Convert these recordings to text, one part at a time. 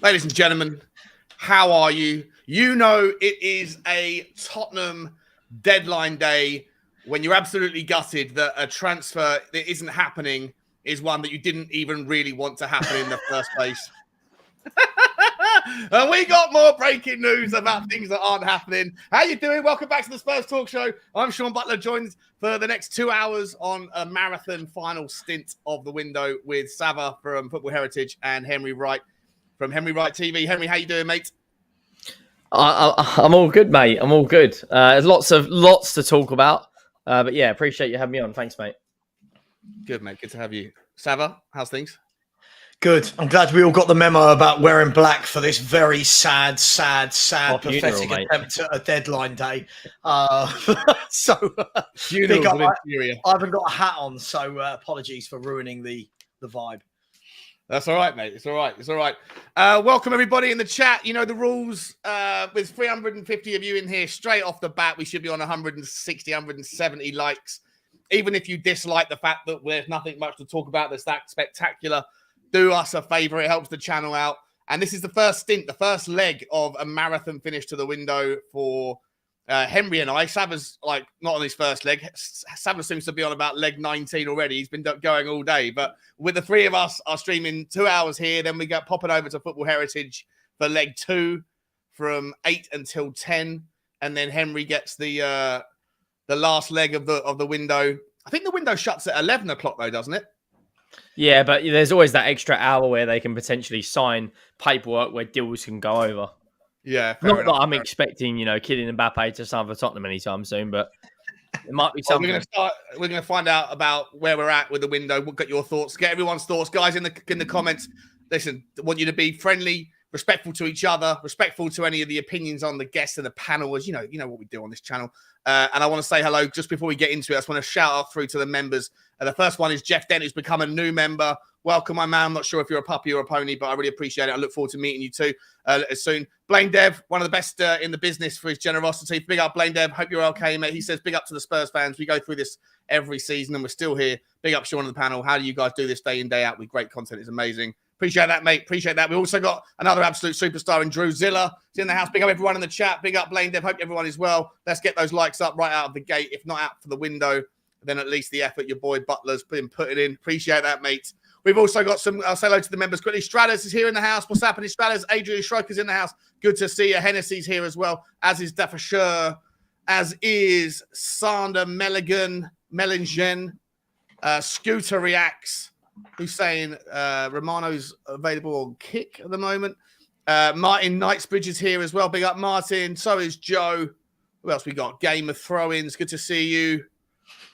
Ladies and gentlemen, how are you? You know it is a Tottenham deadline day when you're absolutely gutted that a transfer that isn't happening is one that you didn't even really want to happen in the first place. And we got more breaking news about things that aren't happening. How you doing? Welcome back to the Spurs Talk Show. I'm Sean Butler, joined for the next 2 hours on a marathon final stint of the window with Sava from Football Heritage and Henry Wright from Henry Wright TV. Henry, how you doing, mate? I'm all good, mate. I'm all good. There's lots to talk about. But yeah, appreciate you having me on. Thanks, mate. Good, mate. Good to have you. Sava, how's things? Good. I'm glad we all got the memo about wearing black for this very sad, pathetic attempt at a deadline day. Funeral I haven't got a hat on, so apologies for ruining the vibe. That's all right, mate. It's all right. It's all right. Welcome, everybody in the chat. You know the rules. With 350 of you in here, straight off the bat, we should be on 160, 170 likes. Even if you dislike the fact that there's nothing much to talk about that's that spectacular, do us a favor. It helps the channel out. And this is the first stint, the first leg of a marathon finish to the window for Henry and I. Sava's like not on his first leg. Sava seems to be on about leg 19 already. He's been going all day. But with the three of us are streaming 2 hours here, then we get popping over to Football Heritage for leg 2 from 8 until 10, and then Henry gets the last leg of the window. I think the window shuts at 11 o'clock though, doesn't it? Yeah, but there's always that extra hour where they can potentially sign paperwork where deals can go over. Yeah, not enough, that I'm expecting, Kylian Mbappe to sign for Tottenham anytime soon, but it might be something. We're going to find out about where we're at with the window. We'll get your thoughts, get everyone's thoughts, guys, in the comments. Listen, I want you to be friendly, respectful to each other, respectful to any of the opinions on the guests and the panel, as you know what we do on this channel. And I want to say hello just before we get into it. I just want to shout out through to the members. The first one is Jeff Dent, who's become a new member. Welcome, my man. I'm not sure if you're a puppy or a pony, but I really appreciate it. I look forward to meeting you too soon. Blaine Dev, one of the best in the business for his generosity. Big up, Blaine Dev. Hope you're okay, mate. He says, big up to the Spurs fans. We go through this every season and we're still here. Big up, Sean, on the panel. How do you guys do this day in, day out with great content? It's amazing. Appreciate that, mate. Appreciate that. We also got another absolute superstar in Drew Zilla. He's in the house. Big up everyone in the chat. Big up, Blaine Dev. Hope everyone is well. Let's get those likes up right out of the gate. If not out for the window, then at least the effort your boy Butler's been putting in. Appreciate that, mate. We've also got some, I'll say hello to the members quickly. Stratus is here in the house. What's happening, Stratus? Adrian Schroeder's in the house. Good to see you. Hennessy's here as well, as is Dafashur, as is Sander Mellingen. Scooter Reacts, who's saying Romano's available on Kick at the moment. Martin Knightsbridge is here as well. Big up, Martin. So is Joe. Who else we got? Game of Throw-ins. Good to see you.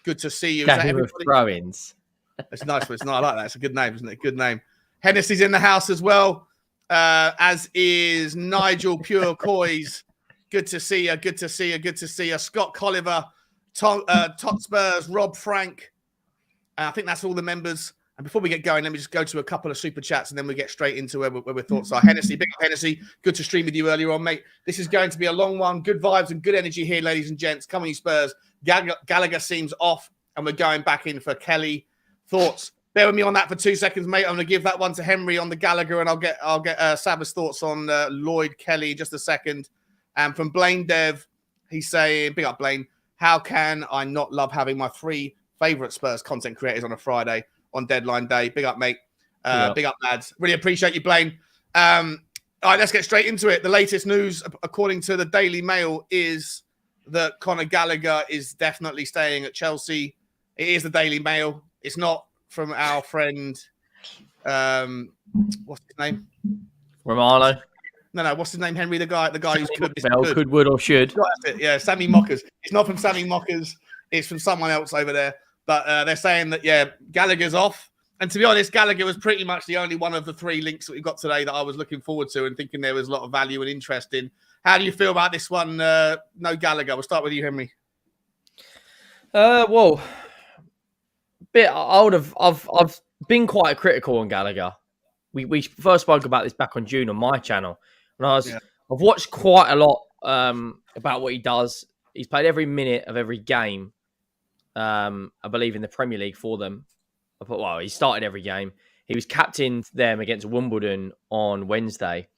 Good to see you. Game of Throw-ins. It's nice. It's not. I like that. It's a good name, isn't it? Good name. Hennessy's in the house as well, as is Nigel Pure Coys. Good to see you. Good to see you. Good to see you. Scott Colliver, Tot Spurs, Rob Frank. I think that's all the members. And before we get going, let me just go to a couple of super chats and then we get straight into where our thoughts are. Hennessy, big up Hennessy. Good to stream with you earlier on, mate. This is going to be a long one. Good vibes and good energy here, ladies and gents. Come on, you Spurs. Gallagher seems off and we're going back in for Kelly. Thoughts? Bear with me on that for 2 seconds, mate. I'm going to give that one to Henry on the Gallagher and I'll get Sava's thoughts on Lloyd Kelly in just a second. And from Blaine Dev, he's saying, big up Blaine, how can I not love having my 3 favourite Spurs content creators on a Friday on deadline day? Big up, mate. Big up, lads. Really appreciate you, Blaine. All right, let's get straight into it. The latest news, according to the Daily Mail, is that Conor Gallagher is definitely staying at Chelsea. It is the Daily Mail. It's not from our friend, what's his name? Romano. No, what's his name, Henry? The guy who's could, would, or should. Yeah, Sammy Mockers. It's not from Sammy Mockers. It's from someone else over there. But they're saying that, yeah, Gallagher's off. And to be honest, Gallagher was pretty much the only one of the 3 links that we've got today that I was looking forward to and thinking there was a lot of value and interest in. How do you feel about this one? No Gallagher. We'll start with you, Henry. Well, I've been quite critical on Gallagher. We first spoke about this back on June on my channel. And I've watched quite a lot about what he does. He's played every minute of every game, I believe, in the Premier League for them. He started every game. He was captained them against Wimbledon on Wednesday.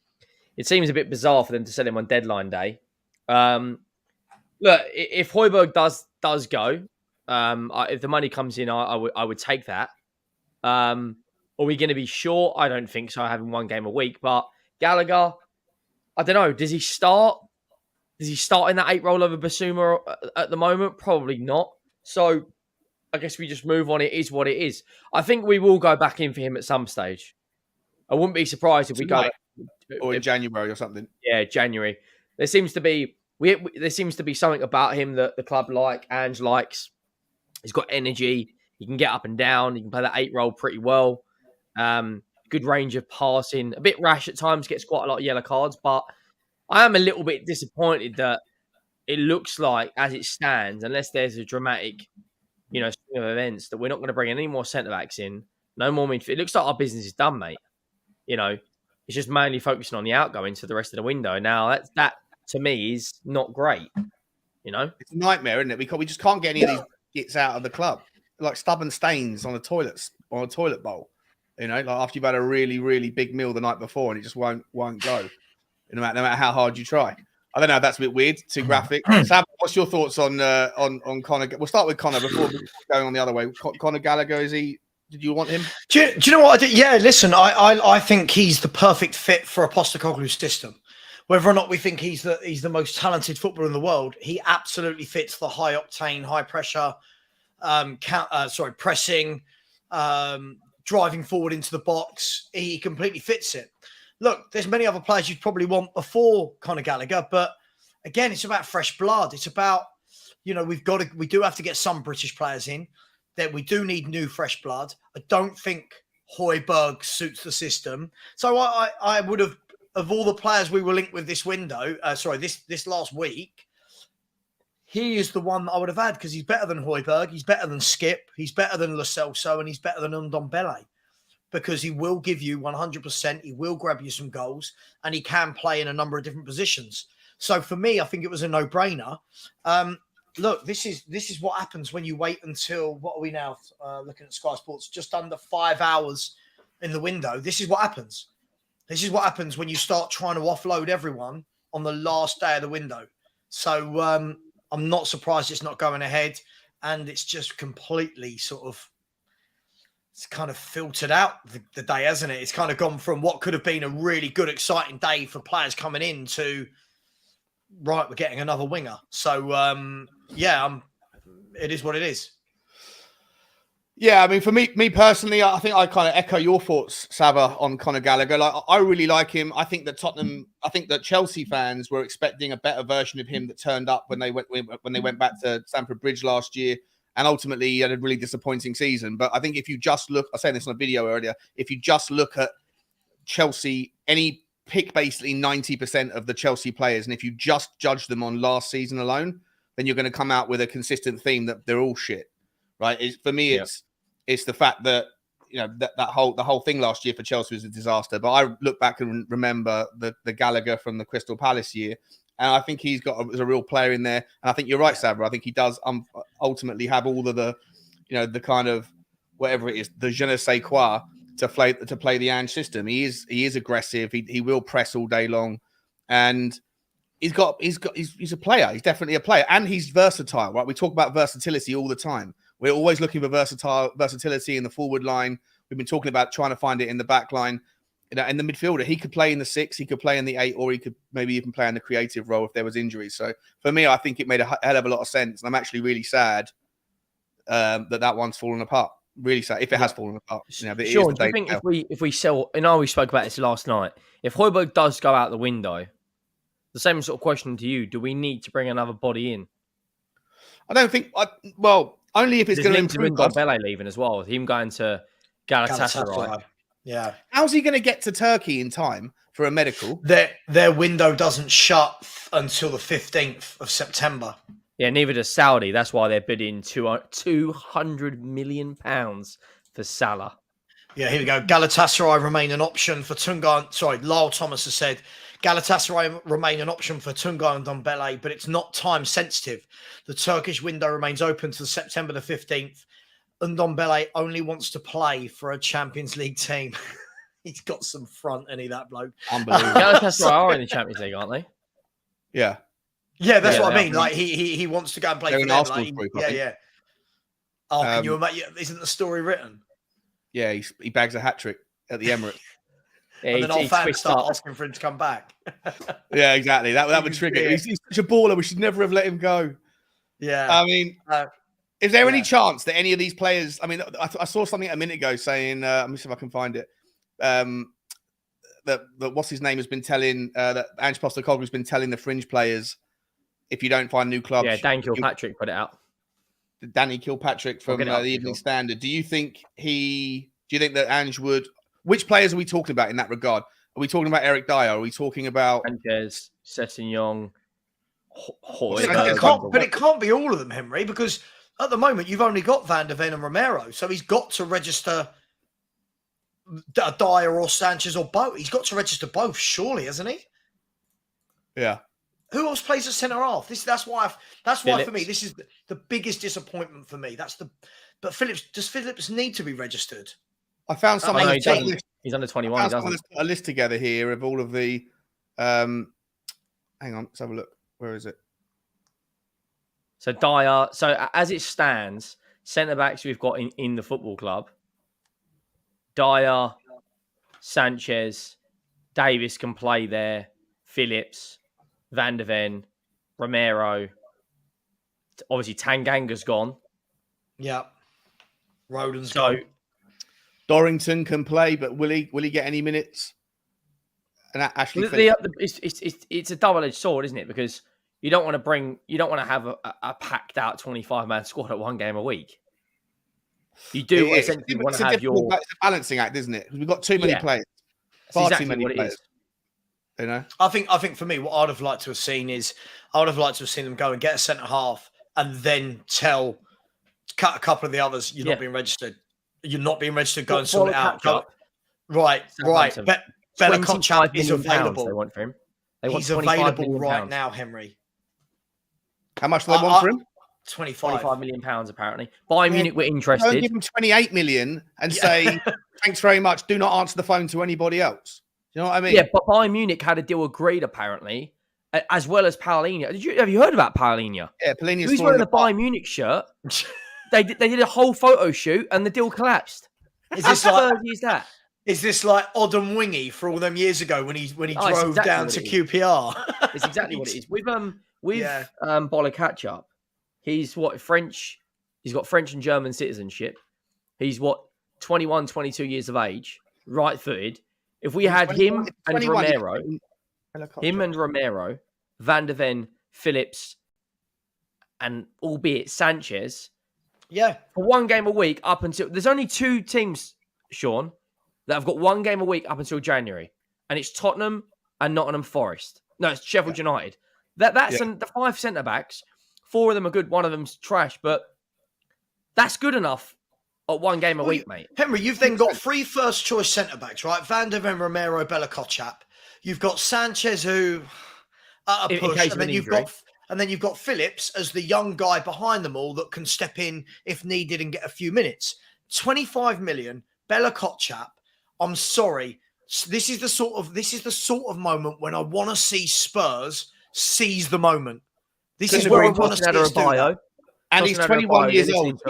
it seems a bit bizarre for them to sell him on deadline day. Look, if Højbjerg does go, if the money comes in, I would take that. Are we going to be short? I don't think so, having one game a week. But Gallagher, I don't know. Does he start? Does he start in that 8 role over Basuma at the moment? Probably not. So I guess we just move on. It is what it is. I think we will go back in for him at some stage. I wouldn't be surprised if we go back, or in January or something. Yeah, January. There seems to be something about him that the club Ange likes. He's got energy. He can get up and down. He can play that 8 role pretty well. Good range of passing. A bit rash at times. Gets quite a lot of yellow cards. But I am a little bit disappointed that it looks like, as it stands, unless there's a dramatic, string of events, that we're not going to bring any more centre backs in. No more midfield. It looks like our business is done, mate. It's just mainly focusing on the outgoings for the rest of the window. Now that to me is not great. It's a nightmare, isn't it? We just can't get any of these gits out of the club, like stubborn stains on a toilet bowl. Like after you've had a really, really big meal the night before, and it just won't go. No matter how hard you try. I don't know. That's a bit weird. Too graphic. Sam, what's your thoughts on Conor? We'll start with Conor before going on the other way. Conor Gallagher, did you want him? Do you know what I did? Yeah, listen, I think he's the perfect fit for a Postecoglou's system. Whether or not we think he's the most talented footballer in the world, he absolutely fits the high octane, high pressure, pressing, driving forward into the box. He completely fits it. Look, there's many other players you'd probably want before Conor Gallagher, but again, it's about fresh blood. It's about, we do have to get some British players in. That we do need new fresh blood. I don't think Højbjerg suits the system. So I would have, of all the players we were linked with this window, this last week, he is the one that I would have had because he's better than Højbjerg, he's better than Skip, he's better than Lo Celso, and he's better than Ndombele. Because he will give you 100%, he will grab you some goals, and he can play in a number of different positions. So for me, I think it was a no-brainer. Look, this is what happens when you wait until, what are we now, looking at Sky Sports, just under 5 hours in the window. This is what happens. This is what happens when you start trying to offload everyone on the last day of the window. So I'm not surprised it's not going ahead, and it's just completely it's kind of filtered out the day, hasn't it? It's kind of gone from what could have been a really good, exciting day for players coming in to, right, we're getting another winger. So, it is what it is. Yeah, I mean, for me personally, I think I kind of echo your thoughts, Saba, on Conor Gallagher. Like, I really like him. I think that Chelsea fans were expecting a better version of him that turned up when they went back to Stamford Bridge last year. And ultimately, he had a really disappointing season. But I think if you just look, I was saying this on a video earlier, if you just look at Chelsea, pick basically 90% of the Chelsea players, and if you just judge them on last season alone, then you're going to come out with a consistent theme that they're all shit, right? It's the fact that the whole thing last year for Chelsea was a disaster. But I look back and remember the Gallagher from the Crystal Palace year. And I think he's got a real player in there. And I think you're right, Sabra. I think he does ultimately have all of the kind of whatever it is, the je ne sais quoi to play the Ange system. He is aggressive. He will press all day long, and he's a player. He's definitely a player, and he's versatile. Right? We talk about versatility all the time. We're always looking for versatility in the forward line. We've been talking about trying to find it in the back line. In the midfielder, he could play in the 6, he could play in the 8, or he could maybe even play in the creative role if there was injuries. So for me, I think it made a hell of a lot of sense. And I'm actually really sad that one's fallen apart. Really sad if it has fallen apart. Sean, do you think if we sell, we spoke about this last night, if Højbjerg does go out the window, the same sort of question to you, do we need to bring another body in? I don't think, only if it's going to improve. Ndombele leaving as well, with him going to Galatasaray. Yeah. How's he going to get to Turkey in time for a medical? Their window doesn't shut until the 15th of September. Yeah, neither does Saudi. That's why they're bidding £200 million for Salah. Yeah, here we go. Galatasaray remain an option for Tunga. Sorry, Lyle Thomas has said Galatasaray remain an option for Tunga and Ndombele, but it's not time sensitive. The Turkish window remains open to September the 15th. Ndombele only wants to play for a Champions League team. He's got some front, and that bloke. Unbelievable. Galatasaray are in the Champions League, aren't they? Yeah. Yeah, that's Yeah, what I they mean. are. Like he wants to go and play They're for in them. Arsenal's Like, group, I think. yeah. Oh, can you imagine? Isn't the story written? Yeah, he bags a hat trick at the Emirates. Yeah, And then our fans twists start up. asking for him to come back. Yeah, exactly. That would trigger. He's such a baller. We should never have let him go. Yeah. I mean, is there any chance that any of these players? I mean, I saw something a minute ago saying. Let me see if I can find it. That what's his name has been telling that Ange Postecoglou's been telling the fringe players, if you don't find new clubs, Yeah, Dan Kilpatrick put it out. Danny Kilpatrick from the Evening Standard. Do you think that Ange would? Which players are we talking about in that regard? Are we talking about Eric Dyer? Are we talking about Sanchez, Sessegnon, But it can't be all of them, Henry, because at the moment you've only got Van der Ven and Romero, so he's got to register Dyer or Sanchez or both. He's got to register both, surely, hasn't he? Yeah. Who else plays at centre half? That's why Phillips. for me this is the biggest disappointment for me. But does Phillips need to be registered? I found something. No, he doesn't. He's under 21. He doesn't. Let's put a list together here of all of the. Hang on, let's have a look. Where is it? So Dyer. So as it stands, centre backs we've got in the football club: Dyer, Sanchez, Davis can play there. Phillips, Van der Ven, Romero. Obviously, Tanganga's gone. Yeah, Rodon's So gone. Dorrington can play, but will he get any minutes? And Ashley, it's a double-edged sword, isn't it? Because you don't want to have a packed out 25-man squad at one game a week. You do essentially want to have it's a balancing act, isn't it? Because we've got too many players. That's exactly too many players. You know, I think for me, what I'd have liked to have seen is them go and get a centre half and then cut a couple of the others. You're not being registered. You're not being registered. Go and sort it out. Right. Bella Kotchap is available. They want for him. He's available right now, Henry. How much do they want for him? 25 million pounds, apparently. Bayern Munich were interested. Don't give him 28 million and say, thanks very much. Do not answer the phone to anybody else. Do you know what I mean? Yeah, but Bayern Munich had a deal agreed, apparently, as well as Paulinho. Have you heard about Paulinho? Yeah, Paulinho's He's wearing the Bayern Munich shirt. They did a whole photo shoot and the deal collapsed. Is this like Odom Wingy for all them years ago when he drove down to QPR? It's exactly what it is. With Bolakachap, he's French. He's got French and German citizenship. He's 21, 22 years of age, right-footed. If we had him and Romero, Van der Ven, Phillips, and albeit Sanchez, for one game a week up until there's only two teams, Sean, that have got one game a week up until January, and it's Tottenham and Nottingham Forest. No, it's Sheffield United. That's the 5 centre backs. 4 of them are good, one of them's trash, but that's good enough at one game a week, mate. Henry, you've then got 3 first choice centre backs, right? Van der Ven, Romero, Bella Kotchap. You've got Sanchez, who at a push, and then you've got Phillips as the young guy behind them all that can step in if needed and get a few minutes. 25 million, Bella Kotchap. I'm sorry. This is the sort of moment when I want to see Spurs seize the moment. This is where I want to see us do that. And he's 21 years old.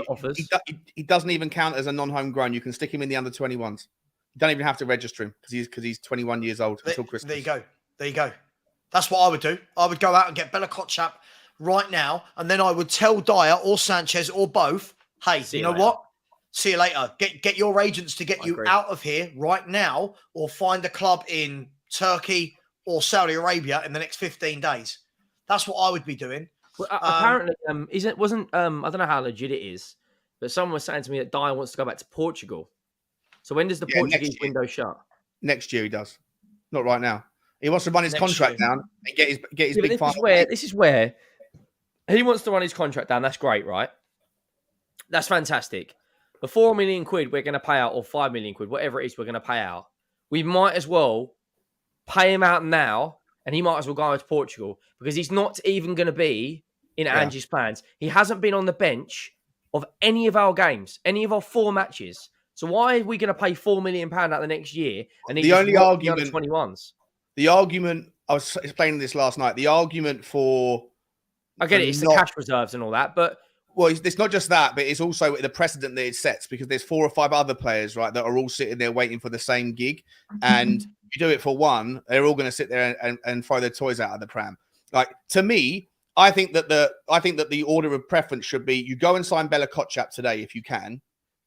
He doesn't even count as a non-homegrown. You can stick him in the under 21s. You don't even have to register him because he's 21 years old until Christmas. There you go. That's what I would do. I would go out and get Bella Kotchap right now, and then I would tell Dyer or Sanchez or both, hey, you know what? See you later. Get your agents to get you out of here right now, or find a club in Turkey or Saudi Arabia in the next 15 days. That's what I would be doing. Well, apparently, I don't know how legit it is, but someone was saying to me that Dyer wants to go back to Portugal. So when does the Portuguese window shut? Next year he does. Not right now. He wants to run his contract down and get his big final. This is where he wants to run his contract down. That's great, right? That's fantastic. The 4 million quid we're going to pay out, or 5 million quid, whatever it is we're going to pay out, we might as well pay him out now, and he might as well go to Portugal, because he's not even going to be in Ange's plans. He hasn't been on the bench of any of our games, any of our 4 matches. So why are we going to pay £4 million out the next year? And The only argument, 21s. The argument, I was explaining this last night. The argument for I get it, it's the cash reserves and all that, but it's not just that, but it's also the precedent that it sets because there's 4 or 5 other players, right, that are all sitting there waiting for the same gig, and you do it for one, they're all going to sit there and throw their toys out of the pram. Like, to me, I think that the order of preference should be you go and sign Bella Kotchap today if you can,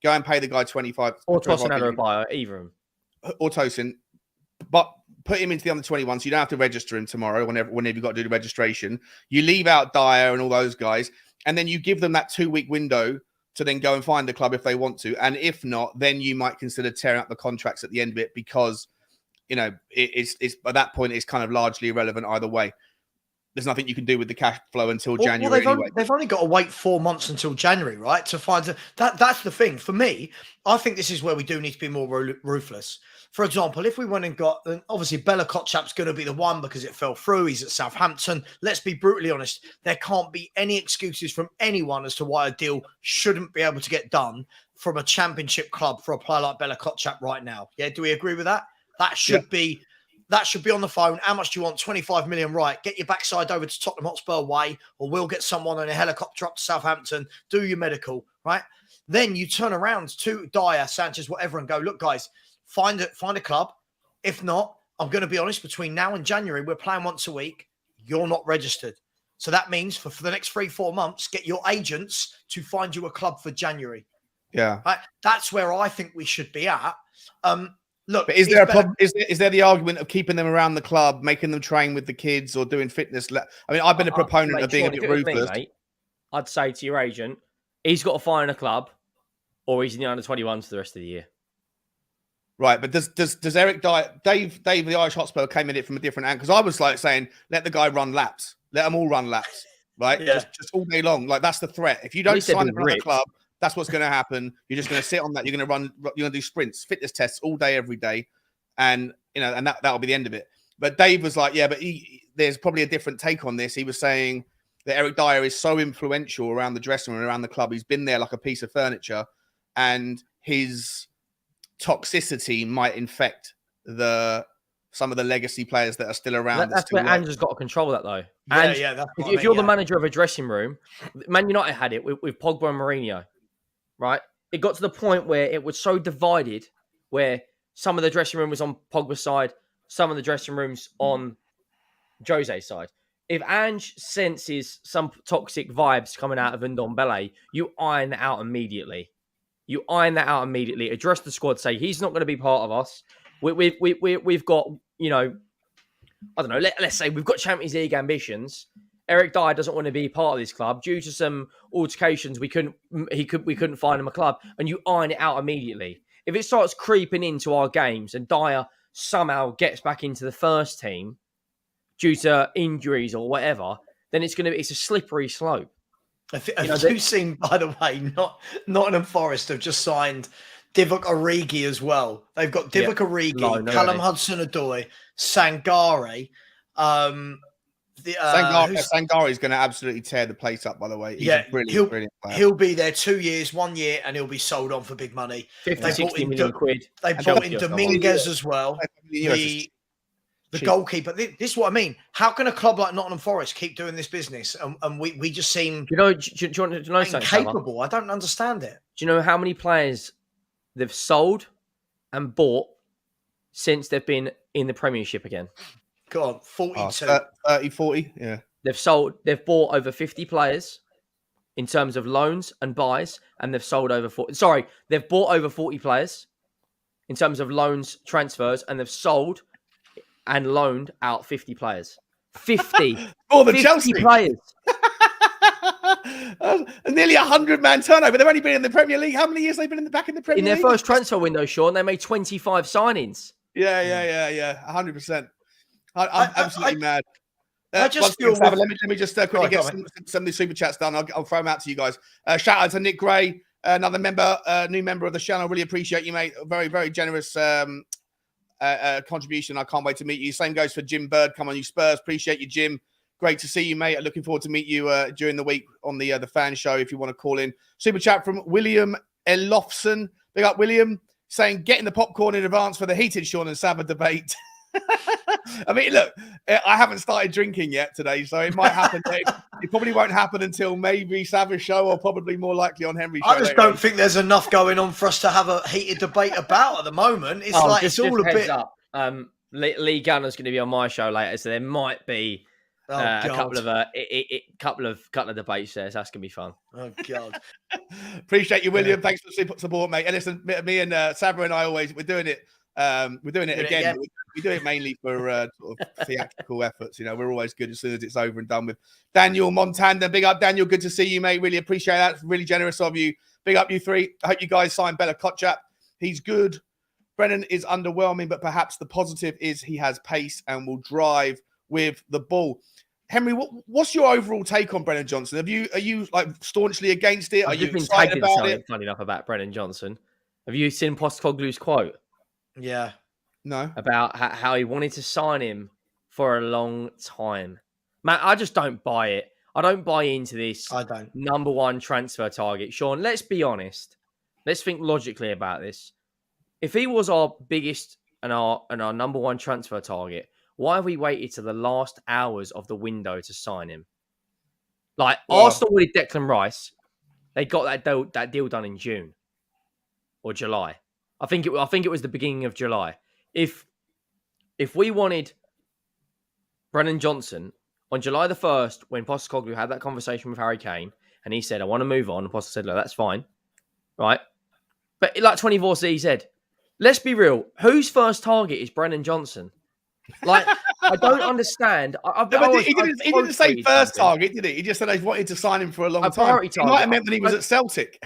go and pay the guy 25 or Tosin Adarabioyo, either of them, or Tosin, but put him into the under 21, so you don't have to register him tomorrow. Whenever you've got to do the registration, you leave out Dyer and all those guys, and then you give them that 2-week window to then go and find a club if they want to. And if not, then you might consider tearing up the contracts at the end of it because, you know, it's at that point it's kind of largely irrelevant either way. There's nothing you can do with the cash flow until January. They've only got to wait 4 months until January, right? To find that. That's the thing. For me, I think this is where we do need to be more ruthless. For example, if we went and got, obviously Bella Kotchap's going to be the one because it fell through. He's at Southampton. Let's be brutally honest. There can't be any excuses from anyone as to why a deal shouldn't be able to get done from a championship club for a player like Bella Kotchap right now. Yeah, do we agree with that? That should be on the phone. How much do you want? 25 million, right? Get your backside over to Tottenham Hotspur away, or we'll get someone on a helicopter up to Southampton, do your medical, right? Then you turn around to Dyer, Sanchez, whatever, and go, look, guys, find a club. If not, I'm going to be honest, between now and January, we're playing once a week. You're not registered. So that means for the next 3-4 months, get your agents to find you a club for January. Yeah. Right? That's where I think we should be at. Look, but is there a problem? Is there the argument of keeping them around the club, making them train with the kids or doing fitness? I mean, I've been a proponent of being a bit ruthless. I'd say to your agent, he's got to find a club or he's in the under-21s for the rest of the year. Right, but does Eric Dyer, Dave, the Irish Hotspur came at it from a different angle because I was like saying, let the guy run laps, let them all run laps, right? Yeah. Just all day long. Like that's the threat. If you don't sign up for another club, that's what's going to happen. You're just going to sit on that. You're going to run. You're going to do sprints, fitness tests all day, every day, and and that'll be the end of it. But Dave was like, yeah, but there's probably a different take on this. He was saying that Eric Dyer is so influential around the dressing room, around the club. He's been there like a piece of furniture, and his toxicity might infect some of the legacy players that are still around. That's where Andrew's got to control that, though. Yeah. If you're the manager of a dressing room, Man United had it with Pogba and Mourinho, right? It got to the point where it was so divided, where some of the dressing room was on Pogba's side, some of the dressing rooms on Jose's side. If Ange senses some toxic vibes coming out of Ndombele, you iron that out immediately. Address the squad. Say he's not going to be part of us. We've got, I don't know. Let's say we've got Champions League ambitions. Eric Dyer doesn't want to be part of this club due to some altercations. We couldn't find him a club, and you iron it out immediately. If it starts creeping into our games and Dyer somehow gets back into the first team due to injuries or whatever, then it's a slippery slope. Have you seen, by the way, Nottingham Forest have just signed Divock Origi as well. They've got Divock Origi, Callum Hudson-Odoi, Sangare. Sangare is going to absolutely tear the place up, by the way. He's a brilliant player. He'll be there 2 years, 1 year, and he'll be sold on for big money. 60 million quid. They brought in Dominguez as well. The goalkeeper. This is what I mean. How can a club like Nottingham Forest keep doing this business? And we just seem do you want to know something? Incapable. I don't understand it. Do you know how many players they've sold and bought since they've been in the Premiership again? God, 42. 30, 40, yeah. They've bought over 50 players in terms of loans and buys, and they've sold over 40. Sorry, they've bought over 40 players in terms of loans, transfers, and they've sold and loaned out 50 players. 50. More than 50 Chelsea players. Nearly 100-man turnover. They've only been in the Premier League. How many years have they been back in the Premier League? In their first transfer window, Sean, they made 25 signings. Yeah. 100%. I'm absolutely mad. I just feel... Let me just quickly get some of the super chats done. I'll throw them out to you guys. Shout out to Nick Gray, another new member of the channel. Really appreciate you, mate. Very, very generous contribution. I can't wait to meet you. Same goes for Jim Bird. Come on, you Spurs. Appreciate you, Jim. Great to see you, mate. Looking forward to meet you during the week on the fan show if you want to call in. Super chat from William Elofson. Big up, William. saying getting the popcorn in advance for the heated Sean and Sabah debate. I mean, look, I haven't started drinking yet today, so it might happen. It probably won't happen until maybe Sabah's show, or probably more likely on Henry's show. I just don't think there's enough going on for us to have a heated debate about at the moment. It's it's all a bit. Up. Lee Gunner's going to be on my show later, so there might be a couple of debates there. So that's going to be fun. Oh God! Appreciate you, William. Thanks for the support, mate. And listen, me and Sabah and I we're doing it. We're doing it again. We do it mainly for sort of theatrical efforts. You know, we're always good as soon as it's over and done with. Daniel Montanda, big up, Daniel. Good to see you, mate. Really appreciate that. It's really generous of you. Big up, you three. I hope you guys sign Bella Kotchap. He's good. Brennan is underwhelming, but perhaps the positive is he has pace and will drive with the ball. Henry, what's your overall take on Brennan Johnson? Are you like staunchly against it? Are you excited about it? Funny enough about Brennan Johnson. Have you seen Postecoglou's quote? Yeah. No. About how he wanted to sign him for a long time. Man, I just don't buy it. I don't buy into this. I don't. Number one transfer target. Sean, let's be honest. Let's think logically about this. If he was our biggest and our number one transfer target, why have we waited to the last hours of the window to sign him? Like, Arsenal wanted Declan Rice. They got that deal done in June or July. I think it was the beginning of July. If we wanted Brennan Johnson on July the 1st, when Postecoglou had that conversation with Harry Kane, and he said, I want to move on, and Postecoglou said, look, that's fine. Right? But like 24C said, let's be real. Whose first target is Brennan Johnson? Like, I don't understand. He didn't say first target, did he? He just said they wanted to sign him for a long time. He might have meant that he was at Celtic.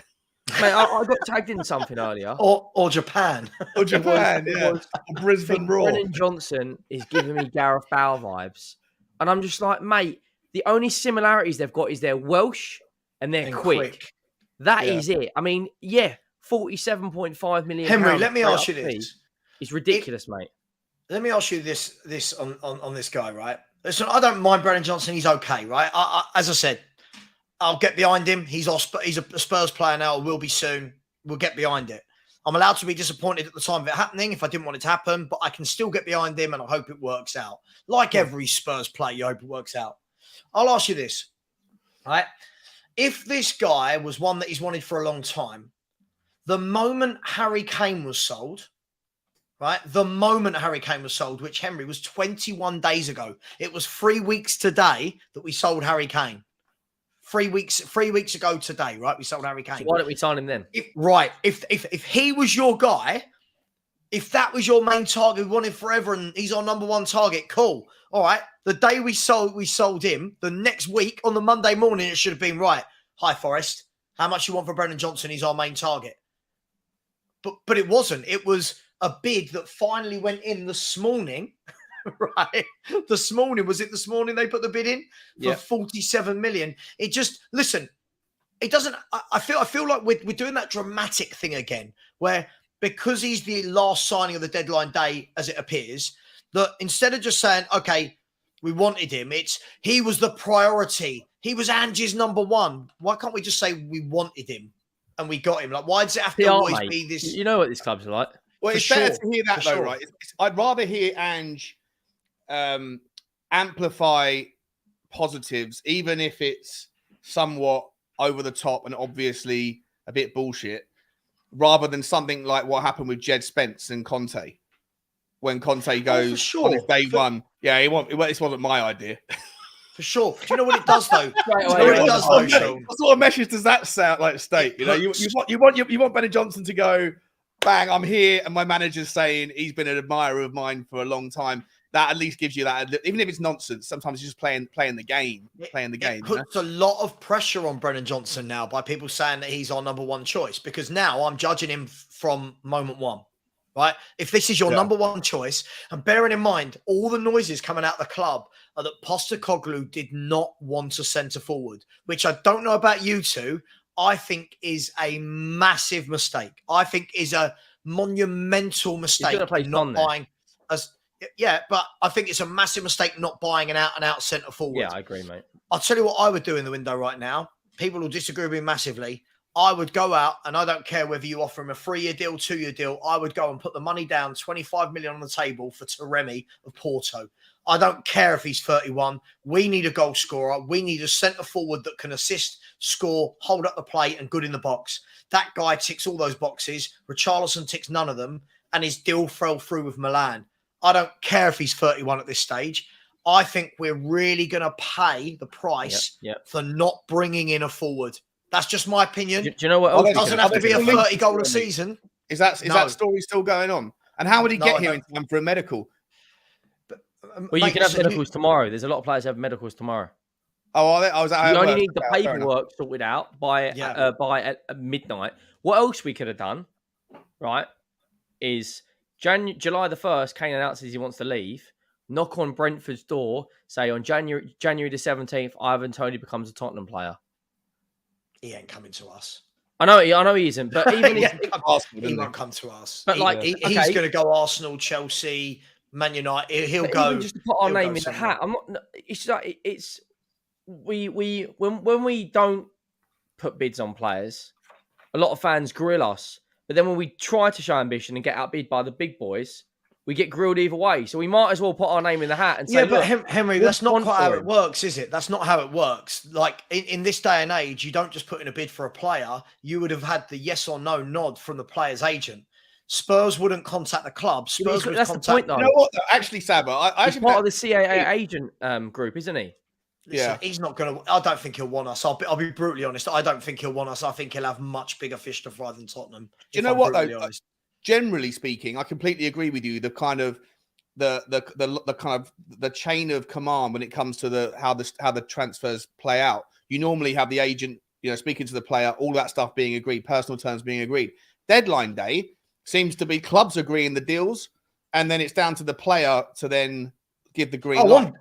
Mate, I got tagged in something earlier. Or Japan. Or Japan, or Brisbane Raw. Brennan Johnson is giving me Gareth Bale vibes. And I'm just like, mate, the only similarities they've got is they're Welsh and they're quick. That is it. I mean, 47.5 million. Henry, let me ask you this. It's ridiculous, mate. Let me ask you this on this guy, right? Listen, I don't mind Brennan Johnson. He's okay, right? As I said, I'll get behind him. He's a Spurs player now, or will be soon. We'll get behind it. I'm allowed to be disappointed at the time of it happening if I didn't want it to happen, but I can still get behind him and I hope it works out. Like every Spurs player, you hope it works out. I'll ask you this, right? If this guy was one that he's wanted for a long time, the moment Harry Kane was sold, right? The moment Harry Kane was sold, which Henry was 21 days ago. It was 3 weeks today that we sold Harry Kane. 3 weeks ago today, right? We sold Harry Kane. So why don't we sign him then? If he was your guy, if that was your main target, we wanted forever, and he's our number one target, cool. All right. The day we sold him, the next week on the Monday morning, it should have been right. Hi, Forest. How much you want for Brennan Johnson? He's our main target. But it wasn't. It was a bid that finally went in this morning. Right, this morning, was it this morning they put the bid in for 47 million? It just, listen, it doesn't. I feel like we're doing that dramatic thing again, where because he's the last signing of the deadline day, as it appears, that instead of just saying, okay, we wanted him, he was the priority. He was Angie's number one. Why can't we just say we wanted him and we got him? Like, why does it have to always be this? You know what these clubs are like. Well, it's better to hear that though, right? I'd rather hear Ange amplify positives, even if it's somewhat over the top and obviously a bit bullshit, rather than something like what happened with Jed Spence and Conte. When Conte goes on his day one, this wasn't my idea. For sure. Do you know what it does though? What sort of message does that sound like? State, you know, you want Brennan Johnson to go, bang, I'm here, and my manager's saying he's been an admirer of mine for a long time. That at least gives you that, even if it's nonsense. Sometimes you're just playing the game. It puts a lot of pressure on Brennan Johnson now by people saying that he's our number one choice, because now I'm judging him from moment one, right? If this is your number one choice, and bearing in mind all the noises coming out of the club are that Postecoglou did not want a centre forward, which I don't know about you two. I think is a massive mistake. I think is a monumental mistake not buying as. Yeah, but I think it's a massive mistake not buying an out-and-out centre forward. Yeah, I agree, mate. I'll tell you what I would do in the window right now. People will disagree with me massively. I would go out, and I don't care whether you offer him a 3-year deal, 2-year deal. I would go and put the money down, 25 million on the table for Taremi of Porto. I don't care if he's 31. We need a goal scorer. We need a centre forward that can assist, score, hold up the plate, and good in the box. That guy ticks all those boxes. Richarlison ticks none of them, and his deal fell through with Milan. I don't care if he's 31 at this stage. I think we're really going to pay the price for not bringing in a forward. That's just my opinion. Do you know what else? It doesn't have to be a 30 goal a season. Is that story still going on? And how would he get here in time for a medical? Well, you can have medicals tomorrow. There's a lot of players who have medicals tomorrow. Oh, I was. You only need the paperwork sorted out by midnight. What else we could have done, right, is July the 1st, Kane announces he wants to leave. Knock on Brentford's door, say on January the 17th, Ivan Toney becomes a Tottenham player. He ain't coming to us. I know he isn't, but even he won't come to us. But he's going to go Arsenal, Chelsea, Man United. He'll go even just to put our name in the hat. I'm not. It's like when we don't put bids on players, a lot of fans grill us. But then when we try to show ambition and get outbid by the big boys, we get grilled either way. So we might as well put our name in the hat and say, but Henry, that's not quite how it works, is it? That's not how it works. Like in this day and age, you don't just put in a bid for a player. You would have had the yes or no nod from the player's agent. Spurs wouldn't contact the club. Spurs would that's contact... the point, though. You know what? Actually, Saba, he's part of the CAA agent group, isn't he? Listen, he's not going to... I don't think he'll want us. I'll be brutally honest. I don't think he'll want us. I think he'll have much bigger fish to fry than Tottenham. Do you know what, though? Generally speaking, I completely agree with you. The kind of the chain of command when it comes to how the transfers play out. You normally have the agent, speaking to the player, all that stuff being agreed, personal terms being agreed. Deadline day seems to be clubs agreeing the deals, and then it's down to the player to then give the green light.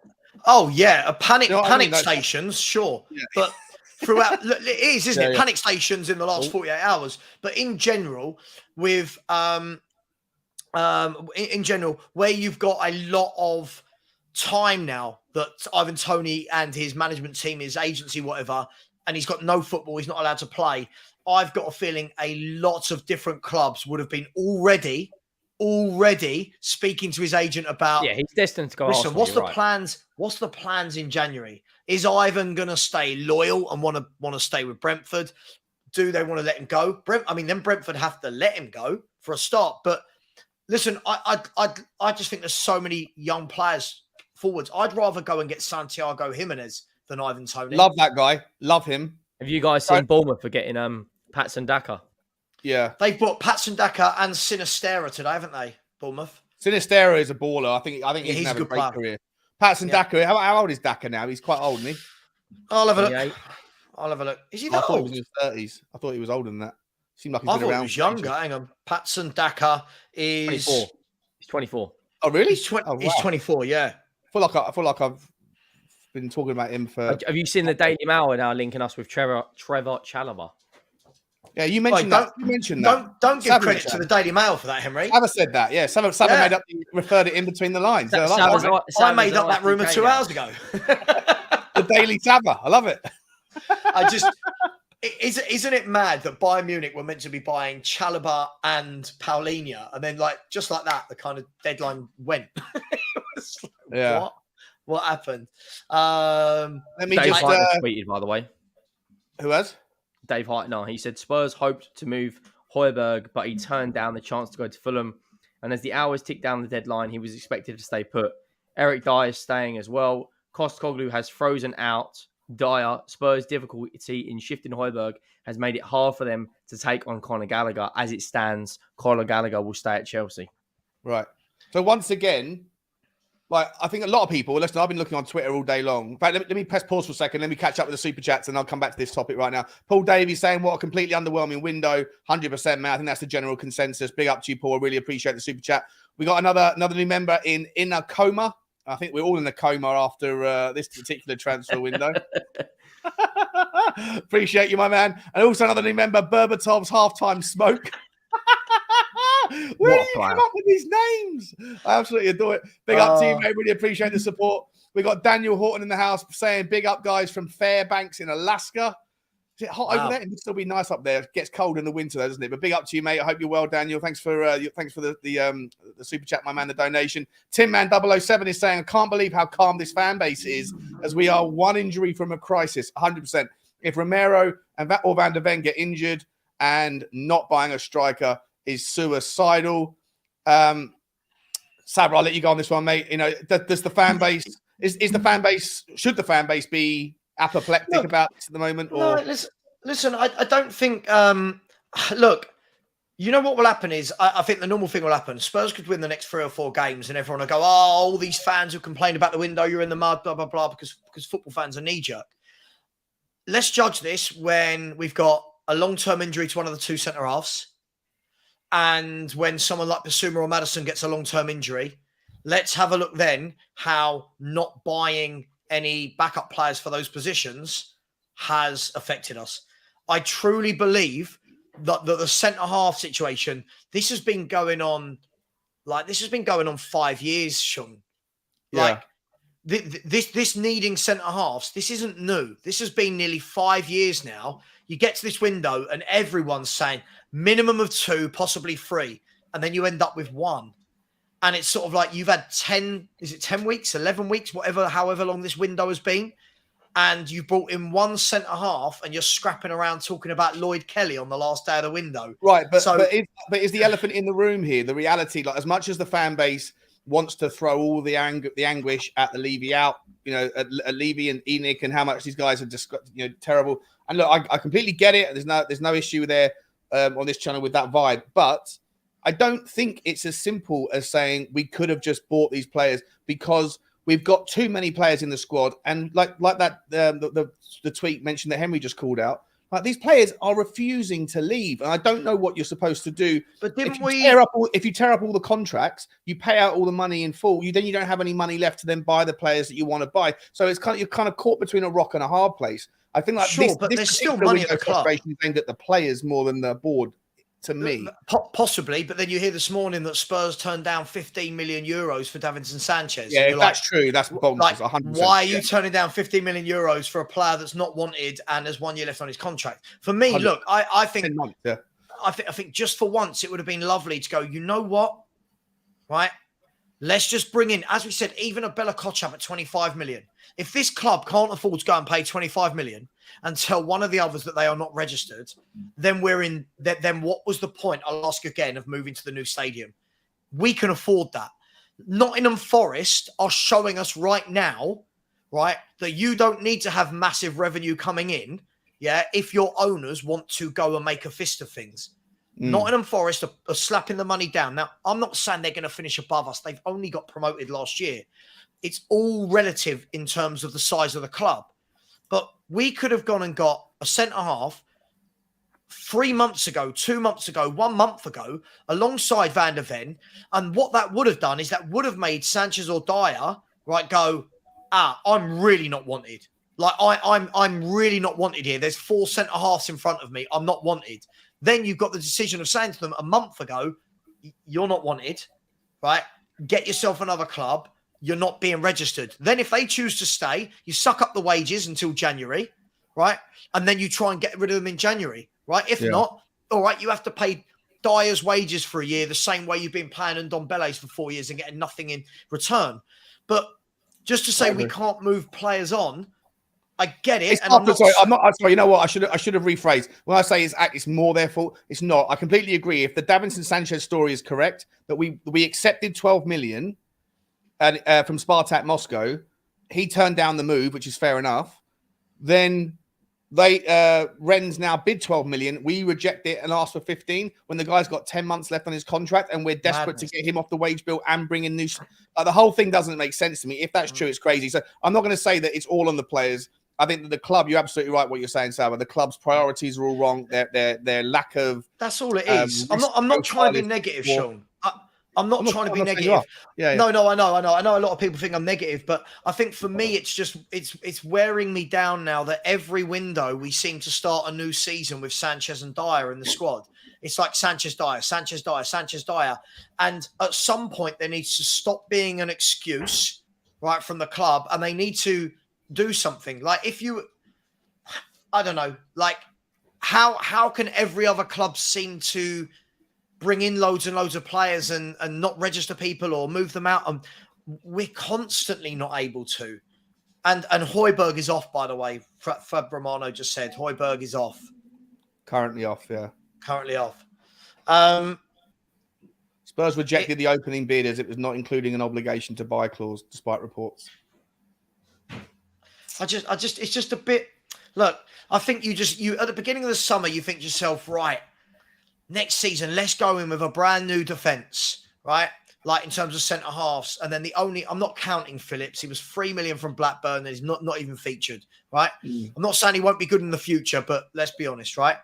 Oh yeah, panic stations, sure, but. Throughout, it is, isn't it? Panic stations in the last 48 hours. But in general, with in general, where you've got a lot of time now that Ivan Toney and his management team, his agency, whatever, and he's got no football, he's not allowed to play. I've got a feeling a lot of different clubs would have been already speaking to his agent about. Yeah, he's destined to go. Listen, Arsenal, what's the plans? What's the plans in January? Is Ivan going to stay loyal and want to stay with Brentford? Do they want to let him go? Then Brentford have to let him go for a start. But listen, I just think there's so many young players forwards. I'd rather go and get Santiago Jimenez than Ivan Toney. Love that guy. Love him. Have you guys seen Bournemouth for getting Patson Daka? Yeah. They bought Patson Daka and Sinistera today, haven't they, Bournemouth? Sinistera is a baller. I think he's going to have a great career. Patson Daka, how old is Daka now? He's quite old, isn't he? I'll have a look. Is he that old? He was in his 30s. I thought he was older than that. Seemed like he was younger. Hang on. Patson Daka is 24. He's 24. Oh, really? He's 24, yeah. I feel like I've been talking about him for... Have you seen the Daily Mail now linking us with Trevor Chalobah? Yeah, you mentioned that. Don't give credit to the Daily Mail for that, Henry. Saba said that. Yeah, Saba referred it in between the lines. I made up that rumour 2 hours ago. The Daily Saba. I love it. Isn't it mad that Bayern Munich were meant to be buying Chalobah and Paulinho, and then just like that, the kind of deadline went. What happened? Let me just tweeted, by the way. Who has? Dave Heitner. He said Spurs hoped to move Højbjerg, but he turned down the chance to go to Fulham. And as the hours ticked down the deadline, he was expected to stay put. Eric Dyer is staying as well. Kostkoglu has frozen out. Dyer, Spurs' difficulty in shifting Højbjerg has made it hard for them to take on Conor Gallagher. As it stands, Conor Gallagher will stay at Chelsea. Right. So once again, I think a lot of people, listen, I've been looking on Twitter all day long. In fact, let me press pause for a second. Let me catch up with the super chats and I'll come back to this topic right now. Paul Davies saying, what a completely underwhelming window. 100%, man. I think that's the general consensus. Big up to you, Paul. I really appreciate the super chat. We got another new member in a coma. I think we're all in a coma after this particular transfer window. Appreciate you, my man. And also another new member, Berbatov's halftime smoke. Where do you come up with these names? I absolutely adore it. Big up to you, mate. Really appreciate the support. We got Daniel Horton in the house saying, big up, guys, from Fairbanks in Alaska. Is it hot over there? It would still be nice up there. It gets cold in the winter, doesn't it? But big up to you, mate. I hope you're well, Daniel. Thanks for the super chat, my man, the donation. Tin Man 007 is saying, I can't believe how calm this fan base is, as we are one injury from a crisis. 100%. If Romero or Van der Ven get injured and not buying a striker is suicidal. Sabra, I'll let you go on this one, mate. You know, does the fan base should the fan base be apoplectic about this at the moment? Or no, listen. I don't think. Look, you know what will happen is I think the normal thing will happen. Spurs could win the next 3 or 4 games, and everyone will go, "Oh, all these fans who complained about the window, you're in the mud, blah blah blah," because football fans are knee jerk. Let's judge this when we've got a long-term injury to one of the 2 centre halves, and when someone like Basuma or Maddison gets a long-term injury. Let's have a look then how not buying any backup players for those positions has affected us. I truly believe that the centre half situation, this has been going on 5 years, Sean. Like this needing centre halves, this isn't new. This has been nearly 5 years now. You get to this window and everyone's saying minimum of 2, possibly 3, and then you end up with 1. And it's sort of like you've had 10 weeks, 11 weeks, however long this window has been. And you brought in 1 centre half and you're scrapping around talking about Lloyd Kelly on the last day of the window. Right. But is the elephant in the room here, the reality, like as much as the fan base wants to throw all the anguish at the Levy out, you know, at Levy and Enoch and how much these guys are just, you know, terrible. And look, I completely get it. There's no issue there on this channel with that vibe. But I don't think it's as simple as saying we could have just bought these players because we've got too many players in the squad. And like that, the tweet mentioned that Henry just called out. Like these players are refusing to leave, and I don't know what you're supposed to do. But if you tear up all the contracts, you pay out all the money in full. You don't have any money left to then buy the players that you want to buy. So it's you're kind of caught between a rock and a hard place. I think like but there's still money at the club. Is aimed at the players more than the board. To me, possibly, but then you hear this morning that Spurs turned down 15 million euros for Davinson Sanchez. Yeah, if that's true, that's bonkers. Like, 100%. why are you turning down 15 million euros for a player that's not wanted and has 1 year left on his contract? For me, 100. Look, I think, I think just for once it would have been lovely to go. You know what? Right? Let's just bring in, as we said, even a Bella Kotchap at 25 million. If this club can't afford to go and pay 25 million and tell one of the others that they are not registered, then we're in. Then what was the point? I'll ask again of moving to the new stadium. We can afford that. Nottingham Forest are showing us right now, right, that you don't need to have massive revenue coming in, yeah, if your owners want to go and make a fist of things. Nottingham Forest are slapping the money down. Now, I'm not saying they're going to finish above us. They've only got promoted last year. It's all relative in terms of the size of the club. But we could have gone and got a centre-half 3 months ago, 2 months ago, 1 month ago, alongside Van der Ven. And what that would have done is that would have made Sanchez or Dyer, right, go, I'm really not wanted. Like, I'm really not wanted here. There's 4 centre-halves in front of me. I'm not wanted. Then you've got the decision of saying to them a month ago, you're not wanted, right? Get yourself another club. You're not being registered. Then if they choose to stay, you suck up the wages until January, right? And then you try and get rid of them in January, right? If not, all right, you have to pay Dyer's wages for a year the same way you've been paying Ndombele's for 4 years and getting nothing in return. But just to say we can't move players on, I get it. I'm sorry. You know what? I should have rephrased. When I say it's more their fault, it's not. I completely agree. If the Davinson Sanchez story is correct, that we accepted 12 million from Spartak Moscow, he turned down the move, which is fair enough. Then Rennes now bid 12 million. We reject it and ask for 15 when the guy's got 10 months left on his contract, and we're desperate to get him off the wage bill and bring in new. The whole thing doesn't make sense to me. If that's true, it's crazy. So I'm not going to say that it's all on the players. I think that the club, you're absolutely right what you're saying, Saba. The club's priorities are all wrong. Their lack of that's all it is. I'm not trying to be negative, Sean. I'm not trying to be negative. No, I know. I know a lot of people think I'm negative, but I think for me, it's wearing me down now that every window we seem to start a new season with Sanchez and Dyer in the squad. It's like Sanchez Dyer. And at some point, there needs to stop being an excuse, right, from the club, and they need to do something. Like I don't know, like how can every other club seem to bring in loads and loads of players and not register people or move them out? We're constantly not able to. And Højbjerg is off, by the way. Fab Romano just said Højbjerg is off. Currently off, yeah. Currently off. Spurs rejected the opening bid as it was not including an obligation to buy clause, despite reports. It's just a bit. Look, I think you at the beginning of the summer, you think to yourself, right, next season, let's go in with a brand new defence, right? Like in terms of centre halves. And then I'm not counting Phillips. He was 3 million from Blackburn and he's not even featured, right? I'm not saying he won't be good in the future, but let's be honest, right?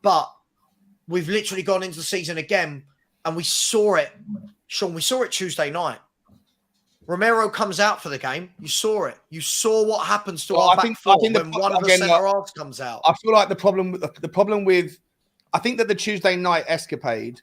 But we've literally gone into the season again and we saw it. Sean, we saw it Tuesday night. Romero comes out for the game. You saw it. You saw what happens to our back four when one of the centre halves comes out. I feel like the problem with, I think that the Tuesday night escapade,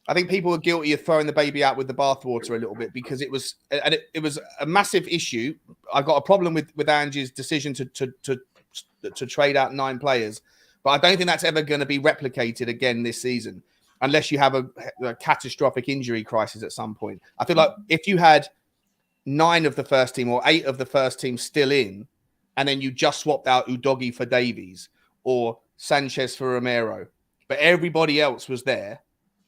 I think people are guilty of throwing the baby out with the bathwater a little bit because it was a massive issue. I got a problem with Ange's decision to trade out 9 players, but I don't think that's ever going to be replicated again this season unless you have a catastrophic injury crisis at some point. I feel like if you had 9 of the first team or 8 of the first team still in, and then you just swapped out Udogie for Davies or Sanchez for Romero, but everybody else was there,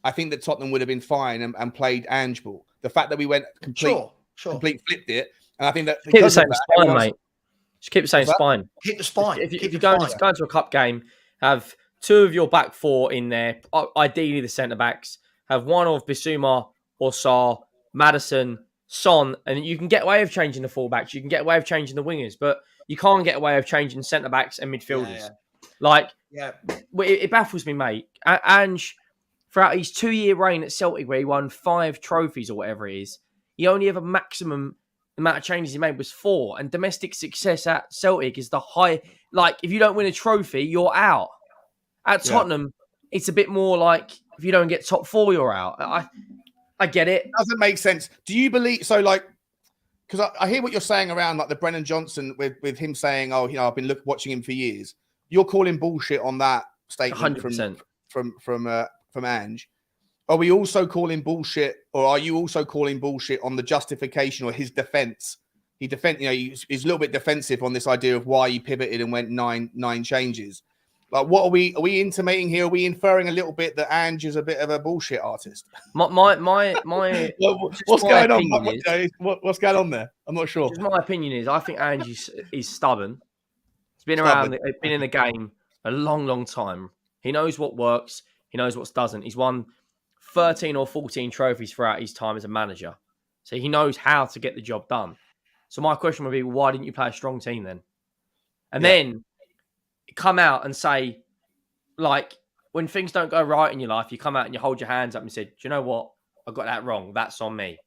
I think that Tottenham would have been fine and played Ange ball. The fact that we went complete flipped it, and I think that keep the same spine, mate. Just keep the same spine. Keep the spine. If you go into a cup game, have 2 of your back 4 in there, ideally the centre backs, have one of Bissouma or Sarr, Maddison, Son, and you can get away with changing the fullbacks. You can get away with changing the wingers, but you can't get away with changing centre backs and midfielders. It baffles me, mate. Ange, throughout his 2-year reign at Celtic, where he won 5 trophies or whatever it is, he only ever maximum amount of changes he made was 4. And domestic success at Celtic is the high. Like, if you don't win a trophy, you're out. At Tottenham, it's a bit more like if you don't get top 4, you're out. I get it. Doesn't make sense. Do you believe so? Like, because I hear what you're saying around like the Brennan Johnson with him saying, "Oh, I've been watching him for years." You're calling bullshit on that statement 100%. from Ange. Are we also calling bullshit, or are you also calling bullshit on the justification or his defense? He's a little bit defensive on this idea of why he pivoted and went nine changes. Like, what are we intimating here? Are we inferring a little bit that Ange is a bit of a bullshit artist? My what's going on? What's going on there? I'm not sure. My opinion is, I think Ange is stubborn. He's been around, been in the game a long, long time. He knows what works. He knows what doesn't. He's won 13 or 14 trophies throughout his time as a manager. So he knows how to get the job done. So my question would be, why didn't you play a strong team then? And then come out and say, like, when things don't go right in your life, you come out and you hold your hands up and say, do you know what? I got that wrong. That's on me.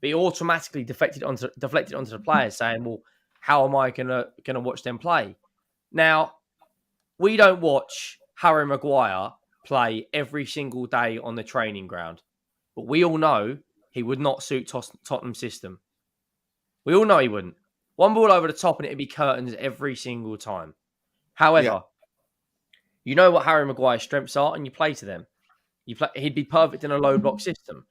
But he automatically deflected onto the players saying, well, how am I gonna watch them play? Now, we don't watch Harry Maguire play every single day on the training ground. But we all know he would not suit Tottenham's system. We all know he wouldn't. One ball over the top and it'd be curtains every single time. However, you know what Harry Maguire's strengths are and you play to them. He'd be perfect in a low block system.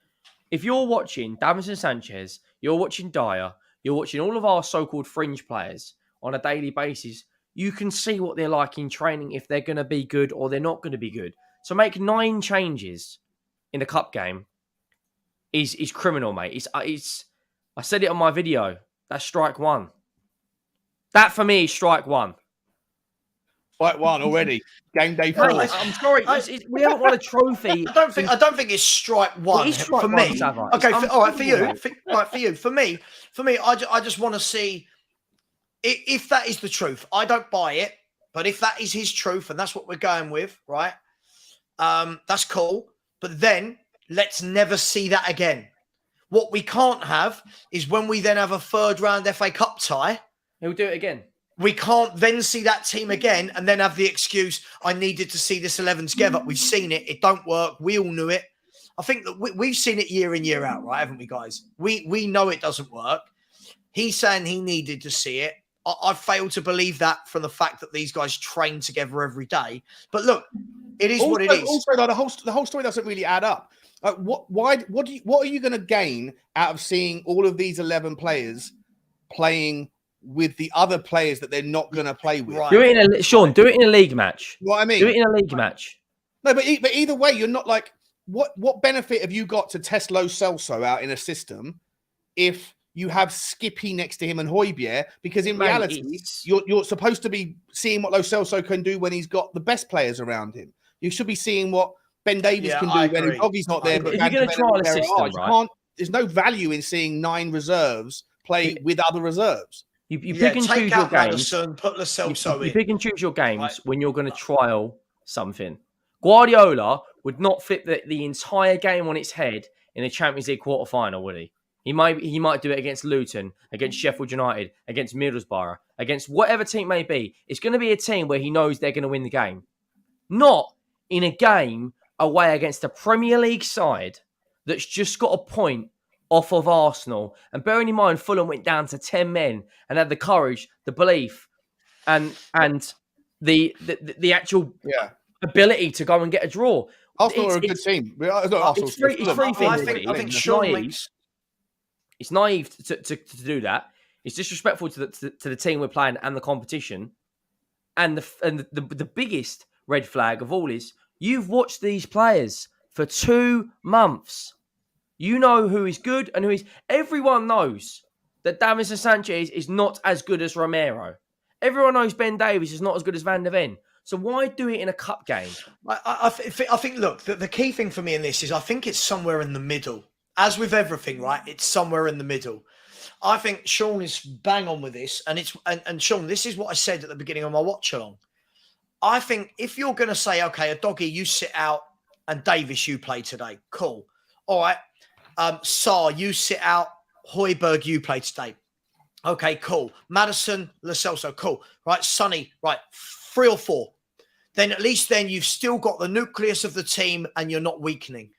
If you're watching Davinson Sanchez, you're watching Dyer, you're watching all of our so-called fringe players on a daily basis, you can see what they're like in training, if they're going to be good or they're not going to be good. So make 9 changes in a cup game is criminal, mate. I said it on my video. That's strike 1. That for me is strike 1. Strike 1 already. Game day 4. I'm sorry. We haven't won a trophy. I don't think it's strike 1 for me. Okay, all right, for you. For me, I just want to see if that is the truth. I don't buy it, but if that is his truth and that's what we're going with, right? That's cool. But then let's never see that again. What we can't have is when we then have a 3rd round FA Cup tie. He'll do it again. We can't then see that team again and then have the excuse, I needed to see this 11 together. We've seen it. It don't work. We all knew it. I think that we've seen it year in, year out, right? Haven't we, guys? We know it doesn't work. He's saying he needed to see it. I fail to believe that from the fact that these guys train together every day. But look, it is what it is. Also, the whole story doesn't really add up. What are you going to gain out of seeing all of these 11 players playing with the other players that they're not going to play with? Right. Do it in a league match. You know what I mean? Do it in a league match. No, but either way, you're not like what benefit have you got to test Lo Celso out in a system if you have Skippy next to him and Højbjerg? Because in reality, you're supposed to be seeing what Lo Celso can do when he's got the best players around him. You should be seeing what Ben Davies can do when Doggy's not there. But if you're going to trial a system, right? There's no value in seeing 9 reserves play with other reserves. You pick and choose your games. Madison, put Lo Celso in. You pick and choose your games when you're going to trial something. Guardiola would not flip the entire game on its head in a Champions League quarter-final, would he? He might do it against Luton, against Sheffield United, against Middlesbrough, against whatever team may be. It's going to be a team where he knows they're going to win the game. Not in a game away against a Premier League side that's just got a point off of Arsenal. And bearing in mind, Fulham went down to 10 men and had the courage, the belief, and the actual ability to go and get a draw. Arsenal are a good team. It's three things. I think Sean makes... It's naive to do that. It's disrespectful to the team we're playing and the competition. And the biggest red flag of all is you've watched these players for 2 months. You know who is good and who is... Everyone knows that Davinson Sanchez is not as good as Romero. Everyone knows Ben Davies is not as good as Van der Ven. So why do it in a cup game? I think, look, the key thing for me in this is I think it's somewhere in the middle. As with everything, right? It's somewhere in the middle. I think Sean is bang on with this. And Sean, this is what I said at the beginning of my watch along. I think if you're going to say, okay, a Doggy, you sit out and Davis, you play today. Cool. All right. Saar, you sit out. Højbjerg, you play today. Okay, cool. Madison, Lo Celso, cool. Right, Sonny, right, 3 or 4. Then at least then you've still got the nucleus of the team and you're not weakening.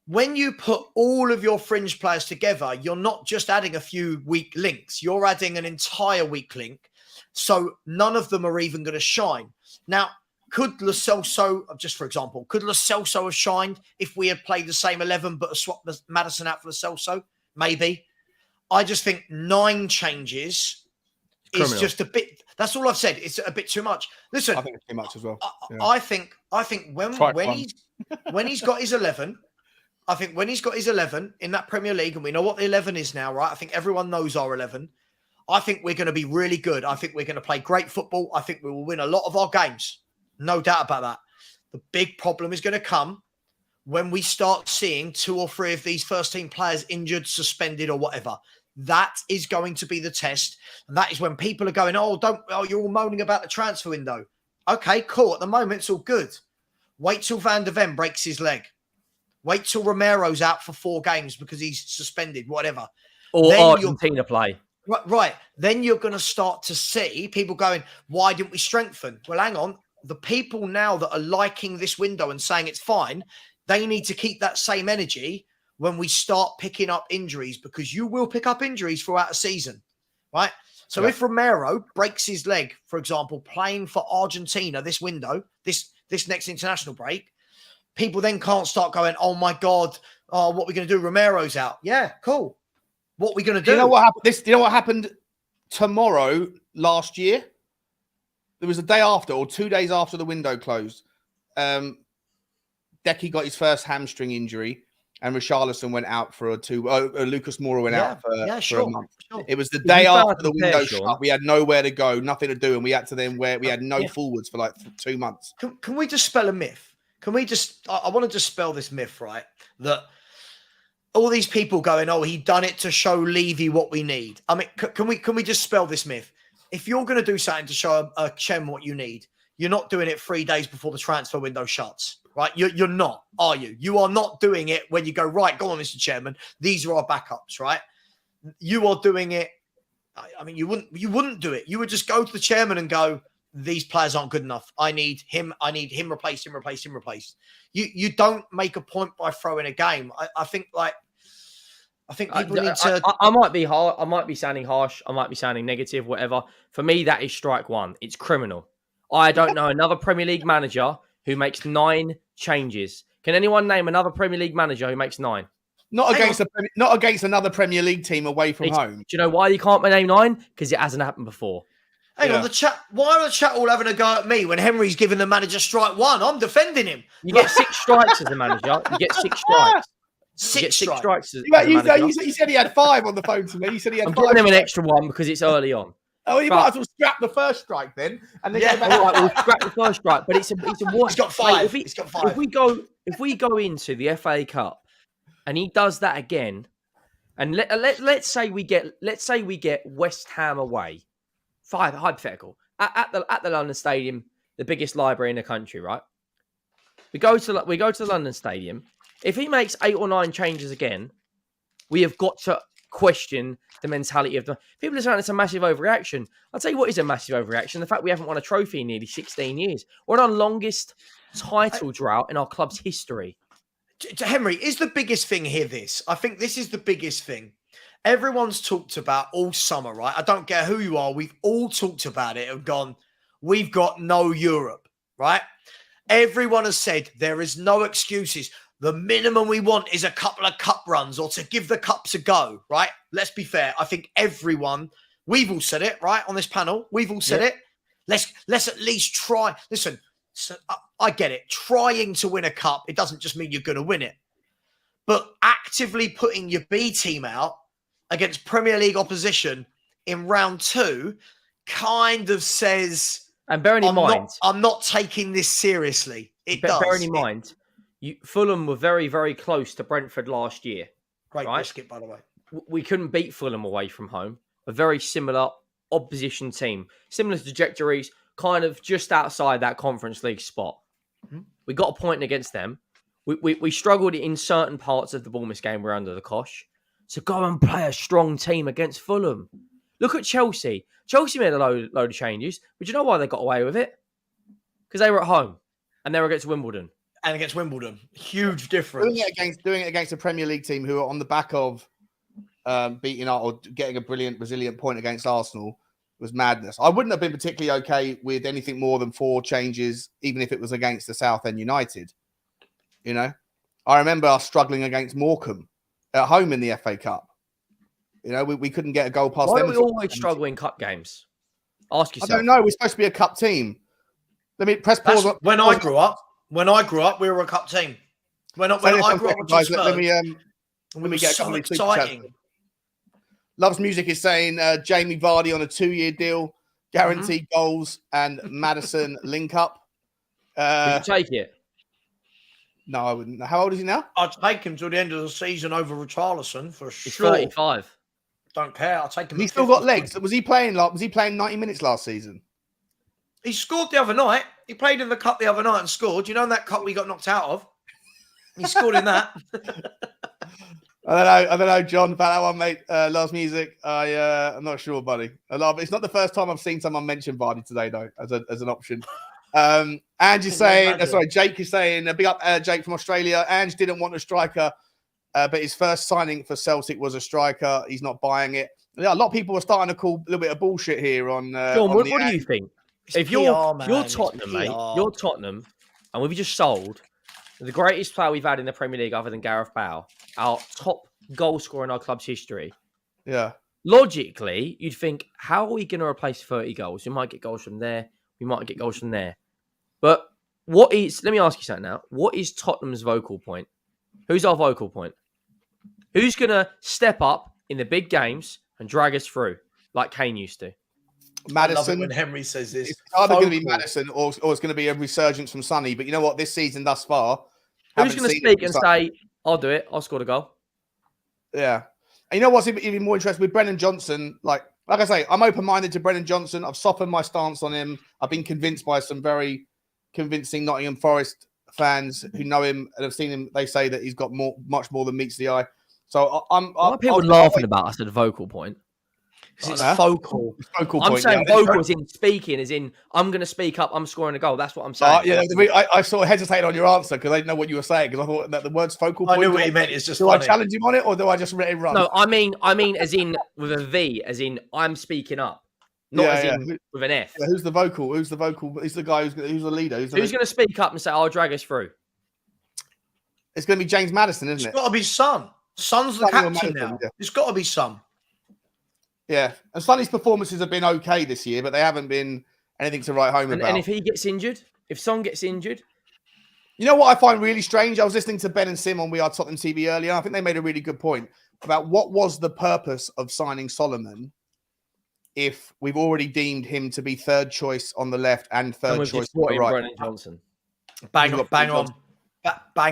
When you put all of your fringe players together, you're not just adding a few weak links. You're adding an entire weak link. So none of them are even going to shine. Now, could Lo Celso, just for example, could Lo Celso have shined if we had played the same 11 but swapped Madison out for Lo Celso? Maybe. I just think 9 changes is just a bit. That's all I've said. It's a bit too much. Listen, I think it's too much as well. Yeah. I think when he's got his 11, I think when he's got his 11 in that Premier League, and we know what the 11 is now, right? I think everyone knows our 11. I think we're going to be really good. I think we're going to play great football. I think we will win a lot of our games. No doubt about that. The big problem is going to come when we start seeing 2 or 3 of these first team players injured, suspended, or whatever. That is going to be the test. And that is when people are going, you're all moaning about the transfer window. Okay, cool. At the moment, it's all good. Wait till Van der Ven breaks his leg. Wait till Romero's out for 4 games because he's suspended, whatever. Or Argentina play. Right. Then you're going to start to see people going, why didn't we strengthen? Well, hang on. The people now that are liking this window and saying it's fine, they need to keep that same energy when we start picking up injuries, because you will pick up injuries throughout a season, right? So if Romero breaks his leg, for example, playing for Argentina this window, this next international break, people then can't start going, oh my God, what are we going to do? Romero's out. Yeah, cool. What are we going to do? You know what happened? Do you know what happened tomorrow last year? It was the day after, or 2 days after the window closed. Decky got his first hamstring injury, and Richarlison went out for Lucas Moura went out for a month. Sure. It was the day after the window shut. We had nowhere to go, nothing to do, and we had to then we had no forwards for like 2 months. Can we dispel a myth? Can we just? I want to dispel this myth, right? That all these people going, oh, he done it to show Levy what we need. I mean, can we just spell this myth? If you're going to do something to show a Chem what you need, you're not doing it 3 days before the transfer window shuts, right? You're not, are you? You are not doing it when you go, right, go on, Mr. Chairman. These are our backups, right? You are doing it. I mean, you wouldn't do it. You would just go to the chairman and go, these players aren't good enough. I need him replaced. You don't make a point by throwing a game. I think like I think people need to. I might be hard. I might be sounding harsh. I might be sounding negative. Whatever. For me, that is strike one. It's criminal. I don't know another Premier League manager who makes 9 changes. Can anyone name another Premier League manager who makes 9? Not against another Premier League team away from home. Do you know why you can't name 9? Because it hasn't happened before. Hang on, the chat. Why are the chat all having a go at me when Henry's giving the manager strike 1? I'm defending him. You get 6 strikes as a manager. You get 6 strikes. Six strikes. You said he had 5 on the phone to me. You said he had 5. I'm giving him an extra 1 because it's early on. Oh, you might as well scrap the first strike then, and then go back. All right, we'll scrap the first strike, but it's a what? He's got 5. He's got 5. If we go into the FA Cup, and he does that again, and let's say we get West Ham away, 5 hypothetical at the London Stadium, the biggest library in the country, right? We go to the London Stadium. If he makes 8 or 9 changes again, we have got to question the mentality of the people are saying it's a massive overreaction. I'll tell you what is a massive overreaction: the fact we haven't won a trophy in nearly 16 years. We're on our longest title drought in our club's history. Henry, is the biggest thing here this? I think this is the biggest thing. Everyone's talked about all summer, right? I don't care who you are. We've all talked about it and gone, we've got no Europe, right? Everyone has said there is no excuses. The minimum we want is a couple of cup runs or to give the cups a go, right? Let's be fair. I think we've all said it, right? On this panel, we've all said it. Let's at least try. Listen, so I get it. Trying to win a cup, it doesn't just mean you're going to win it. But actively putting your B team out against Premier League opposition in round 2 kind of says... And bearing in mind... I'm not taking this seriously. Bearing in mind... Fulham were very, very close to Brentford last year. Great biscuit, by the way. We couldn't beat Fulham away from home. A very similar opposition team. Similar trajectories, kind of just outside that Conference League spot. Mm-hmm. We got a point against them. We struggled in certain parts of the Bournemouth game. We're under the cosh. So go and play a strong team against Fulham. Look at Chelsea. Chelsea made a load of changes. But you know why they got away with it? Because they were at home. And they were against Wimbledon. And against Wimbledon, huge difference. Doing it against a Premier League team who are on the back of beating out or getting a brilliant, resilient point against Arsenal was madness. I wouldn't have been particularly okay with anything more than 4 changes, even if it was against the Southend United. You know, I remember us struggling against Morecambe at home in the FA Cup. You know, we couldn't get a goal past them. Why do we always struggle in cup games? Ask yourself. I don't know. We're supposed to be a cup team. Let me press pause. When I grew up, we were a cup team. When I grew up, guys, let me get a couple of exciting. Loves Music is saying Jamie Vardy on a 2-year deal, guaranteed goals, and Maddison link up. Would you take it? No, I wouldn't. How old is he now? I'd take him till the end of the season over Richarlison for He's sure. 35. Don't care. I'll take him. He's still got legs. Was he playing 90 minutes last season? He scored the other night. He played in the cup the other night and scored. You know in that cup we got knocked out of? He scored in that. I don't know, John, about that one, mate. Loves Music. I'm not sure, buddy. It's not the first time I've seen someone mention Vardy today, though, as an option. Angie's saying, Jake is saying, big up Jake from Australia. Ange didn't want a striker, but his first signing for Celtic was a striker. He's not buying it. Yeah, a lot of people are starting to call a little bit of bullshit here on. John, what do you think? If you're PR, Tottenham, mate, you're Tottenham, and we've just sold the greatest player we've had in the Premier League other than Gareth Bale, our top goal scorer in our club's history. Yeah. Logically, you'd think, how are we going to replace 30 goals? We might get goals from there. We might get goals from there. But let me ask you something now. What is Tottenham's vocal point? Who's our vocal point? Who's going to step up in the big games and drag us through like Kane used to? Maddison. When Henry says this, it's either going to be Maddison or it's going to be a resurgence from Sonny. But you know what? This season thus far, who's going to speak and say, "I'll do it. I'll score the goal"? Yeah. And you know what's even more interesting with Brennan Johnson? Like I say, I'm open-minded to Brennan Johnson. I've softened my stance on him. I've been convinced by some very convincing Nottingham Forest fans who know him and have seen him. They say that he's got much more than meets the eye. So why are people laughing about us at the vocal point? Because it's focal. Focal I'm point, saying vocal as in speaking, as in I'm going to speak up, I'm scoring a goal. That's what I'm saying. I sort of hesitated on your answer because I didn't know what you were saying because I thought that the words focal point. I knew what he meant. It's just do funny. I challenge him on it or do I just let him run? No, I mean as in with a V, as in I'm speaking up, not as in with an F. Yeah, who's the vocal? Who's the vocal? Who's the guy who's the leader? Who's going to speak up and say, "I'll drag us through"? It's going to be James Maddison, isn't it? It's got to be Son. Son's the captain now. Yeah. It's got to be Son. Yeah, and Sonny's performances have been okay this year, but they haven't been anything to write home about. And if he gets injured, if Son gets injured, you know what I find really strange? I was listening to Ben and Sim on We Are Tottenham TV earlier. I think they made a really good point about what was the purpose of signing Solomon if we've already deemed him to be third choice on the left and third choice on the right. Brennan Johnson. Bang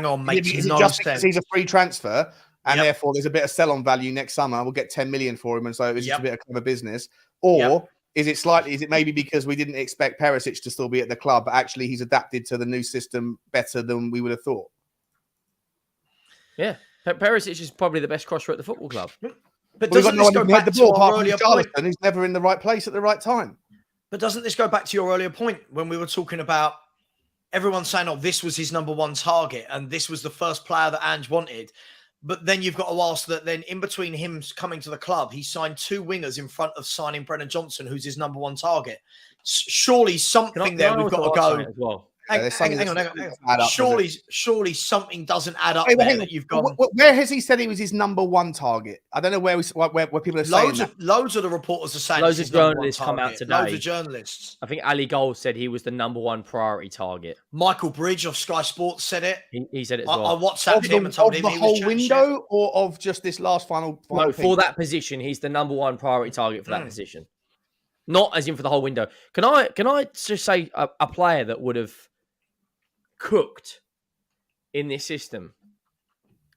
on, mate. Is it just because he's a free transfer? And therefore, there's a bit of sell-on value next summer. We'll get 10 million for him, and so it was just a bit of clever business. Or is it maybe because we didn't expect Perisic to still be at the club, but actually he's adapted to the new system better than we would have thought? Yeah, Perisic is probably the best crosser at the football club. But doesn't this go back to our earlier point? He's never in the right place at the right time. But doesn't this go back to your earlier point when we were talking about everyone saying, "Oh, this was his number one target, and this was the first player that Ange wanted." But then you've got to ask that then in between him coming to the club, he signed two wingers in front of signing Brennan Johnson, who's his number one target. Surely something there we've got to go. As well. Hang on. Surely something doesn't add up there that you've gone. Where has he said he was his number one target? I don't know where people are saying that. Loads of the reporters are saying loads of journalists come out today. Loads of journalists. I think Ali Gold said he was the number one priority target. Michael Bridge of Sky Sports said it. He said it as well. I WhatsApped him and told him he was the whole window or of just this last final no, for that position, he's the number one priority target for that position. Not as in for the whole window. Can I just say a player that would have cooked in this system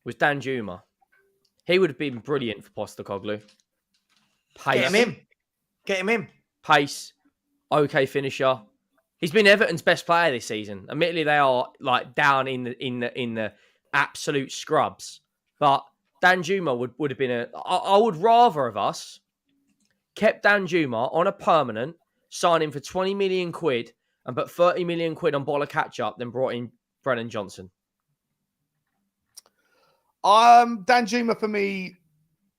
was Dan Juma. He would have been brilliant for Postecoglou. Pace. Get him in. Pace. Okay finisher. He's been Everton's best player this season. Admittedly, they are like down in the absolute scrubs. But Dan Juma would have been I would rather of us kept Dan Juma on a permanent, sign him for 20 million quid and put 30 million quid on Bola catch-up, then brought in Brennan Johnson. Dan Juma for me,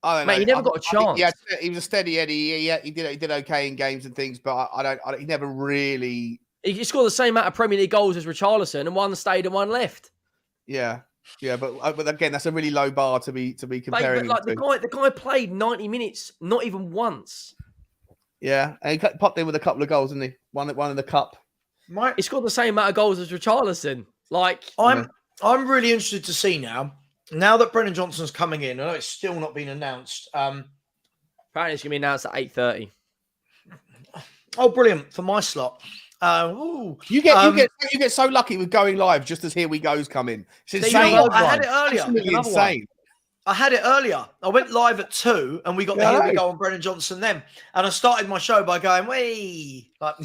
I don't know. Mate, he never got a chance. He was a steady Eddie. He did okay in games and things, but he never really. He scored the same amount of Premier League goals as Richarlison, and one stayed and one left. Yeah, but again, that's a really low bar to be comparing. But the guy played 90 minutes, not even once. Yeah, and he popped in with a couple of goals, didn't he? One in the cup. He scored the same amount of goals as Richarlison. I'm really interested to see now that Brennan Johnson's coming in. I know it's still not been announced. Apparently, it's going to be announced at 8:30. Oh, brilliant for my slot. You get so lucky with going live just as Here We Go's come in. It's insane. I had it earlier. It's insane. I had it earlier. I went live at 2 and we got the Here We Go on Brennan Johnson then. And I started my show by going, "Way!" Like,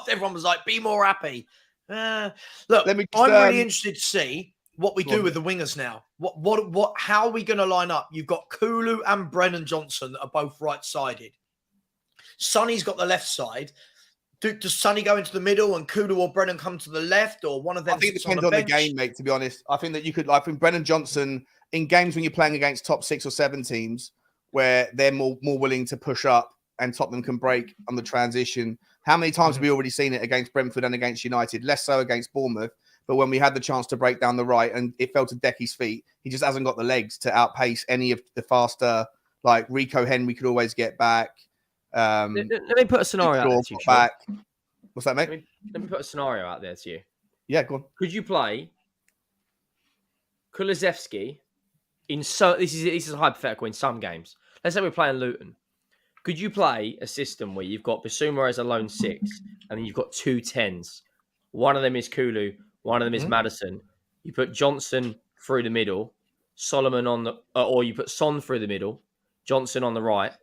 everyone was like, "Be more happy." Look, I'm really interested to see what we do with the wingers now. How are we going to line up? You've got Kulu and Brennan Johnson that are both right-sided. Sonny's got the left side. Does Sonny go into the middle and Kulu or Brennan come to the left, or one of them? I think it depends on the game, mate, to be honest. I think that you could, like, Brennan Johnson, in games when you're playing against top 6 or 7 teams where they're more willing to push up and Tottenham can break on the transition. How many times have we already seen it against Brentford and against United? Less so against Bournemouth. But when we had the chance to break down the right and it fell to Decky's feet, he just hasn't got the legs to outpace any of the faster, like Rico Henry could always get back. Let me put a scenario out there to you. Back. What's that, mate? Let me put a scenario out there to you. Yeah, go on. Could you play Kulusevski this is a hypothetical in some games. Let's say we're playing Luton. Could you play a system where you've got Bissouma as a lone 6 and then you've got 2 10s? One of them is Kulu, one of them is Maddison. You put Johnson through the middle, Solomon on the, or you put Son through the middle, Johnson on the right,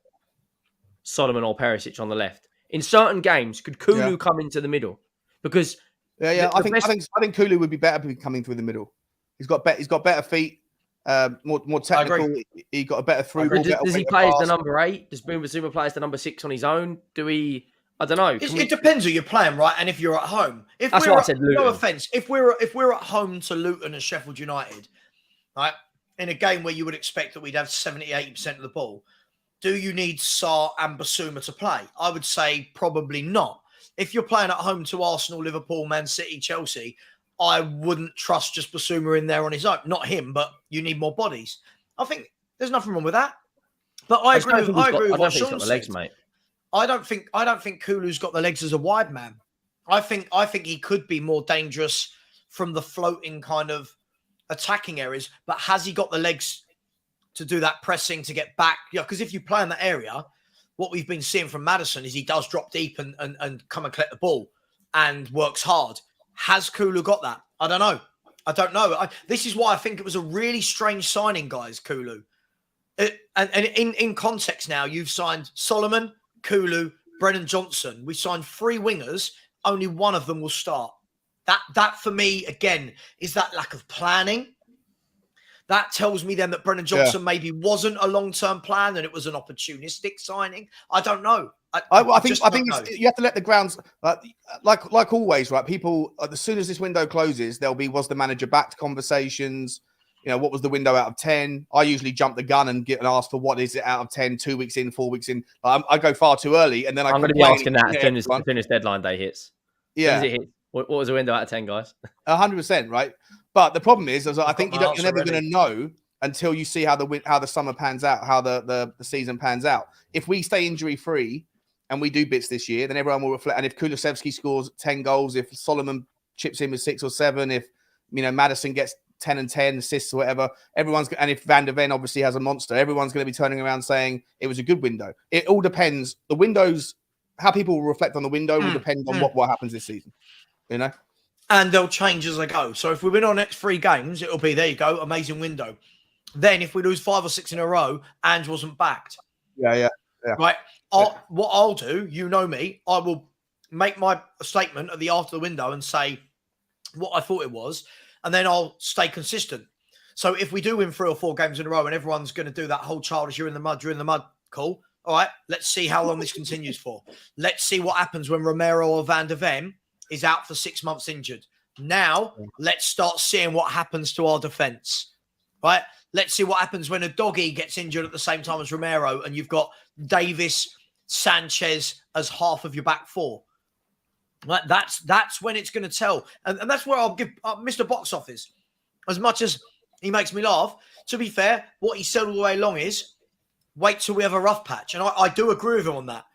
Solomon or Perisic on the left. In certain games, could Kulu come into the middle? Because I think Kulu would be better coming through the middle. He's got better feet. more technical. He got a better through ball. Does he play as the number 8? Does Bissouma play as the number 6 on his own? I don't know. It depends who you're playing, right? And if you're at home. That's why I said Luton. No offense. If we're at home to Luton and Sheffield United, right, in a game where you would expect that we'd have 70-80% of the ball, do you need Sarr and Bissouma to play? I would say probably not. If you're playing at home to Arsenal, Liverpool, Man City, Chelsea, I wouldn't trust just Bissouma in there on his own. Not him, but you need more bodies. I think there's nothing wrong with that. But I agree with what Sean said. Legs, mate. I don't think Kulu's got the legs as a wide man. I think he could be more dangerous from the floating kind of attacking areas, but has he got the legs to do that pressing to get back? Yeah, because if you play in that area, what we've been seeing from Maddison is he does drop deep and come and collect the ball and works hard. Has Kulu got that? I don't know. This is why I think it was a really strange signing, guys, Kulu. And in context now, you've signed Solomon, Kulu, Brennan Johnson. We signed 3 wingers. Only one of them will start. That for me, again, is that lack of planning. That tells me then that Brennan Johnson maybe wasn't a long-term plan and it was an opportunistic signing. I don't know. I think you have to let the grounds, like always, right? People, as soon as this window closes, there'll be, was the manager backed conversations? You know, what was the window out of 10? I usually jump the gun and ask for what is it out of 10, 2 weeks in, 4 weeks in. I go far too early, and then I'm going to be asking that as soon as deadline day hits. Yeah. As soon as it hits. What was the window out of 10, guys? 100%, right? But the problem is I think you're never going to know until you see how the summer pans out, how the season pans out. If we stay injury free and we do bits this year, then everyone will reflect. And if Kulusevski scores 10 goals, if Solomon chips in with 6 or 7, if Maddison gets 10 and 10 assists or whatever, and if Van der Ven obviously has a monster, everyone's going to be turning around saying it was a good window. It all depends. The windows, how people will reflect on the window will depend on what happens this season. You know? And they'll change as they go. So if we win our next 3 games, it'll be, there you go, amazing window. Then if we lose 5 or 6 in a row, Ange wasn't backed. Yeah. Right? What I'll do, you know me, I will make my statement at the after the window and say what I thought it was, and then I'll stay consistent. So if we do win 3 or 4 games in a row and everyone's going to do that whole childish, you're in the mud, cool. All right, let's see how long this continues for. Let's see what happens when Romero or Van der Ven is out for 6 months injured. Now, let's start seeing what happens to our defence, right? Let's see what happens when a doggy gets injured at the same time as Romero and you've got Davis, Sanchez as half of your back 4. Right? That's when it's going to tell. And that's where I'll give Mr. Box Office. As much as he makes me laugh, to be fair, what he said all the way along is, wait till we have a rough patch. And I do agree with him on that.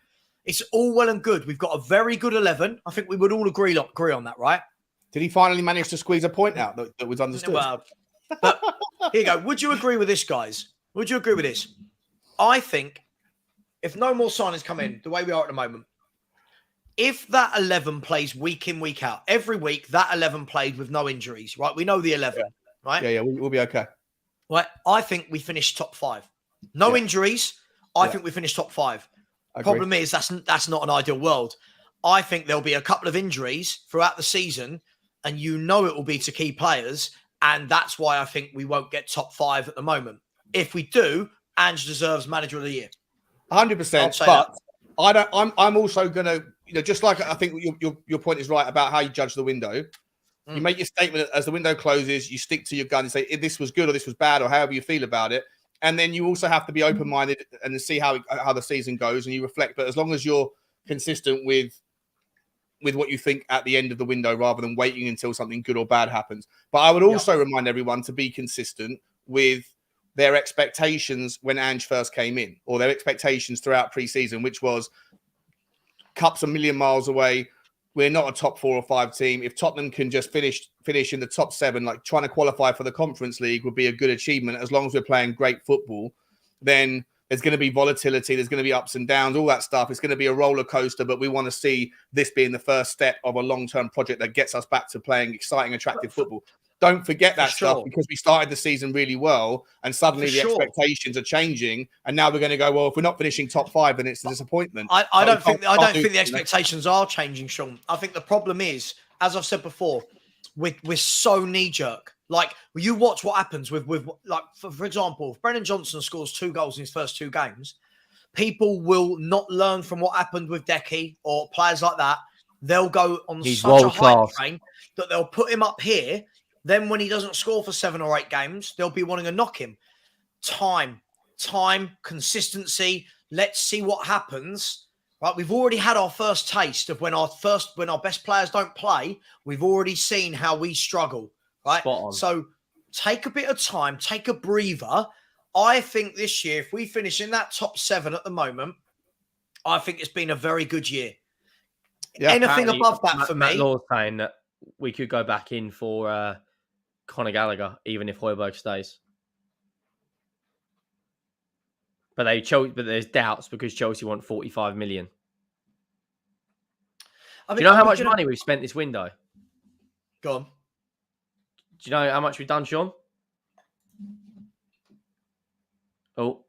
It's all well and good. We've got a very good 11. I think we would all agree on that, right? Did he finally manage to squeeze a point out that was understood? Well, but here you go. Would you agree with this, guys? Would you agree with this? I think if no more signings come in the way we are at the moment, if that 11 plays week in, week out, every week that 11 played with no injuries, right? We know the 11, right? Yeah, we'll be okay. Right. I think we finish top 5. No injuries. I think we finish top 5. Problem is that's not an ideal world. I think there'll be a couple of injuries throughout the season, and it will be to key players, and that's why I think we won't get top 5 at the moment. If we do, Ange deserves Manager of the Year. 100%. But I'm also going to, just like I think your point is right about how you judge the window. You make your statement as the window closes. You stick to your gun and say this was good or this was bad or however you feel about it. And then you also have to be open-minded and see how the season goes, and you reflect. But as long as you're consistent with what you think at the end of the window, rather than waiting until something good or bad happens. But I would also remind everyone to be consistent with their expectations when Ange first came in, or their expectations throughout pre-season, which was Cup's a million miles away. We're not a top 4 or 5 team. If Tottenham can just finish in the top 7, like trying to qualify for the Conference League would be a good achievement. As long as we're playing great football, then there's going to be volatility. There's going to be ups and downs, all that stuff. It's going to be a roller coaster, but we want to see this being the first step of a long-term project that gets us back to playing exciting, attractive football. Don't forget that stuff, because we started the season really well and suddenly the expectations are changing. And now we're going to go, well, if we're not finishing top 5, then it's a disappointment. I don't think the expectations are changing, Sean. I think the problem is, as I've said before, we're so knee-jerk. Like, you watch what happens with like, for example, if Brennan Johnson scores 2 goals in his first 2 games, people will not learn from what happened with Decky or players like that. They'll go on such a hype train that they'll put him up here. Then when he doesn't score for 7 or 8 games, they'll be wanting to knock him. Time, consistency. Let's see what happens. Right, we've already had our first taste of when our best players don't play. We've already seen how we struggle. Right, so take a bit of time, take a breather. I think this year, if we finish in that top 7 at the moment, I think it's been a very good year. Yeah, anything above that for me. Matt Law's saying that we could go back in for Conor Gallagher, even if Højbjerg stays. But there's doubts because Chelsea want 45 million. Do you know how much money we've spent this window? Go on. Do you know how much we've done, Sean? Oh.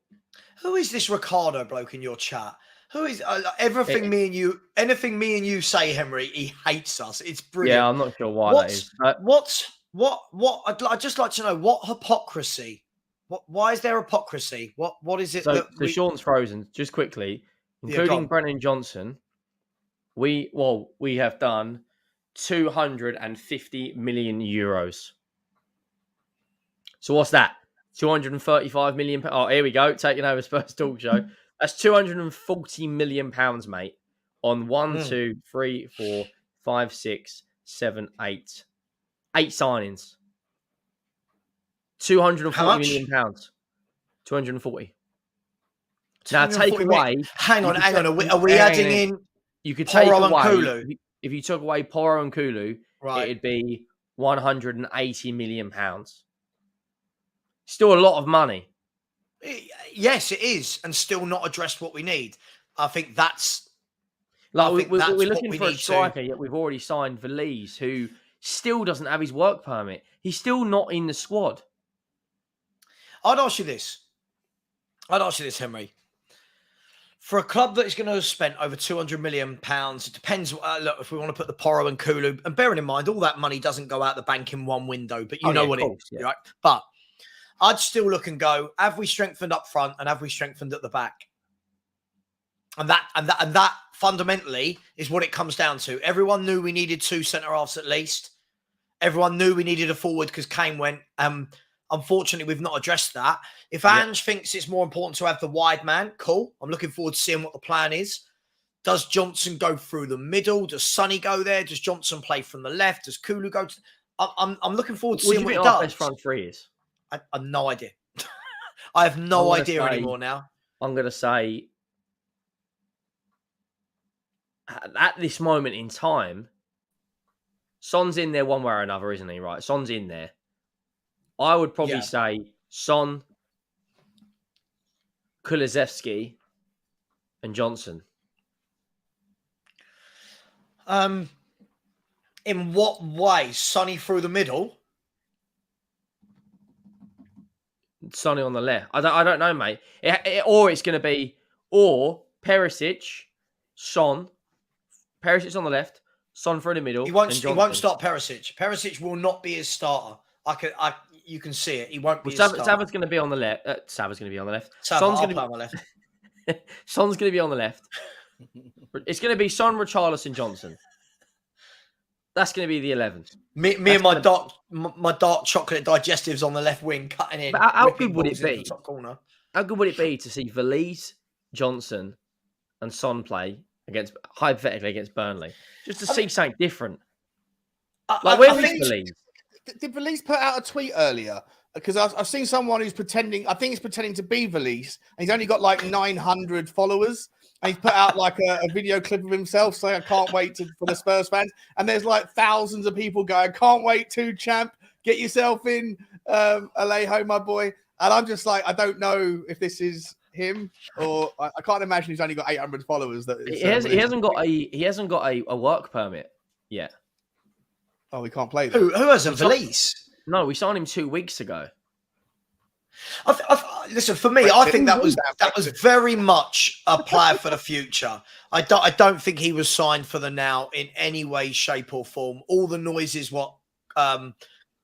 Who is this Ricardo bloke in your chat? Who is anything me and you say, Henry, he hates us. It's brilliant. Yeah, I'm not sure why that is. I'd just like to know what hypocrisy. Why is there hypocrisy? What is it? So Sean's frozen. Just quickly, including Brennan Johnson, we have done 250 million euros. So what's that? 235 million. Oh, here we go. Taking over Spurs Talk Show. That's 240 million pounds, mate. On 1, 2, 3, 4, 5, 6, 7, 8. 8 signings. 240 million pounds. 240. Now take away. Hang on. Are we adding in? You could take away. If you took away Porro and Kulu, it'd be 180 million pounds. Still a lot of money. Yes, it is, and still not addressed what we need. I think that's like we're looking for a striker. Yet we've already signed Valise, who still doesn't have his work permit. He's still not in the squad. I'd ask you this, Henry. For a club that is going to have spent over £200 million, it depends. Look, if we want to put the Porro and Kulu, and bearing in mind, all that money doesn't go out the bank in one window, but you know what it is, right? But I'd still look and go, have we strengthened up front and have we strengthened at the back? And that fundamentally is what it comes down to. Everyone knew we needed 2 centre-halves at least. Everyone knew we needed a forward because Kane went. Unfortunately, we've not addressed that. If Ange thinks it's more important to have the wide man, cool. I'm looking forward to seeing what the plan is. Does Johnson go through the middle? Does Sonny go there? Does Johnson play from the left? Does Kulu go to... I'm looking forward to seeing what he does. Best front three is? I have no idea. I have no idea anymore now. I'm going to say, at this moment in time, Son's in there one way or another, isn't he? Right, Son's in there. I would probably say Son, Kulusevski, and Johnson. In what way? Sonny through the middle? Sonny on the left. I don't know, mate. Or it's going to be Perisic, Son. Perisic on the left, Son through the middle. He won't start Perisic. Perisic will not be his starter. You can see it. He won't be. Savard's going to be on the left. Savard's going to be on the left. Son's going to be on the left. Son's going to be on the left. It's going to be Son, Richarlison, Johnson. That's going to be the 11. Me and my dark chocolate digestives on the left wing cutting in. But how good would it be? How good would it be to see Valise, Johnson, and Son play hypothetically against Burnley, just to see something different? Where's Valise? Did Valise put out a tweet earlier? Because I've seen someone who's pretending. I think he's pretending to be Valise, and he's only got like 900 followers. And he's put out like a video clip of himself saying, "I can't wait for the Spurs fans." And there's like thousands of people going, "Can't wait to, champ. Get yourself in, Alejo, my boy." And I'm just like, I don't know if this is him, or I can't imagine he's only got 800 followers. He hasn't got a work permit yet. Oh, he can't play. Who has a Valise? No, we signed him 2 weeks ago. Listen, for me, I think that was very much a player for the future. I don't think he was signed for the now in any way, shape, or form. All the noises what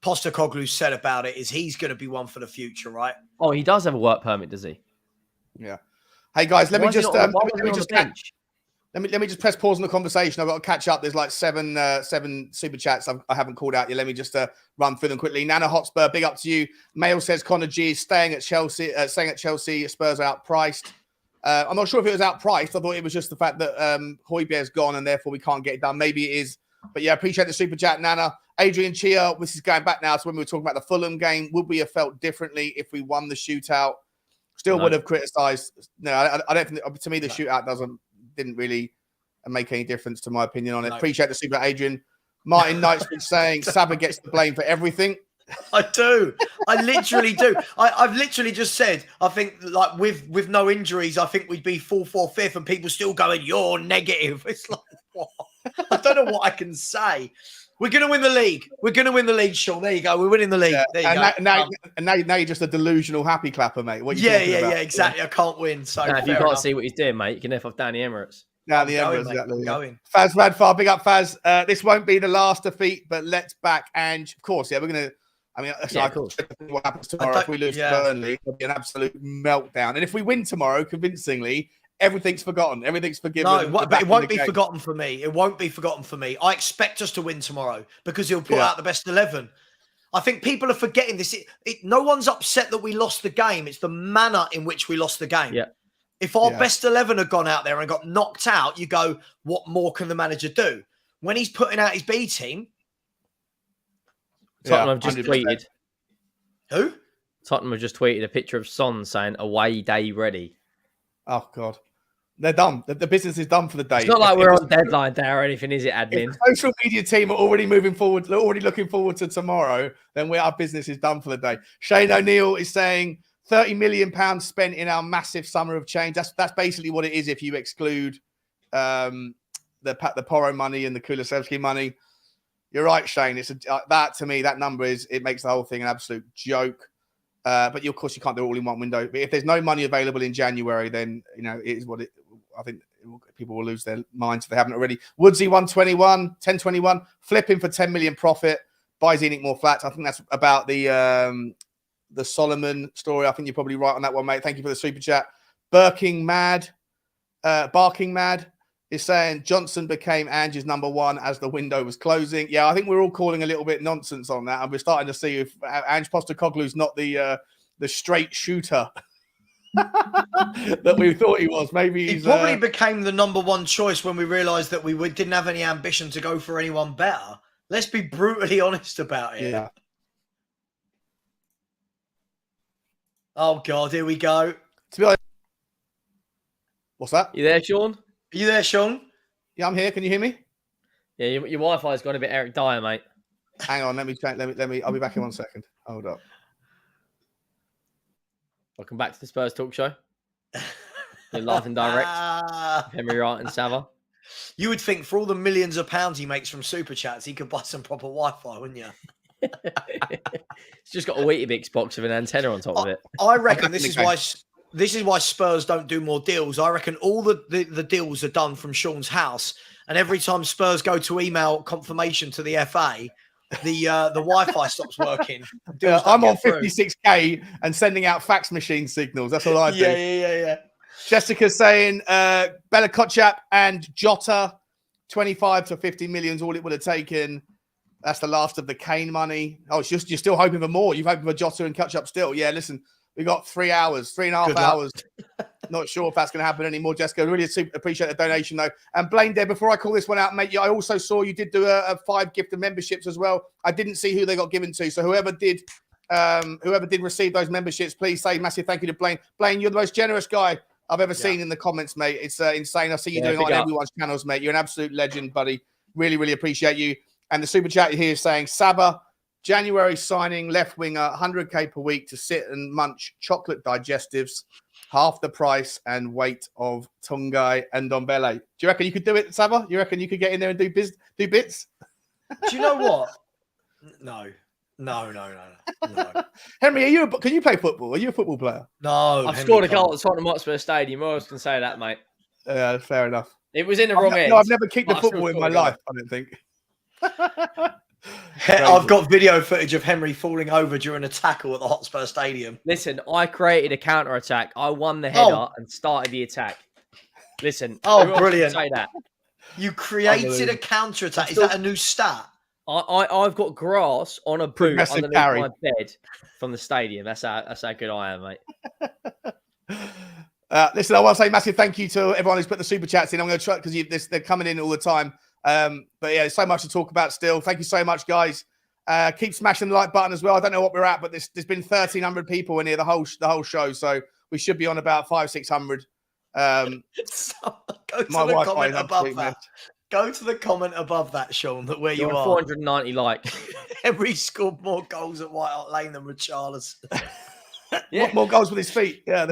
Postecoglou said about it is he's going to be one for the future, right? Oh, he does have a work permit, does he? Yeah. Hey guys, let me just press pause on the conversation. I've got to catch up. There's like seven super chats I haven't called out yet. Let me just run through them quickly. Nana Hotspur, big up to you. Mail says Conor G is staying at Chelsea. Spurs are outpriced. I'm not sure if it was outpriced. I thought it was just the fact that Højbjerg's gone and therefore we can't get it done. Maybe it is. But yeah, appreciate the super chat, Nana. Adrian Chia, this is going back now to when we were talking about the Fulham game. Would we have felt differently if we won the shootout? Still would have criticised. No, I don't think. To me, the shootout didn't really make any difference to my opinion on it. Appreciate the super, Adrian. Martin Knightsbridge saying Saba gets the blame for everything. I do. I literally do. I've literally just said, I think like with no injuries, I think we'd be 4th or 5th and people still going, you're negative. It's like, what? I don't know what I can say. We're going to win the league. We're going to win the league, Sean. There you go. We're winning the league. There you go. Now you're just a delusional happy clapper, mate. What yeah, exactly. I can't win. So if you can't see what he's doing, mate, you can F off down the Emirates. Down the Emirates, exactly. Faz Radfar, big up Faz. This won't be the last defeat, but let's back. And of course, we're going to. I mean, what happens tomorrow if we lose to Burnley? It'll be an absolute meltdown. And if we win tomorrow, convincingly, everything's forgotten. Everything's forgiven. No, but it won't be forgotten for me. It won't be forgotten for me. I expect us to win tomorrow because he'll put out the best 11. I think people are forgetting this. No one's upset that we lost the game. It's the manner in which we lost the game. Yeah. If our best 11 had gone out there and got knocked out, you go, what more can the manager do? When he's putting out his B team. Tottenham have just 100%. Tweeted. Who? Tottenham have just tweeted a picture of Son saying away day ready. Oh, God. They're done. The business is done for the day. It's not like we're on deadline day or anything, is it, admin? If the social media team are already moving forward, they're already looking forward to tomorrow, then our business is done for the day. Shane O'Neill is saying £30 million spent in our massive summer of change. That's basically what it is if you exclude the Porro money and the Kulusevski money. You're right, Shane. It's that to me, that number it makes the whole thing an absolute joke. But of course, you can't do it all in one window. But if there's no money available in January, then it is what it. I think people will lose their minds if they haven't already. Woodsy 1021, flipping for 10 million profit. Buys Enoch more flats. I think that's about the Solomon story. I think you're probably right on that one, mate. Thank you for the super chat. Barking Mad is saying Johnson became Ange's number one as the window was closing. Yeah, I think we're all calling a little bit nonsense on that, and we're starting to see if Ange Postecoglou's not the straight shooter that we thought he was. Maybe he probably became the number one choice when we realised that we didn't have any ambition to go for anyone better. Let's be brutally honest about it. Yeah. Oh God, here we go. To be honest, what's that? You there, Sean? Are you there, Sean? Yeah, I'm here. Can you hear me? Yeah, your Wi-Fi's gone a bit Eric Dyer, mate. Hang on, let me. I'll be back in 1 second. Hold up. Welcome back to the Spurs Talk Show. You're live and direct. Henry Wright and Sava. You would think for all the millions of pounds he makes from super chats, he could buy some proper Wi-Fi, wouldn't you? It's just got a Weetabix box with an antenna on top of it. I reckon this is why Spurs don't do more deals. I reckon all the deals are done from Sean's house, and every time Spurs go to email confirmation to the FA, the Wi-Fi stops working. I'm on 56k and sending out fax machine signals. That's all I do. Yeah. Jessica's saying Bella Kotchap and Jota, 25 to 50 million is all it would have taken. That's the last of the Kane money. Oh, it's just you're still hoping for more. You've hoping for Jota and Kotchap still. Yeah, listen, we got 3 hours, 3.5 hours. Not sure if that's going to happen anymore, Jessica. Really appreciate the donation, though. And Blaine, there, before I call this one out, mate, I also saw you did do a 5 gift of memberships as well. I didn't see who they got given to. So whoever did receive those memberships, please say massive thank you to Blaine. Blaine, you're the most generous guy I've ever seen in the comments, mate. It's insane. I see you doing it on everyone's channels, mate. You're an absolute legend, buddy. Really, really appreciate you. And the super chat here is saying, Saba, January signing, left winger, 100k per week to sit and munch chocolate digestives, half the price and weight of Tungai and Ndombele. Do you reckon you could do it, Saba? You reckon you could get in there and do bits? Do you know what? No. Henry, can you play football? Are you a football player? No. I've scored a goal at Tottenham Hotspur Stadium. I always can say that, mate. Yeah, fair enough. It was in the wrong end. No, I've never kicked a football in my life, I don't think. I've got video footage of Henry falling over during a tackle at the Hotspur Stadium. Listen, I created a counter attack. I won the header and started the attack. Listen, brilliant! Say that you created a counter attack. Is that a new stat? I've got grass on a boot underneath my bed from the stadium. That's how good I am, mate. Listen, I want to say massive thank you to everyone who's put the super chats in. I'm going to try because they're coming in all the time. But yeah, there's so much to talk about still. Thank you so much, guys. Keep smashing the like button as well. I don't know what we're at, but there's been 1,300 people in here the whole show, so we should be on about 500-600. Go to the comment above that. Go to the comment above that, Sean, that where you are. 490 likes. Henry scored more goals at White Hart Lane than Richarlison. Yeah. More goals with his feet. Yeah,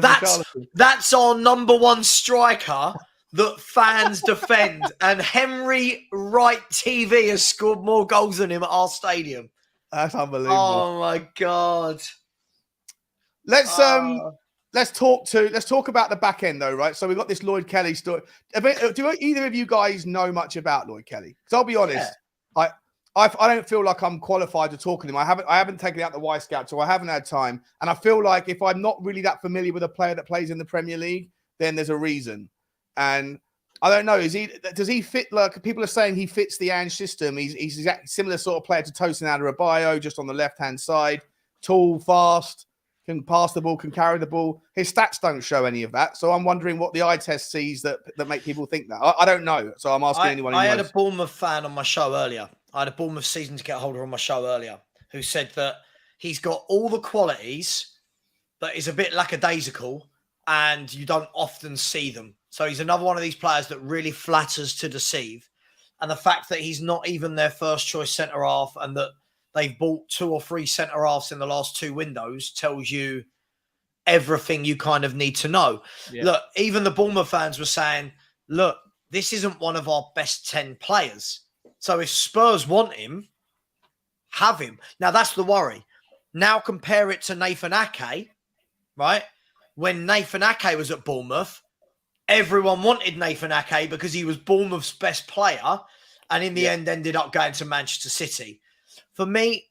that's our number one striker that fans defend. And Henry Wright TV has scored more goals than him at our stadium. That's unbelievable. Oh my God. Let's talk about the back end though, right? So we've got this Lloyd Kelly story. Do either of you guys know much about Lloyd Kelly? Because I'll be honest, I don't feel like I'm qualified to talk to him. I haven't taken out the Y Scout, so I haven't had time. And I feel like if I'm not really that familiar with a player that plays in the Premier League, then there's a reason. And I don't know, does he fit? Like people are saying, he fits the Ange system. He's exactly similar sort of player to Tosin Adarabioyo, just on the left hand side, tall, fast, can pass the ball, can carry the ball. His stats don't show any of that. So I'm wondering what the eye test sees that make people think that. I don't know. So I'm asking anyone who knows. I had a Bournemouth fan on my show earlier. I had a Bournemouth season to get holder on my show earlier who said that he's got all the qualities, but is a bit lackadaisical and you don't often see them. So he's another one of these players that really flatters to deceive. And the fact that he's not even their first choice centre-half and that they've bought 2 or 3 centre-halves in the last 2 windows tells you everything you kind of need to know. Yeah. Look, even the Bournemouth fans were saying, look, this isn't one of our best 10 players. So if Spurs want him, have him. Now, that's the worry. Now compare it to Nathan Ake, right? When Nathan Ake was at Bournemouth, everyone wanted Nathan Ake because he was Bournemouth's best player and in the end ended up going to Manchester City. For me,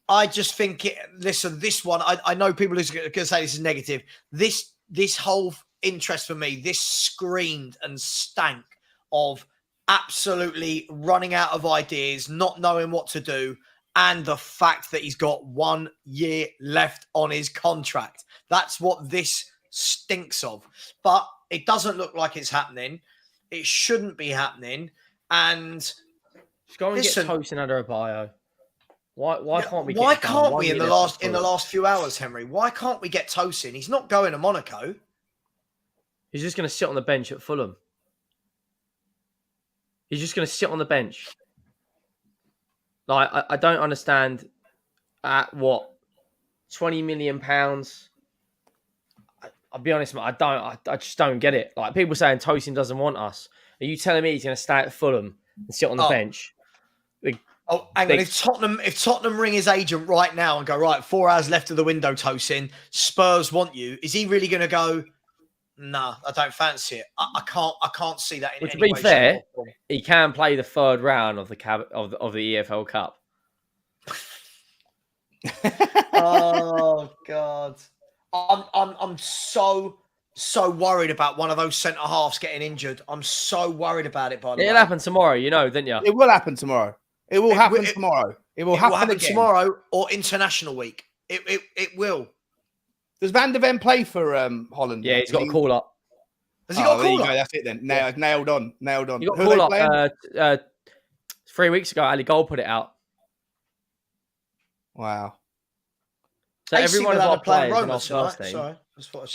I just think listen, this one, I know people are going to say this is negative. This whole interest for me, this screamed and stank of absolutely running out of ideas, not knowing what to do, and the fact that he's got 1 year left on his contract. That's what this stinks of. But it doesn't look like it's happening. It shouldn't be happening. And just go and get Tosin Adarabioyo. Why can't we? Why can't we in the last few hours, Henry? Why can't we get Tosin? He's not going to Monaco. He's just going to sit on the bench at Fulham. He's just going to sit on the bench. Like I don't understand. At what, £20 million? I'll be honest, mate. I just don't get it. Like people saying Tosin doesn't want us. Are you telling me he's going to stay at Fulham and sit on the bench? Hang on. If Tottenham ring his agent right now and go, right, 4 hours left of the window, Tosin, Spurs want you, is he really going to go, nah, I don't fancy it? I can't see that in any way. To be fair, he can play the 3rd round of the EFL Cup. Oh God. I'm so worried about one of those centre halves getting injured. I'm so worried about it, by the way. It'll happen tomorrow, didn't you? It will happen tomorrow. It will happen tomorrow. It will happen tomorrow or international week. It will. Does Van der Ven play for Holland? Yeah, he's got a call up. Has he got a call up? That's it then. Nailed on. He got a call up 3 weeks ago. Ali Gold put it out. Wow. So everyone of our players in our first team. Sorry.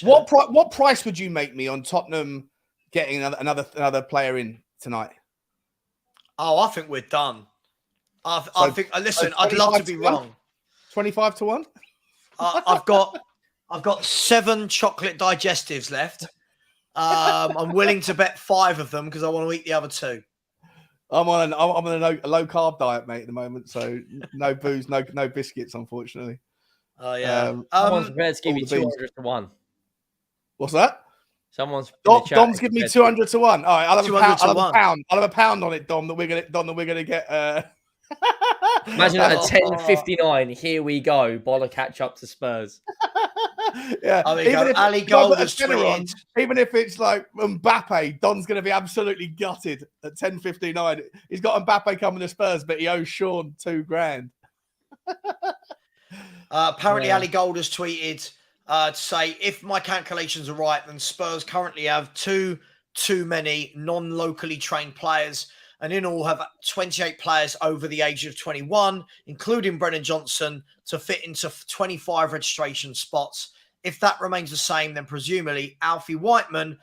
What price would you make me on Tottenham getting another player in tonight? Oh, I think we're done. I think. Listen, I'd love to be wrong. 25 to 1. I've got 7 chocolate digestives left. I'm willing to bet 5 of them because I want to eat the other 2. I'm on a low carb diet, mate, at the moment. So no booze, no biscuits, unfortunately. Oh yeah. Someone's prepared to give you 200 to 1. What's that? Someone's Dom's giving me 200 to 1. All right, I'll have a pound on it, Dom. That we're gonna get. Imagine at a 10:59. Here we go. Boller catch up to Spurs. Yeah, even if Ali Gold has tweeted, even if it's like Mbappe, Don's going to be absolutely gutted at 10:59. He's got Mbappe coming to Spurs, but he owes Sean $2,000. Apparently, Ali Gold has tweeted to say, if my calculations are right, then Spurs currently have too many non-locally trained players, and in all have 28 players over the age of 21, including Brennan Johnson, to fit into 25 registration spots. If that remains the same, then presumably Alfie Whiteman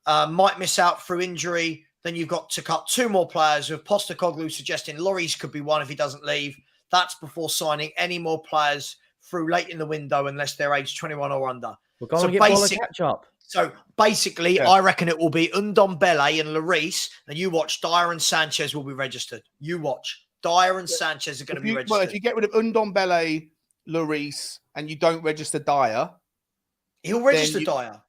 might miss out through injury. Then you've got to cut 2 more players, with Postecoglou suggesting Lloris could be one if he doesn't leave. That's before signing any more players through late in the window unless they're age 21 or under. We're going to get Boller catch up. So basically, I reckon it will be Ndombele and Lloris, and you watch, Dyer and Sanchez will be registered. You watch. Dyer and Sanchez are going to be registered. Well, if you get rid of Ndombele, Lloris, and you don't register Dyer, he'll register Dyer.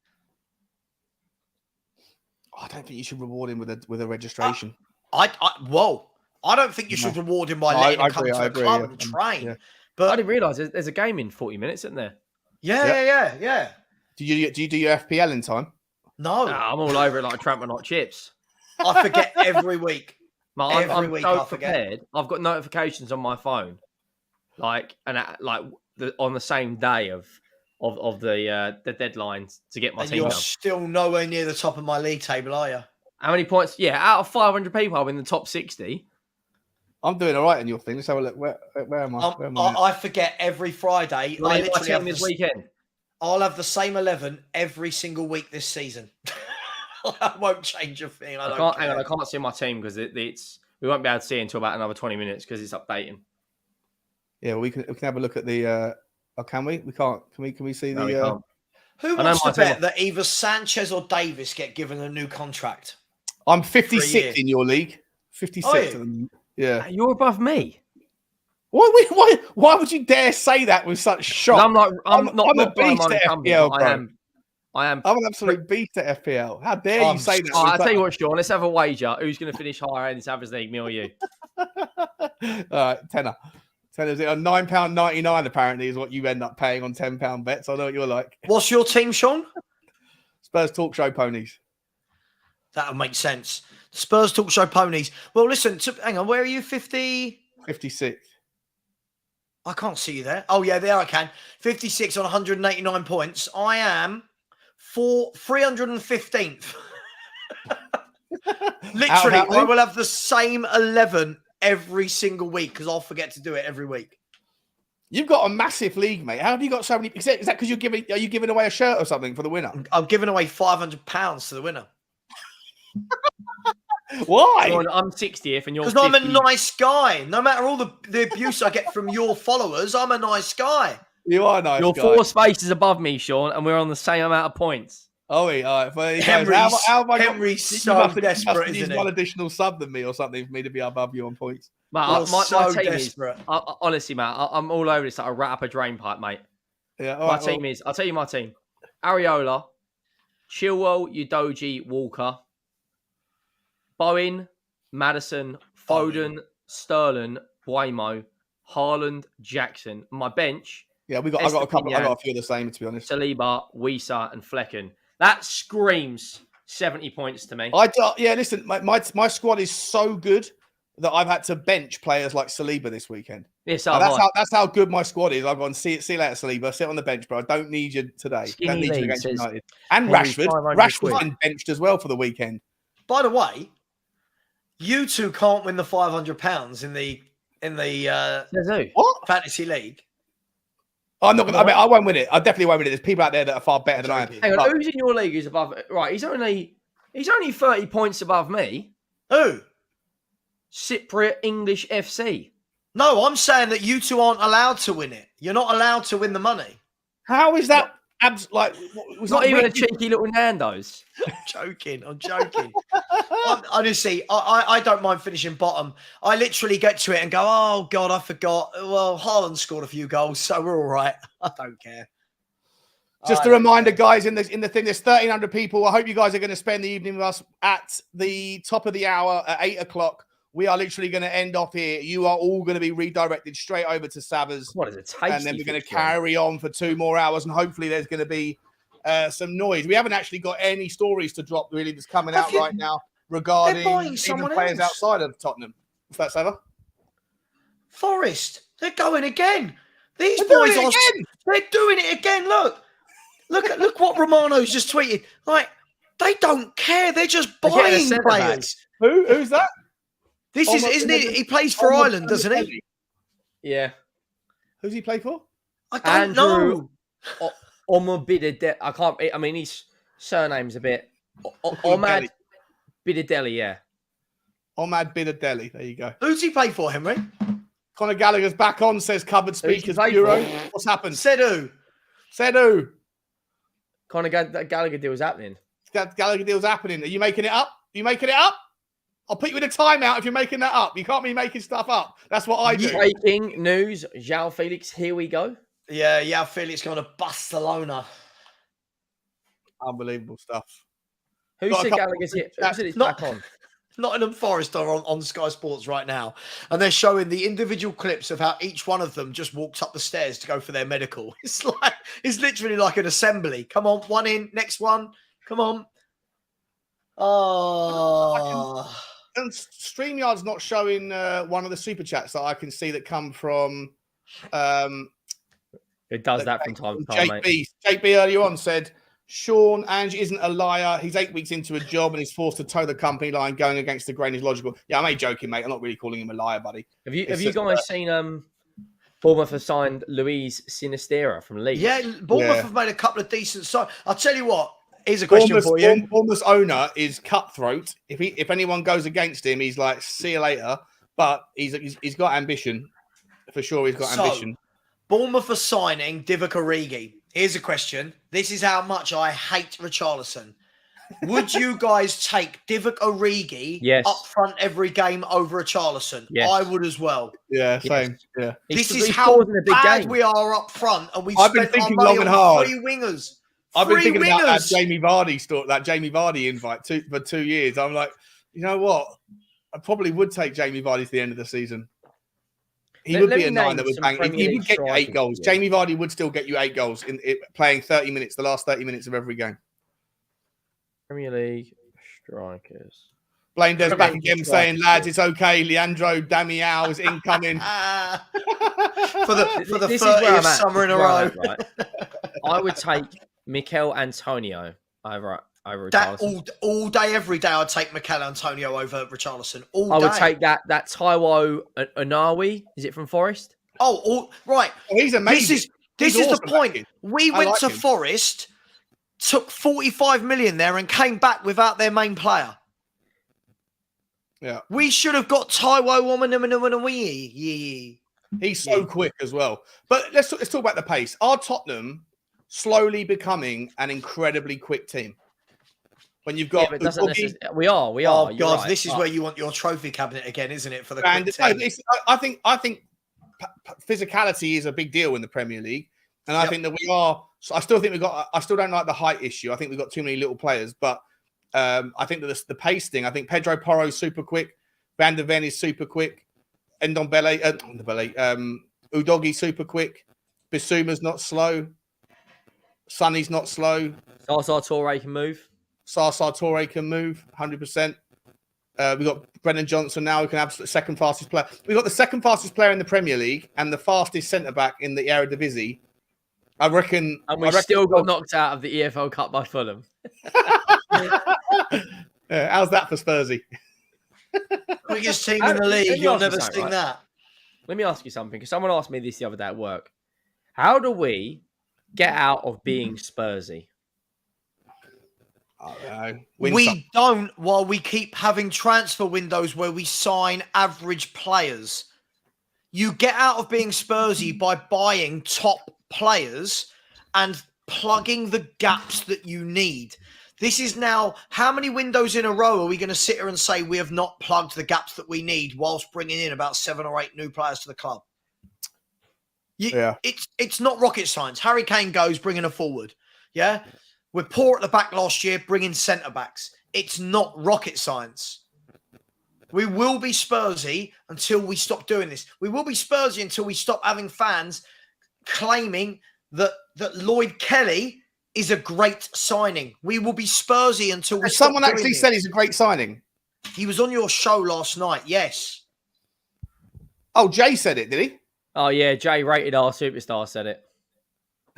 I don't think you should reward him with a registration. I don't think you should reward him by letting him come to a club and train. Yeah. But I didn't realise there's a game in 40 minutes, isn't there? Yeah. Do you do your FPL in time? No. I'm all over it like a tramp on hot chips. I forget every week. I'm so prepared. I've got notifications on my phone, on the same day of the deadlines to get my team. You're still nowhere near the top of my league table, are you? How many points? Yeah, out of 500 people, I'm in the top 60. I'm doing all right in your thing. Let's have a look. Where am I? I forget every Friday. I literally have this weekend. I'll have the same 11 every single week this season. I won't change a thing. I can't see my team because we won't be able to see it until about another 20 minutes because it's updating. Yeah, we can have a look at the. Can we? We can't. Can we see the? We can't. Who wants to bet that either Sanchez or Davis get given a new contract? I'm 56 in your league. 56. Yeah, you're above me. Why would you dare say that with such shock? I'm a beast at FPL. I am. I'm an absolute beast at FPL. How dare you say that? I'll tell you what, Sean. Let's have a wager. Who's going to finish higher in this Savage League, me or you? All right, tenner. Tenner's on £9.99. Apparently, is what you end up paying on £10 bets. I know what you're like. What's your team, Sean? Spurs Talk Show Ponies. That would make sense. Spurs Talk Show Ponies. Well, listen. Hang on. Where are you? 50? 56. I can't see you there. Oh, yeah, there I can. 56 on 189 points. I am 315th. Literally, I will have the same 11 every single week because I'll forget to do it every week. You've got a massive league, mate. How have you got so many? Is that because are you giving away a shirt or something for the winner? I'm giving away £500 to the winner. Why? I'm 60th and you're 50. Because I'm a nice guy. No matter all the abuse I get from your followers, I'm a nice guy. You are a nice guy. You're 4 spaces above me, Sean, and we're on the same amount of points. Oh, all right. Henry's so desperate, isn't he? One additional sub than me or something for me to be above you on points. My team desperate. Honestly, mate, I'm all over this like a rat up a drain pipe, mate. Yeah, I'll tell you my team. Areola, Chilwell, Udogie, Walker, Bowen, Maddison, Foden, Sterling, Buemo, Haaland, Jackson. My bench. Yeah, I got a few of the same, to be honest. Saliba, Wisa, and Flecken. That screams 70 points to me. Listen, my squad is so good that I've had to bench players like Saliba this weekend. Yes, that's how good my squad is. I've gone, see you later, Saliba. Sit on the bench, bro. I don't need you today. Don't need you against United. And Rashford. Rashford's been benched as well for the weekend. By the way, you two can't win the £500 in the fantasy league. I'm not going to. I won't win it. I definitely won't win it. There's people out there that are far better than I am. Hang on, who's in your league who's above? Right, he's only 30 points above me. Who? Cypriot English FC. No, I'm saying that you two aren't allowed to win it. You're not allowed to win the money. How is that? Was not even a cheeky little Nando's. I'm joking. Honestly, I don't mind finishing bottom. I literally get to it and go, oh, God, I forgot. Well, Haaland scored a few goals, so we're all right. I don't care. Just a reminder, guys, in the thing, there's 1,300 people. I hope you guys are going to spend the evening with us at the top of the hour at 8 o'clock. We are literally going to end off here. You are all going to be redirected straight over to Savers. What is it? And then we're going to carry on for 2 more hours. And hopefully there's going to be some noise. We haven't actually got any stories to drop really that's coming out right now regarding even players outside of Tottenham. What's that, Saver? Forest. They're going again. These boys are they're doing it again. Look what Romano's just tweeted. Like, they don't care. They're just buying players. Who's that? This isn't it? He plays for Ireland, doesn't he? Yeah. Who's he play for? I don't know. I can't. I mean, his surname's a bit. Omad Bidadelli, yeah. Omad Bidadelli. There you go. Who's he play for, Henry? Conor Gallagher's back on, says Cupboard Speakers Bureau. What's happened? Said who? Conor Gallagher deal's happening. Gallagher deal's happening. Are you making it up? I'll put you in a timeout if you're making that up. You can't be making stuff up. That's what I do. Breaking news. João Felix, here we go. Yeah, João Felix going to Barcelona. Unbelievable stuff. Who said Gallagher's here? Who said it's back on? Nottingham Forest are on Sky Sports right now, and they're showing the individual clips of how each one of them just walks up the stairs to go for their medical. It's literally like an assembly. Come on, one in, next one. Come on. Oh. And StreamYard's not showing one of the super chats that I can see that come from. It does that from time to time, mate. Jake B earlier on said, Sean Ange isn't a liar. He's 8 weeks into a job and he's forced to toe the company line. Going against the grain is logical. Yeah, I'm only joking, mate. I'm not really calling him a liar, buddy. Have you guys seen Bournemouth have signed Luis Sinistera from Leeds? Yeah, Bournemouth have made a couple of decent signs. I'll tell you what. Here's a question for you. Bournemouth's owner is cutthroat. If anyone goes against him, he's like, see you later. But he's got ambition. For sure, he's got ambition. Bournemouth are signing Divock Origi. Here's a question. This is how much I hate Richarlison. Would you guys take Divock Origi up front every game over Richarlison? Yes. I would as well. Yeah, same. Yeah. This is how bad we are up front, and we've spent our money on 3 wingers. I've been thinking about that Jamie Vardy story, that Jamie Vardy invite for 2 years. I'm like, you know what? I probably would take Jamie Vardy to the end of the season. He would be a 9 that would bang. He would get you 8 goals. Yeah. Jamie Vardy would still get you 8 goals in playing 30 minutes, the last 30 minutes of every game. Premier League strikers. Blaine Des back again saying, lads, it's okay. Leandro Damiao is incoming. for the 30th summer in a row. Right? I would take Mikel Antonio over all day, every day. I'd take Mikel Antonio over Richarlison. I would take that Taiwo Onawi. Is it from Forest? Right. Oh, he's amazing. This is the point. We went to Forest, took 45 million there, and came back without their main player. Yeah, we should have got Taiwo Onawi. He's so quick as well. But let's talk about the pace. Are Tottenham slowly becoming an incredibly quick team? When you've got, we are. Oh God, right. This is where you want your trophy cabinet again, isn't it? For the quick team. I think physicality is a big deal in the Premier League, and I think that we are. So I still don't like the height issue. I think we've got too many little players, but I think that the pace thing. I think Pedro Porro is super quick. Van der Ven is super quick. Udogi super quick. Bissouma's not slow. Sonny's not slow. Sasa Toure can move. Sasa Toure can move 100%. We've got Brennan Johnson now, who can have the second fastest player. We've got the second fastest player in the Premier League and the fastest centre-back in the Eredivisie. I reckon... And we still got knocked out of the EFL Cup by Fulham. How's that for Spursy? Quickest team in the league. You'll never sing that. Let me ask you something, because someone asked me this the other day at work. How do we get out of being Spursy? We don't, while we keep having transfer windows where we sign average players. You get out of being Spursy by buying top players and plugging the gaps that you need. This is now, how many windows in a row are we going to sit here and say we have not plugged the gaps that we need whilst bringing in about 7 or 8 new players to the club? It's not rocket science. Harry Kane goes, bringing a forward. Yeah? We're poor at the back last year, bringing centre-backs. It's not rocket science. We will be Spursy until we stop doing this. We will be Spursy until we stop having fans claiming that Lloyd Kelly is a great signing. We will be Spursy until we stop Someone doing actually this. said he's a great signing. He was on your show last night, yes. Oh, Jay said it, did he? Oh, yeah, Jay Rated R Superstar said it.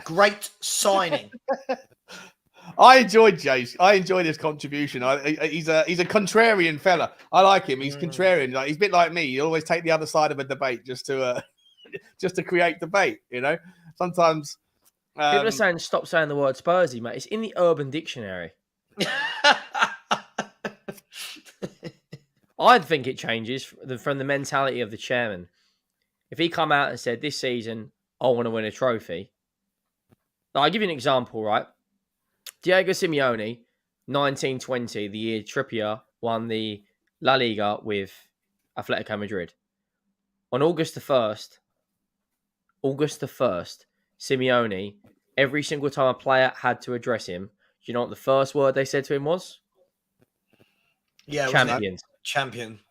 Great signing. I enjoyed Jay's. I enjoyed his contribution. He's a contrarian fella. I like him. He's contrarian. Like, he's a bit like me. You always take the other side of a debate just to create debate. You know, sometimes People are saying stop saying the word Spursy, mate. It's in the Urban Dictionary. I think it changes from the mentality of the chairman. If he come out and said this season I want to win a trophy, I'll give you an example, right? Diego Simeone, 1920, the year Trippier won the La Liga with Atletico Madrid. On August the 1st, Simeone, every single time a player had to address him, do you know what the first word they said to him was? Yeah, champions. Champions.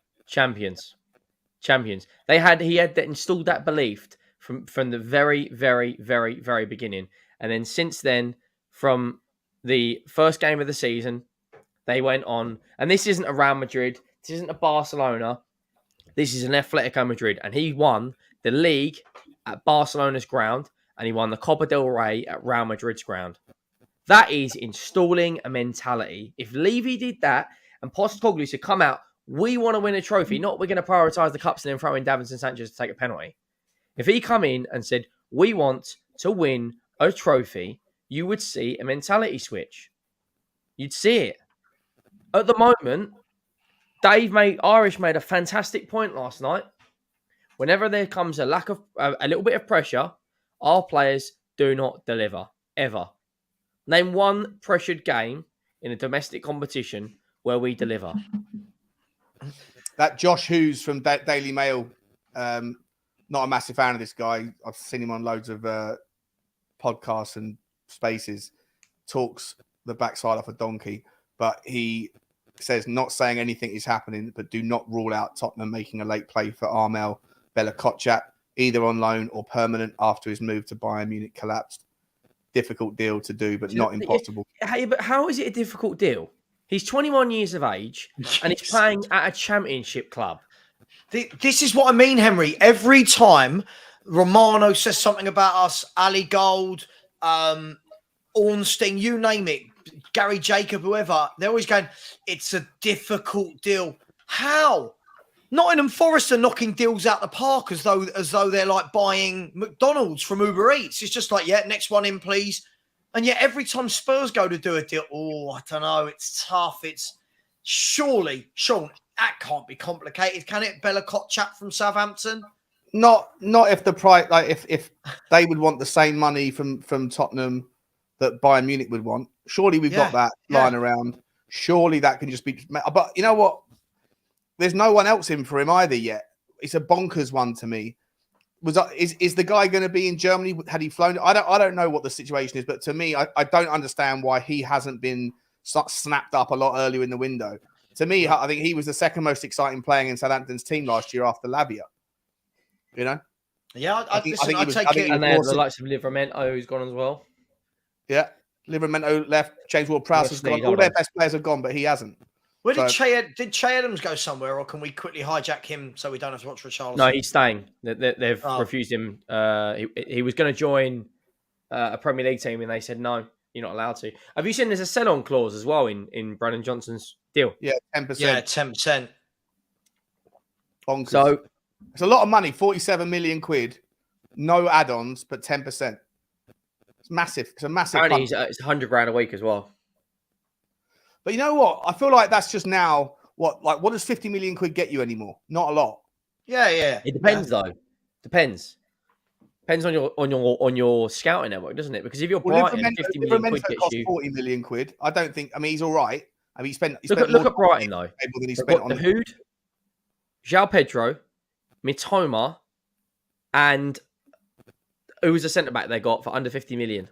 He had installed that belief from the very, very, very, very beginning. And then since then, from the first game of the season, they went on, and this isn't a Real Madrid, this isn't a Barcelona, this is an Atletico Madrid, and he won the league at Barcelona's ground, and he won the Copa del Rey at Real Madrid's ground. That is installing a mentality. If Levy did that, and Postecoglou said, come out, we want to win a trophy, not we're going to prioritise the cups and then throw in Davinson Sanchez to take a penalty. If he come in and said, we want to win a trophy, you would see a mentality switch. You'd see it. At the moment, Irish made a fantastic point last night. Whenever there comes a little bit of pressure, our players do not deliver, ever. Name one pressured game in a domestic competition where we deliver. That Josh Hughes from Daily Mail, not a massive fan of this guy. I've seen him on loads of podcasts and spaces, talks the backside off a donkey, but he says not saying anything is happening, but do not rule out Tottenham making a late play for Armel Bella-Kotchap, either on loan or permanent after his move to Bayern Munich collapsed. Difficult deal to do, but not impossible. Hey, but how is it a difficult deal? He's 21 years of age and he's playing at a championship club. This is what I mean, Henry. Every time Romano says something about us, Ali Gold, Ornstein, you name it, Gary Jacob, whoever, they're always going, it's a difficult deal. How? Nottingham Forest are knocking deals out the park as though they're like buying McDonald's from Uber Eats. It's just like, yeah, next one in, please. And yet every time Spurs go to do a deal, I don't know, it's tough. It's surely, Sean, that can't be complicated, can it? Bella-Kotchap from Southampton? Not if the price, like if they would want the same money from Tottenham that Bayern Munich would want. Surely we've got that lying around. Surely that can just be. But you know what? There's no one else in for him either yet. It's a bonkers one to me. Is the guy going to be in Germany? Had he flown? I don't know what the situation is, but to me, I don't understand why he hasn't been snapped up a lot earlier in the window. To me, I think he was the second most exciting playing in Southampton's team last year after Lavia. You know? Yeah, I take it. And they have the likes of Livramento, who's gone as well. Yeah, Livramento left. James Ward-Prowse has gone. All their best players have gone, but he hasn't. Where did Che Adams go somewhere, or can we quickly hijack him so we don't have to watch Richarlison? No, he's staying. They've refused him. He was going to join a Premier League team, and they said no, you're not allowed to. Have you seen there's a sell-on clause as well in Brennan Johnson's deal? Yeah, 10%. Yeah, 10%. Bonkers. So it's a lot of money. 47 million quid, no add-ons, but 10%. It's massive. It's a massive. Apparently, it's 100 grand a week as well. But you know what? I feel like that's just now what does 50 million quid get you anymore? Not a lot. Yeah. It depends though. Depends on your scouting network, doesn't it? Because if you're Brighton, 50 million quid gets you 40 million quid. I don't think. I mean, he's all right. I mean, he spent. Look at Brighton though. Than he spent on the Hood, João Pedro, Mitoma, and who was the centre back they got for under 50 million?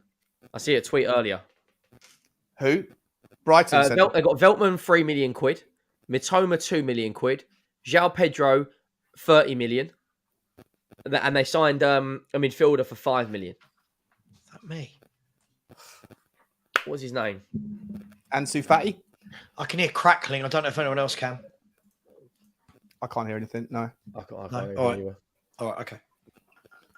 I see a tweet earlier. Who? Brighton. They got Veltman 3 million quid, Mitoma 2 million quid, João Pedro, 30 million. And they signed a midfielder for 5 million. Is that me? What's his name? Ansu Fati? I can hear crackling. I don't know if anyone else can. I can't hear anything. No. I can't No? hear All right. you. All right. Okay.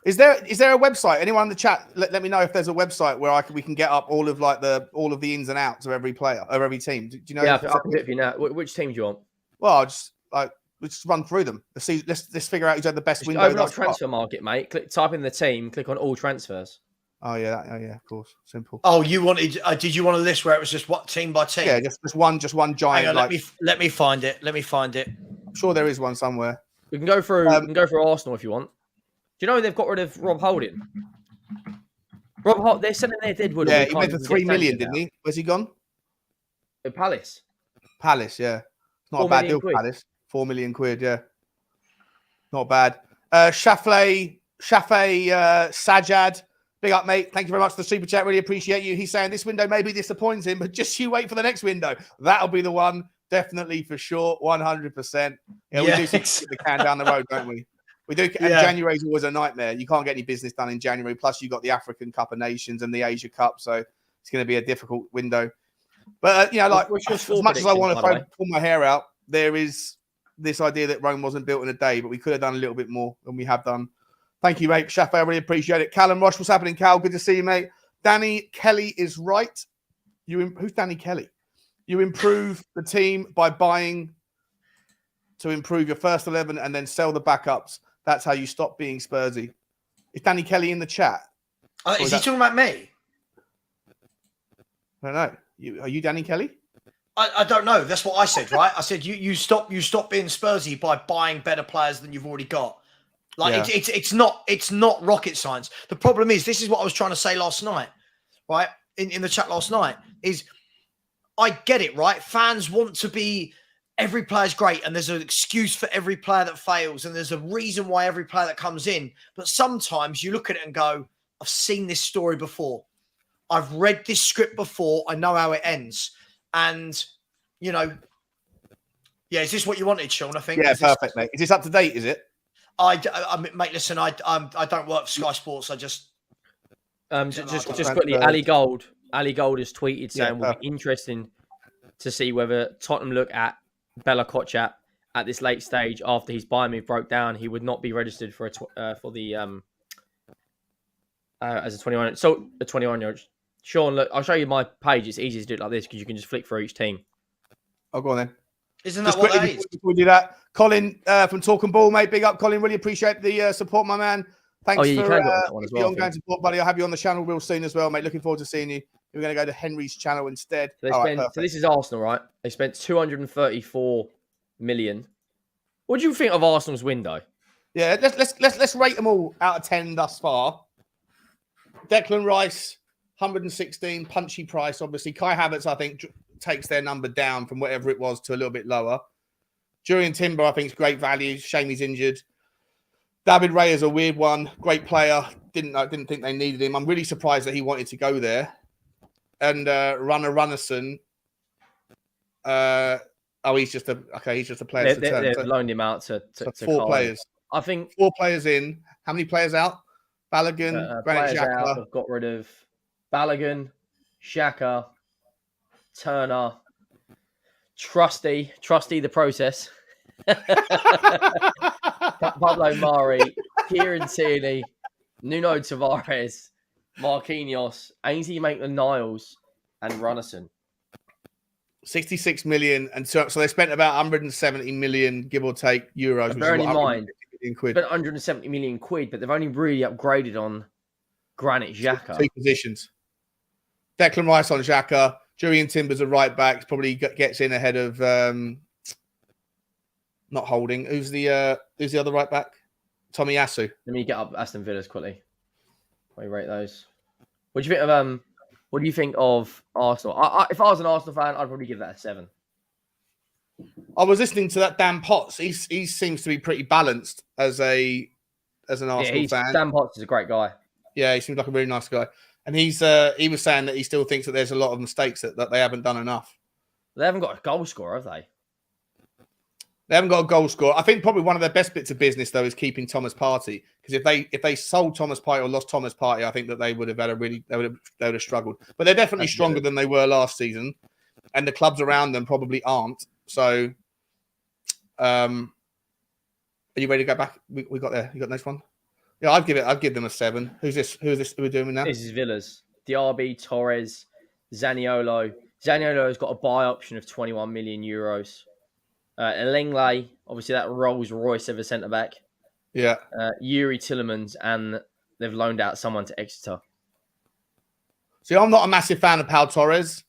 Is there a website? Anyone in the chat? Let me know if there's a website where we can get up all of the ins and outs of every player or every team. Do you know? Yeah, I can do it for you now. Which team do you want? Well, let's just run through them. Let's figure out who's had the best Just window. open up transfer market, mate. Type in the team. Click on all transfers. Oh yeah, of course, simple. Oh, you wanted? Did you want a list where it was just what team by team? Yeah, just one giant. Hang on, let me find it. Let me find it. I'm sure there is one somewhere. We can go through. We can go for Arsenal if you want. Do you know they've got rid of Rob Holding? They're selling their Deadwood. Yeah, he went for 3 million, didn't he? Where's he gone? At Palace. Palace, yeah. It's not a bad deal for Palace. 4 million quid, yeah. Not bad. Shafay Sajad. Big up, mate. Thank you very much for the super chat. Really appreciate you. He's saying this window may be disappointing, but just you wait for the next window. That'll be the one. Definitely for sure. 100%. Yeah, we do kick the can down the road, don't we? We do. And January is always a nightmare. You can't get any business done in January. Plus, you've got the African Cup of Nations and the Asia Cup. So it's going to be a difficult window. But, as much as I want to pull my hair out, there is this idea that Rome wasn't built in a day, but we could have done a little bit more than we have done. Thank you, mate. Shafay, I really appreciate it. Callum Roche, what's happening, Cal? Good to see you, mate. Danny Kelly is right. Who's Danny Kelly? You improve the team by buying to improve your first 11 and then sell the backups. That's how you stop being Spursy. Is Danny Kelly in the chat? Is he talking about me? I don't know. Are you Danny Kelly? I don't know. That's what I said, right? I said you stop being Spursy by buying better players than you've already got. It's not rocket science. The problem is, this is what I was trying to say last night, right? In the chat last night, is I get it, right? Fans want to be every player's great, and there's an excuse for every player that fails, and there's a reason why every player that comes in. But sometimes you look at it and go, I've seen this story before. I've read this script before. I know how it ends. And, is this what you wanted, Sean? I think. Yeah, perfect, mate. Is this up to date, is it? Mate, listen, I don't work for Sky Sports. I just quickly, Ali Gold has tweeted saying will be interesting to see whether Tottenham look at Bella Kotchap at this late stage after his buy move broke down. He would not be registered for as a 21. So a 21-year-old. Sean, look, I'll show you my page. It's easy to do it like this because you can just flick through each team. I'll go on then. Isn't that what that is? Before we do that, Colin from Talking Ball, mate. Big up, Colin. Really appreciate the support, my man. Thanks for that one as well, the ongoing support, buddy. I'll have you on the channel real soon as well, mate. Looking forward to seeing you. We're going to go to Henry's channel instead. So this is Arsenal, right? They spent 234 million. What do you think of Arsenal's window? Yeah, let's rate them all out of 10 thus far. Declan Rice, 116, punchy price, obviously. Kai Havertz, I think, takes their number down from whatever it was to a little bit lower. Jurriën Timber, I think, is great value. Shame he's injured. David Ray is a weird one. Great player. Didn't think they needed him. I'm really surprised that he wanted to go there. And Runnerson. He's just a player. They've loaned him out to 4 players. I think 4 players in. How many players out? Balogun, Granit Xhaka. They've got rid of Balogun, Xhaka, Turner, Trusty the process. Pablo Mari, Kieran Tierney, Nuno Tavares, Marquinhos, Ainsley Maitland-Niles, and Runnerson. 66 million, and so they spent about 170 million, give or take, euros. Bearing in mind, spent 170 million quid, but they've only really upgraded on Granit Xhaka. 2 positions. Declan Rice on Xhaka. Jurriën Timber's a right back. Probably gets in ahead of not Holding. Who's the other right back? Tomiyasu. Let me get up Aston Villa's quickly. Let me rate those. What do you think of Arsenal? If I was an Arsenal fan, I'd probably give that a 7. I was listening to that Dan Potts. He seems to be pretty balanced as an Arsenal fan. Dan Potts is a great guy. Yeah, he seems like a really nice guy. And he was saying that he still thinks that there's a lot of mistakes that they haven't done enough. They haven't got a goal scorer, have they? They haven't got a goal scorer. I think probably one of their best bits of business though is keeping Thomas Partey, because if they sold Thomas Partey or lost Thomas Partey, I think that they would have struggled. But they're definitely stronger than they were last season, and the clubs around them probably aren't. So, are you ready to go back? We got there. You got the next one? Yeah, I'd give them a 7. Who's this? Who are we doing now? This is Villa's. Diaby, Torres, Zaniolo. Zaniolo's got a buy option of 21 million euros. Langley, obviously that Rolls Royce of a centre back. Yeah. Yuri Tillemans, and they've loaned out someone to Exeter. See, I'm not a massive fan of Pau Torres,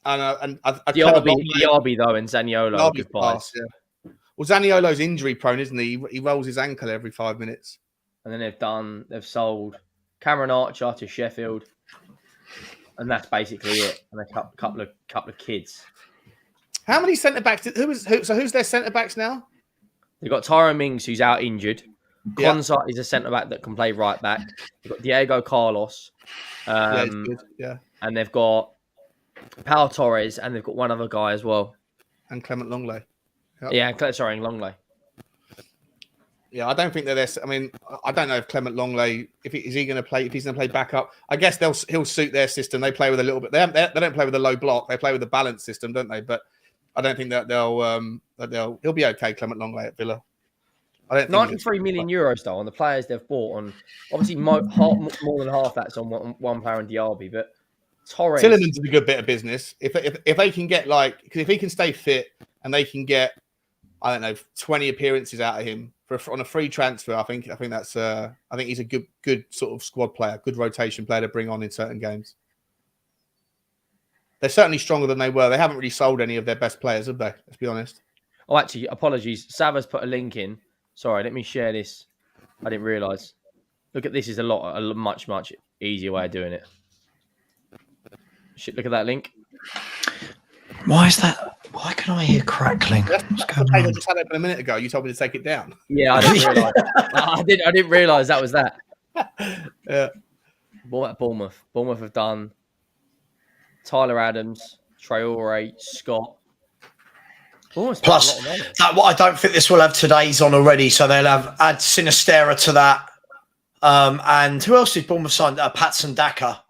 and Diaby though, and Zaniolo are good buys. Yeah. Well, Zaniolo's injury prone, isn't he? He rolls his ankle every 5 minutes. And then they've sold Cameron Archer to Sheffield, and that's basically it. And a couple of kids. How many centre backs? Who's their centre backs now? They've got Tyrone Mings, who's out injured. Consart is a centre back that can play right back. They've got Diego Carlos. Yeah, he's good. Yeah. And they've got Pau Torres, and they've got one other guy as well. And Clement Longley. Yep. Yeah, sorry, Longley. Yeah, I don't think they're there. I mean, I don't know if Clement Longley, if he's going to play backup. I guess he'll suit their system. They play with a little bit. They don't play with a low block. They play with a balanced system, don't they? But I don't think that he'll be okay. Clement Longley at Villa. I don't. 93 million euros though on the players they've bought. On obviously more than half that's on one player in Diaby, but Torres. Tillemans is a good bit of business. If they can get because if he can stay fit and they can get 20 appearances out of him on a free transfer, I think he's a good sort of squad player, good rotation player to bring on in certain games. They're certainly stronger than they were. They haven't really sold any of their best players, have they? Let's be honest. Oh, actually, apologies. Sava's put a link in. Sorry, let me share this. I didn't realise. Look at this. Is a much easier way of doing it. Look at that link. Why is that? Why can I hear crackling? What's going on? I just had it a minute ago. You told me to take it down. Yeah, I didn't realise. I didn't realise that was that. Yeah. Bournemouth. Bournemouth have done Tyler Adams, Traore, Scott. Plus, I don't think this will have today's on already, so they'll add Sinistera to that. And who else did Bournemouth sign? Patson Daka.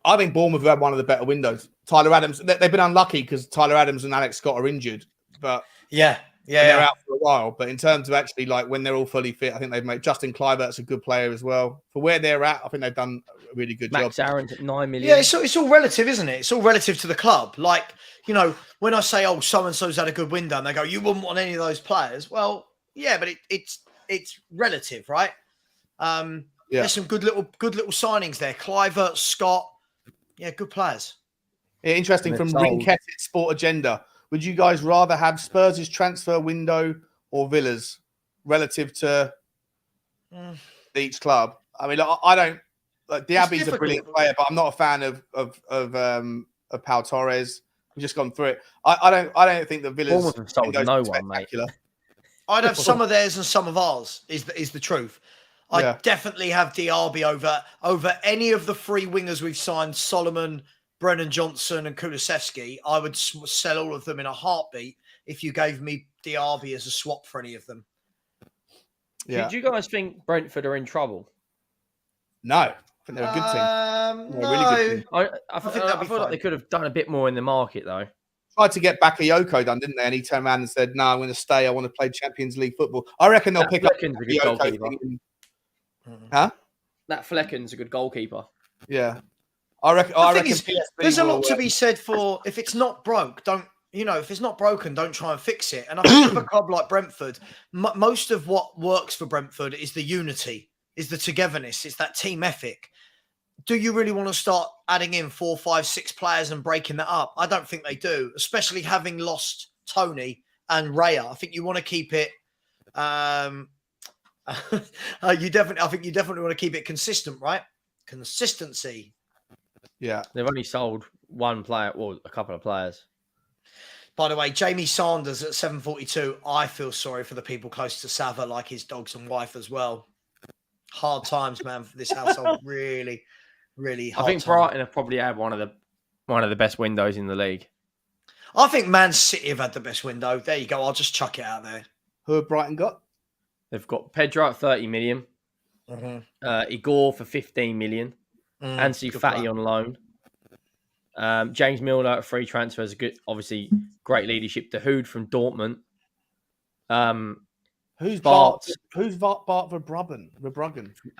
I think Bournemouth have had one of the better windows. Tyler Adams, they've been unlucky because Tyler Adams and Alex Scott are injured, but they're out for a while. But in terms of actually when they're all fully fit, I think they've made Justin Kluivert's a good player as well. For where they're at, I think they've done a really good job. Max Aaron's at 9 million. Yeah, it's all relative, isn't it? It's all relative to the club. When I say, oh, so-and-so's had a good window, and they go, you wouldn't want any of those players. Well, yeah, but it's relative, right? There's some good little signings there. Kluivert, Scott, good players. Yeah, interesting from Ringketted Sport Agenda. Would you guys rather have Spurs' transfer window or Villa's relative to each club? I mean, I don't. Diaby's a brilliant player, but I'm not a fan of Pau Torres. We've just gone through it. I don't think that Villa's have sold no one, mate. I'd have some of theirs and some of ours. Is the truth. I definitely have Diaby over any of the 3 wingers we've signed. Solomon, Brennan Johnson and Kulusevski. I would sell all of them in a heartbeat if you gave me Diaby as a swap for any of them. Yeah. Do you guys think Brentford are in trouble? No. I think they're a good team. No. Really good team. I feel like they could have done a bit more in the market, though. Tried to get Bakayoko done, didn't they? And he turned around and said, no, I'm going to stay. I want to play Champions League football. I reckon they'll pick up Bakayoko. Huh? That Flecken's a good goalkeeper. Yeah. I reckon there's a lot to be said for if it's not broke, if it's not broken, don't try and fix it. And I think with a club like Brentford, most of what works for Brentford is the unity, is the togetherness, it's that team ethic. Do you really want to start adding in 4, 5, 6 players and breaking that up? I don't think they do, especially having lost Tony and Raya. I think you want to keep it. I think you definitely want to keep it consistent, right? Consistency. Yeah. They've only sold one player, well, a couple of players. By the way, Jamie Sanders at 742. I feel sorry for the people close to Sava, like his dogs and wife as well. Hard times, man, for this household. Really, really hard. I think Brighton have probably had one of the best windows in the league. I think Man City have had the best window. There you go. I'll just chuck it out there. Who have Brighton got? They've got Pedro at 30 million. Igor for 15 million. Ansu Fati on loan. James Milner at free transfer is a good, obviously great leadership. Dahoud from Dortmund. Who's Bart? Who's Bart Verbruggen?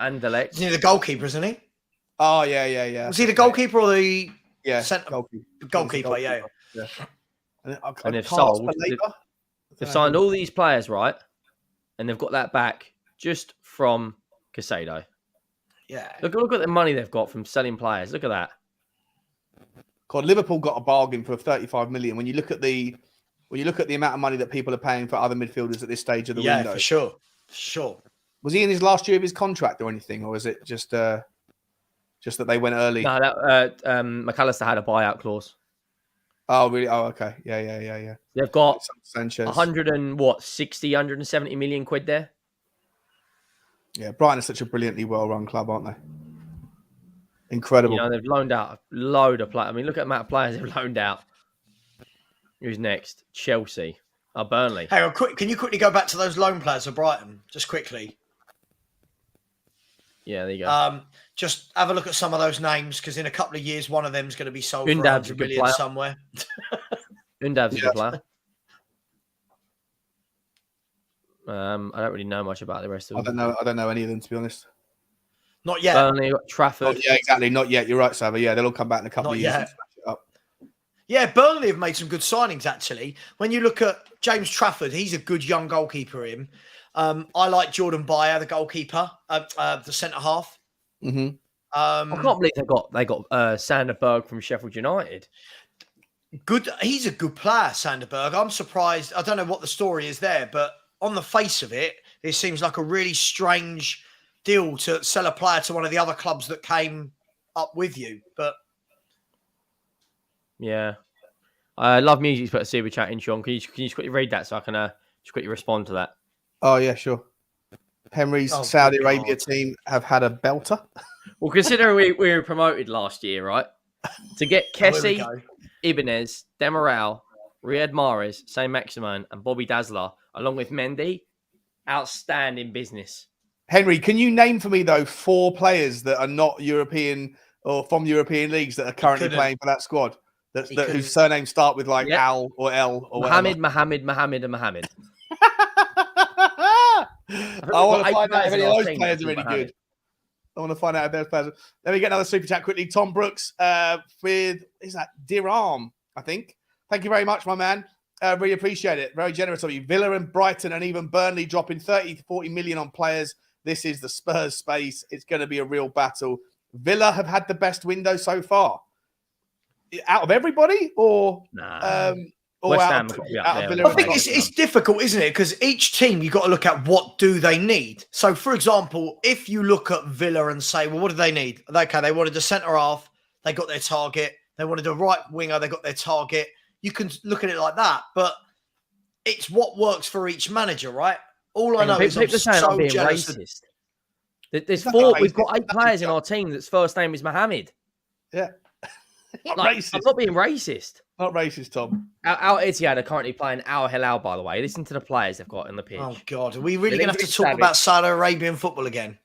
Anderlecht. Isn't he the goalkeeper, isn't he? Oh yeah. Was he the goalkeeper or the centre? Goalkeeper, yeah. And they've signed all these players, right? And they've got that back just from Casado. Yeah. Look at the money they've got from selling players. Look at that. God, Liverpool got a bargain for 35 million. When you look at the amount of money that people are paying for other midfielders at this stage of the window. Yeah, for sure. Was he in his last year of his contract or anything, or is it just that they went early? No, McAllister had a buyout clause. Oh, really? Oh, okay. Yeah. They've got Sanchez. 170 million quid there. Yeah, Brighton is such a brilliantly well-run club, aren't they? Incredible. You know, they've loaned out a load of players. I mean, look at the amount of players they've loaned out. Who's next? Chelsea. Oh, Burnley. Hang on, can you quickly go back to those loan players for Brighton? Just quickly. Yeah, there you go. Just have a look at some of those names, because in a couple of years, one of them is going to be sold for Undav's 100 million somewhere. Undav's a good player. I don't really know much about the rest of them. I don't know any of them, to be honest. Not yet. Burnley, Trafford. Yeah, exactly. Not yet. You're right, Sava. Yeah, they'll all come back in a couple of years and smash it up. Yeah, Burnley have made some good signings, actually. When you look at James Trafford, he's a good young goalkeeper, him. I like Jordan Bayer, the goalkeeper, the centre-half. Mm-hmm. I can't believe they got Sander Berg from Sheffield United. Good. He's a good player, Sander Berg. I'm surprised. I don't know what the story is there, but on the face of it, it seems like a really strange deal to sell a player to one of the other clubs that came up with you. But yeah, I love music. Put a super chat in, Sean. Can you just quickly read that so I can just quickly respond to that? Oh yeah, sure. Henry's Saudi Arabia team have had a belter. Well, considering we were promoted last year, right? To get Kessie, Ibanez, Demiral, Riyad Mahrez, Saint-Maximin, and Bobby Dazzler, along with Mendy, outstanding business. Henry, can you name for me, though, 4 players that are not European or from European leagues that are currently playing for that squad, whose surnames start with like Al or L or Mohammed, and Mohammed. I want to find out if any of those players are any good. I want to find out if those players. Let me get another super chat quickly. Tom Brooks with, is that Dirham, I think. Thank you very much, my man. Really appreciate it. Very generous of you. Villa and Brighton and even Burnley dropping 30 to 40 million on players. This is the Spurs space. It's going to be a real battle. Villa have had the best window so far. Out of everybody? Or West Ham I think it's difficult, isn't it? Because each team, you've got to look at what do they need. So, for example, if you look at Villa and say, well, what do they need? Okay, they wanted a centre-half. They got their target. They wanted a right winger. They got their target. You can look at it like that. But it's what works for each manager, right? All I know is I'm so being jealous. Racist. There's 4. We've got 8 players in our team that's first name is Mohammed. Yeah. Racist. I'm not being racist. Not racist, Tom. Al Ittihad are currently playing Al Hilal, by the way. Listen to the players they've got in the pitch. Oh, God. Are we really going to have to talk about Saudi Arabian football again?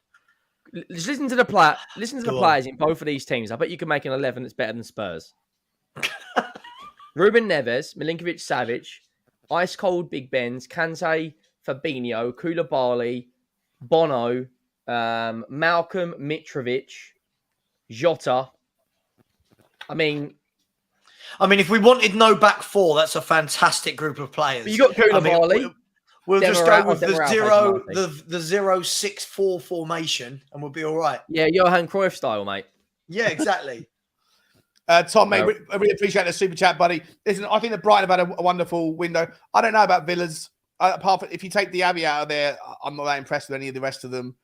Just listen to the players in both of these teams. I bet you can make an 11 that's better than Spurs. Ruben Neves, Milinkovic Savic, Ice Cold Big Benz, Kante, Fabinho, Koulibaly, Bono, Malcolm Mitrovic, Jota. I mean, if we wanted no back 4, that's a fantastic group of players. You got Koulibaly. We'll just go with the 0-6-4 formation, and we'll be all right. Yeah, Johan Cruyff style, mate. Yeah, exactly. Tom, mate, I really appreciate the super chat, buddy. Listen, I think that Brighton have had a wonderful window. I don't know about Villa's. Apart from if you take Diaby out of there, I'm not that impressed with any of the rest of them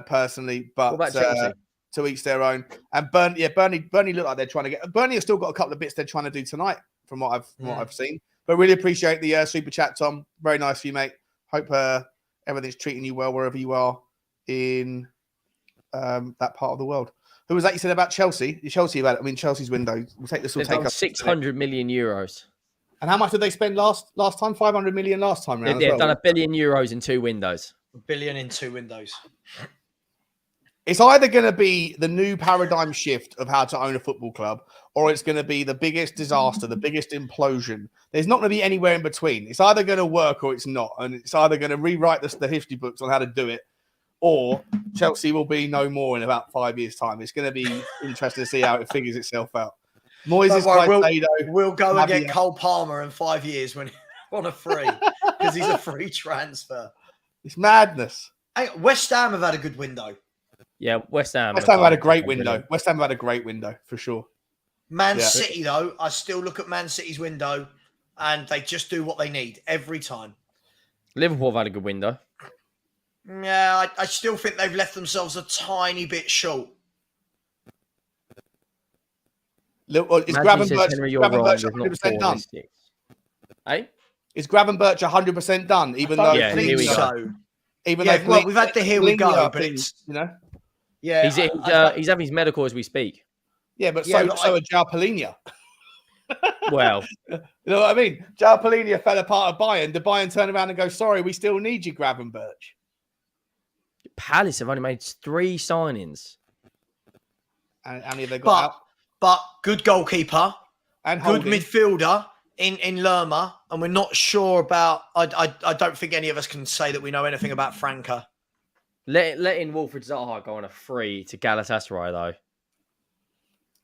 personally. But what about Chelsea? To each their own. And Burnley look like they're trying to get. Burnley have still got a couple of bits they're trying to do tonight, from what I've seen. But really appreciate the super chat, Tom. Very nice of you, mate. Hope everything's treating you well wherever you are in that part of the world. Who was that you said about Chelsea? Chelsea's window. We'll take this. We'll take 600 million euros. And how much did they spend last time? 500 million last time round. They've done €1 billion in 2 windows. $1 billion in 2 windows. It's either going to be the new paradigm shift of how to own a football club, or it's going to be the biggest disaster, the biggest implosion. There's not going to be anywhere in between. It's either going to work or it's not. And it's either going to rewrite the history books on how to do it, or Chelsea will be no more in about 5 years' time. It's going to be interesting to see how it figures itself out. Moyes we'll go and get Cole Palmer in 5 years when on a free, because he's a free transfer. It's madness. Hey, West Ham have had a good window. Yeah, West Ham had a great window. West Ham had a great window for sure. Man City, though, I still look at Man City's window, and they just do what they need every time. Liverpool have had a good window. Yeah, I still think they've left themselves a tiny bit short. Is Gravenberch 100% done? Hey? Is Gravenberch 100% done? Even though here we go. Even though we've had the here we go, but it's yeah, he's having his medical as we speak. Yeah, but so are João Palhinha. Well, you know what I mean? João Palhinha fell apart at Bayern. Did Bayern turn around and go, "Sorry, we still need you, Gravenberch"? Palace have only made 3 signings. And how many have they got out? But good goalkeeper and good midfielder in Lerma, and we're not sure about. I don't think any of us can say that we know anything about Franca. Letting Wilfried Zaha go on a free to Galatasaray though.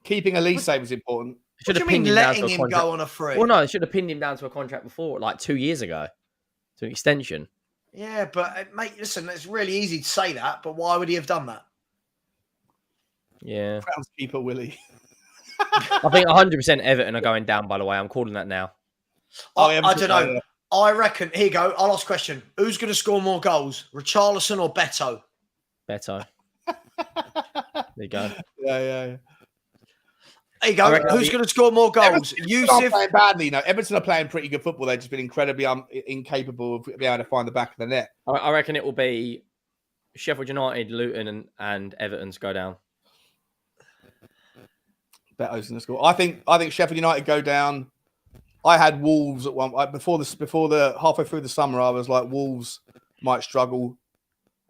Keeping Elise was important. What do you mean letting him go on a free? Well, no, they should have pinned him down to a contract before, like 2 years ago, to an extension. Yeah, but mate, listen, it's really easy to say that, but why would he have done that? Yeah, groundskeeper Willie. I think 100% Everton are going down. By the way, I'm calling that now. I don't know. I reckon. Here you go. Our last question: who's going to score more goals, Richarlison or Beto? Beto. There you go. Yeah. There you go. Who's going to score more goals? Yusuf playing badly. You know, Everton are playing pretty good football. They've just been incredibly incapable of being able to find the back of the net. I reckon it will be Sheffield United, Luton, and Everton's go down. Beto's going to score. I think Sheffield United go down. I had Wolves at one before the halfway through the summer. I was like Wolves might struggle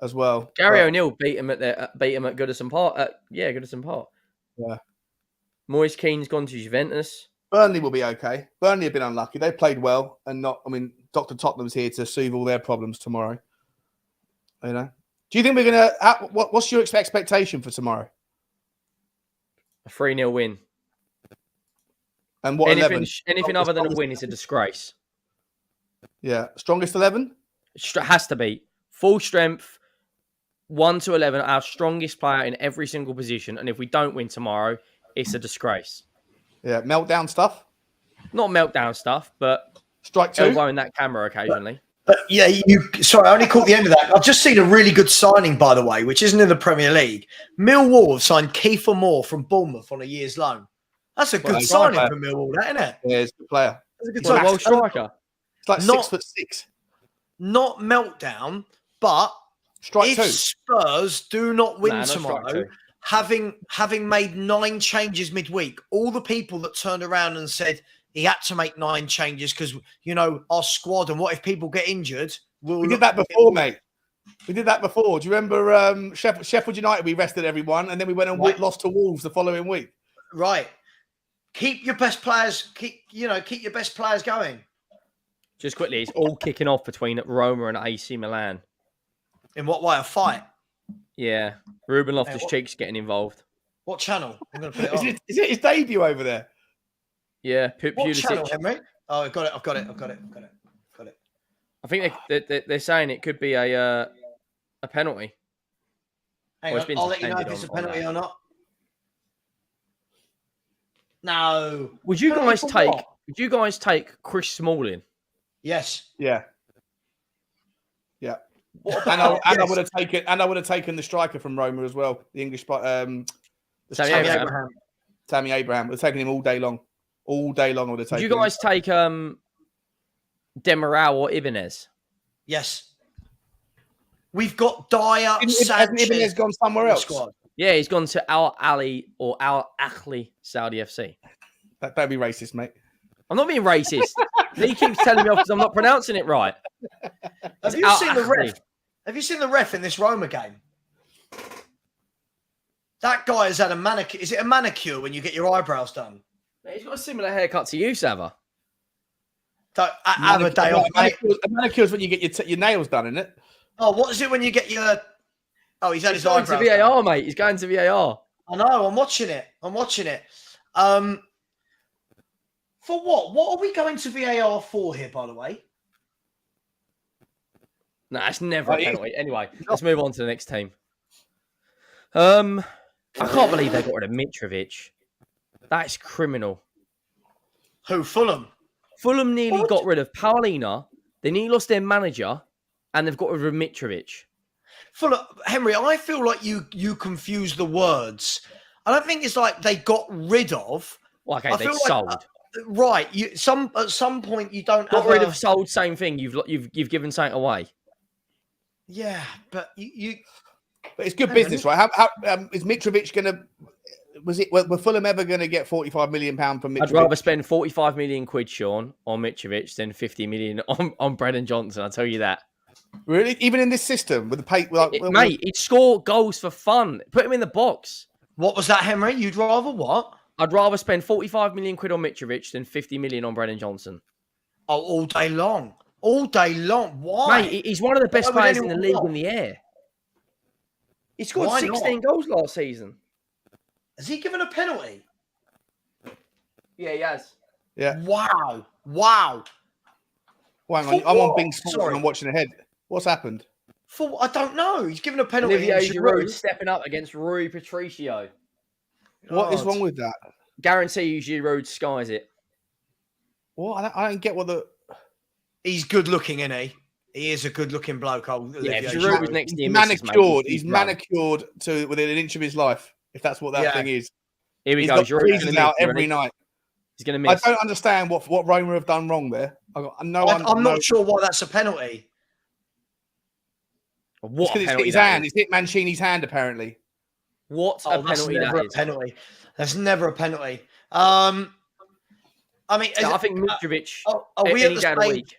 as well. Gary O'Neill beat him at Goodison Park. Goodison Park. Yeah. Moise Keane's gone to Juventus. Burnley will be okay. Burnley have been unlucky. They played well and not. I mean, Dr. Tottenham's here to soothe all their problems tomorrow. You know. Do you think we're gonna? What's your expectation for tomorrow? A 3-0 win. And what anything other than a win is a disgrace. Yeah, strongest 11 has to be full strength, 1 to 11, our strongest player in every single position. And if we don't win tomorrow, it's a disgrace. Yeah, meltdown stuff. Not meltdown stuff, but strike 2. Elbowing that camera occasionally. But yeah, sorry, I only caught the end of that. I've just seen a really good signing, by the way, which isn't in the Premier League. Millwall have signed Kiefer Moore from Bournemouth on a year's loan. That's a good signing for Millwall, isn't it? Yeah, it's a good player. That's a good signing. Well, striker. It's like 6'6". Not meltdown, but strike if 2. Spurs do not win tomorrow, having made 9 changes midweek, all the people that turned around and said he had to make 9 changes because, you know, our squad and what if people get injured? We did that before, mate. We did that before. Do you remember Sheffield United? We rested everyone and then we went and lost to Wolves the following week. Right. Keep your best players. Keep your best players going. Just quickly, it's all kicking off between Roma and AC Milan. In what way? A fight? Yeah. Ruben Loftus-Cheek's getting involved. What channel? I'm going to put it on. Is it his debut over there? Yeah. What channel, Henry? Oh, I've got it. I think they're saying it could be a penalty. Hang on, I'll let you know if it's a penalty or not. No. Would you guys take Chris Smalling? Yes. Yeah. Yeah. And I would have taken. And I would have taken the striker from Roma as well. The English, Tammy Abraham. Tammy Abraham. Would have taken him all day long. All day long. I would have taken. Would you guys take Demiral or Ibanez? Yes. We've got Dyer. Hasn't Ibanez gone somewhere else? Squad. Yeah, he's gone to Al Ali or Al Ahly Saudi FC. Don't be racist, mate. I'm not being racist. He keeps telling me off because I'm not pronouncing it right. Have you seen the ref? Have you seen the ref in this Roma game? That guy has had a manicure. Is it a manicure when you get your eyebrows done? He's got a similar haircut to you, Sava. So, have a day off, mate. A manicure is when you get your nails done, isn't it? Oh, what is it when you get your... Oh, he's had his eyebrows going to VAR, done. Mate. He's going to VAR. I know. I'm watching it. For what? What are we going to VAR for here, by the way? No, it's never a penalty. Anyway, let's move on to the next team. I can't believe they got rid of Mitrovic. That's criminal. Who? Fulham? Fulham nearly got rid of Paulina. They nearly lost their manager, and they've got rid of Mitrovic. Fulham, Henry, I feel like you confuse the words. I don't think it's like they got rid of. Well, okay, they sold. Right. At some point you don't got rid of sold. Same thing. You've given something away. Yeah, but you. But it's good business, right? How is Mitrovic going to? Were Fulham ever going to get £45 million from Mitrovic? I'd rather spend 45 million quid, Sean, on Mitrovic than 50 million on Brennan Johnson. I'll tell you that. Really? Even in this system with the pay, mate, he'd score goals for fun. Put him in the box. What was that, Henry? You'd rather what? I'd rather spend 45 million quid on Mitrovic than 50 million on Brennan Johnson. Oh, all day long. All day long. Why? Mate, he's one of the best players in the league in the air. He scored 16 goals last season. Has he given a penalty? Yeah, he has. Yeah. Wow. Well, hang on. I'm on Bing Sports and I'm watching ahead. What's happened? I don't know. He's given a penalty. Olivier Giroud stepping up against Rui Patricio. What is wrong with that? Guarantee you Giroud skies it. What? I don't get what the... He's good looking, isn't he? He is a good looking bloke. Yeah, Giroud was next to him. Manicured. He's manicured to within an inch of his life, if that's what that thing is. Here we go. Giroud's out every night. He's going to miss. I don't understand what Roma have done wrong there. I'm not sure why that's a penalty. What penalty? It's hit his hand. It's hit Mancini's hand, apparently. What a penalty that is. Penalty. That's never a penalty. I mean, I think Mitrovic. Are we at the stage?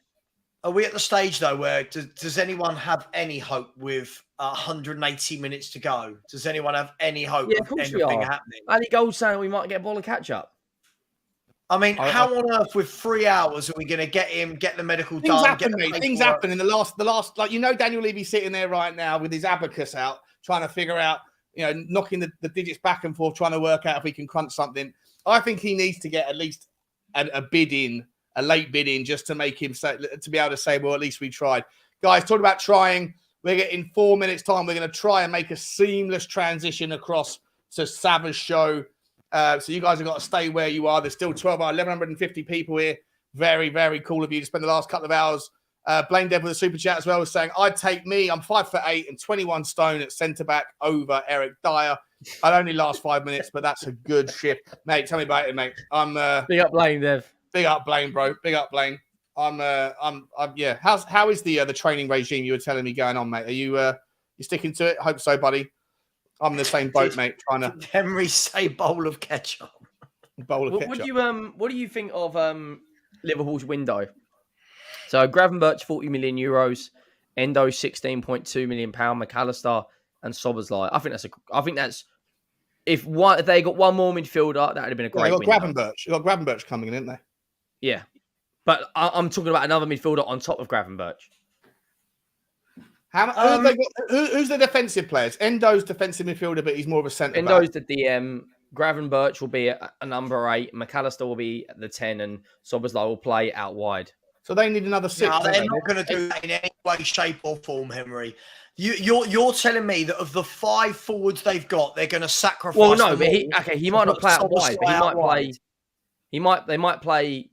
Are we at the stage though where does anyone have any hope with 180 minutes to go? Does anyone have any hope of anything happening? Ali Gold's saying we might get a ball of catch up. I mean, how on earth with 3 hours are we going to get the medical done? Things happen in the last, like, Daniel Levy's sitting there right now with his abacus out, trying to figure out, knocking the digits back and forth, trying to work out if he can crunch something. I think he needs to get at least a bid in, a late bid in, just to make him to be able to say, well, at least we tried. Guys, talking about trying, we're getting 4 minutes time. We're going to try and make a seamless transition across to Sava's show. So you guys have got to stay where you are. There's still 1,150 people here. Very, very cool of you to spend the last couple of hours. Blaine Dev with a super chat as well was saying, I'd take me. I'm 5'8" and 21 stone at centre-back over Eric Dyer. I'd only last 5 minutes, but that's a good shift. Mate, tell me about it, mate. Big up Blaine, Dev. Big up Blaine, bro. Big up Blaine. Yeah. How is the training regime you were telling me going on, mate? Are you sticking to it? I hope so, buddy. I'm in the same boat, mate. Trying to. Henry say bowl of ketchup. Bowl of ketchup. What do you think of Liverpool's window? So Gravenberch, 40 million euros, Endo, 16.2 million pound, McAllister and Szoboszlai. I think that's if they got one more midfielder, that would have been a great. They got Gravenberch. You got Gravenberch coming in, didn't they? Yeah, but I'm talking about another midfielder on top of Gravenberch. Who's the defensive players? Endo's defensive midfielder, but he's more of a centre back. Endo's the DM. Gravenberch will be a number 8. McAllister will be the 10, and Szoboszlai will play out wide. So they need another 6. No, they're not going to do that in any way, shape, or form, Henry. You're telling me that of the 5 forwards they've got, they're going to sacrifice. Well, no, but he might not play out wide, but they might play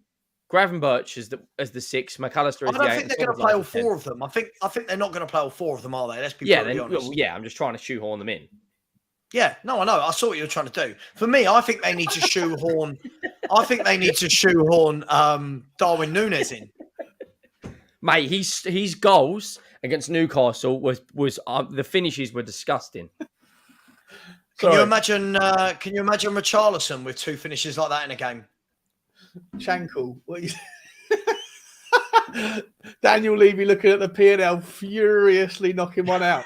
Gravenberch as the 6, McAllister as the 8. I don't think they're going to play all 4 of them. I think they're not going to play all 4 of them, are they? Let's be honest. Yeah, I'm just trying to shoehorn them in. Yeah, no, I know. I saw what you were trying to do. For me, I think they need to shoehorn. Darwin Núñez in. Mate, his goals against Newcastle was the finishes were disgusting. Can you imagine Richarlison with 2 finishes like that in a game? Shankle. What you... Daniel Levy looking at the P&L, furiously knocking one out.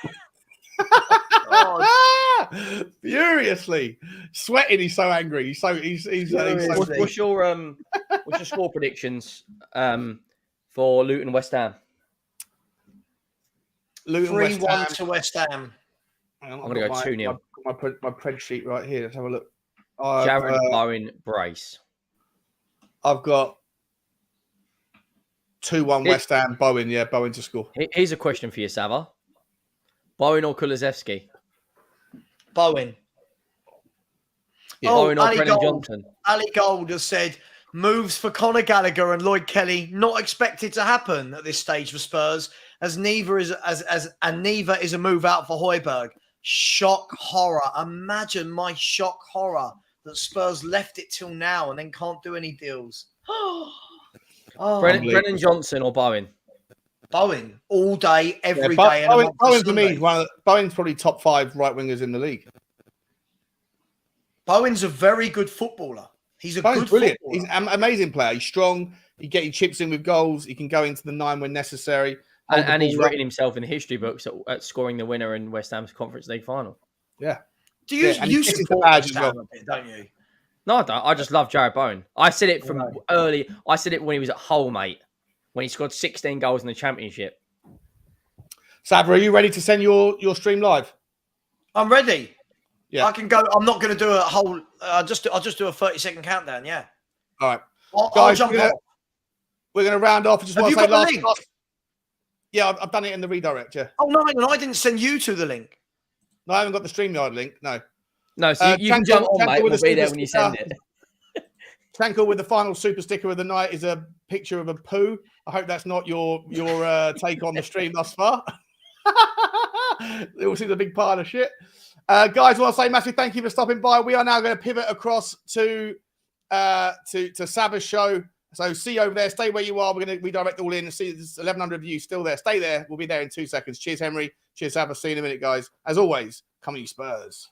Furiously sweating. He's so angry. He's so. What's your score predictions for Luton West Ham? Luton 3-1 to West Ham. I'm going to go 2-0. My pred sheet right here. Let's have a look. Jared Bowen brace. I've got 2-1 West Ham. Bowen, yeah, Bowen to score. Here's a question for you, Sava. Bowen or Kulusevski? Bowen. Yeah. Bowen or Brennan Johnson? Ali Gold has said moves for Conor Gallagher and Lloyd Kelly not expected to happen at this stage for Spurs, as neither is a move out for Højbjerg. Shock horror. Imagine my shock horror that Spurs left it till now and then can't do any deals. Brennan Johnson or Bowen? Bowen all day, every day. Bowen for me, Bowen's probably top 5 right wingers in the league. Bowen's a very good footballer. He's brilliant. Footballer. He's an amazing player. He's strong. He get his chips in with goals. He can go into the 9 when necessary. And he's written himself in the history books at scoring the winner in West Ham's Conference League final. Yeah. Do you support West Ham a bit, don't you? No, I don't. I just love Jared Bowen. I said it from early. I said it when he was at Hull, mate, when he scored 16 goals in the Championship. Sabra, are you ready to send your stream live? I'm ready. Yeah. I can go. I'm not going to do a whole. I'll just do a 30-second countdown. Yeah. All right. I'll jump off. We're going to round off. I just want to say last. Yeah, I've done it in the redirect. Yeah. Oh no, I didn't send you to the link. No, I haven't got the StreamYard link. No, so you can jump on, mate. We'll be there when you send it. Tranquil with the final super sticker of the night is a picture of a poo. I hope that's not your take on the stream thus far. It all seems a big pile of shit. Guys, I want to say massive thank you for stopping by. We are now going to pivot across to Saba's show. So see you over there. Stay where you are. We're going to redirect all in and see there's 1,100 of you still there. Stay there. We'll be there in 2 seconds. Cheers, Henry. Cheers, Saba. See you in a minute, guys. As always, come on, you Spurs.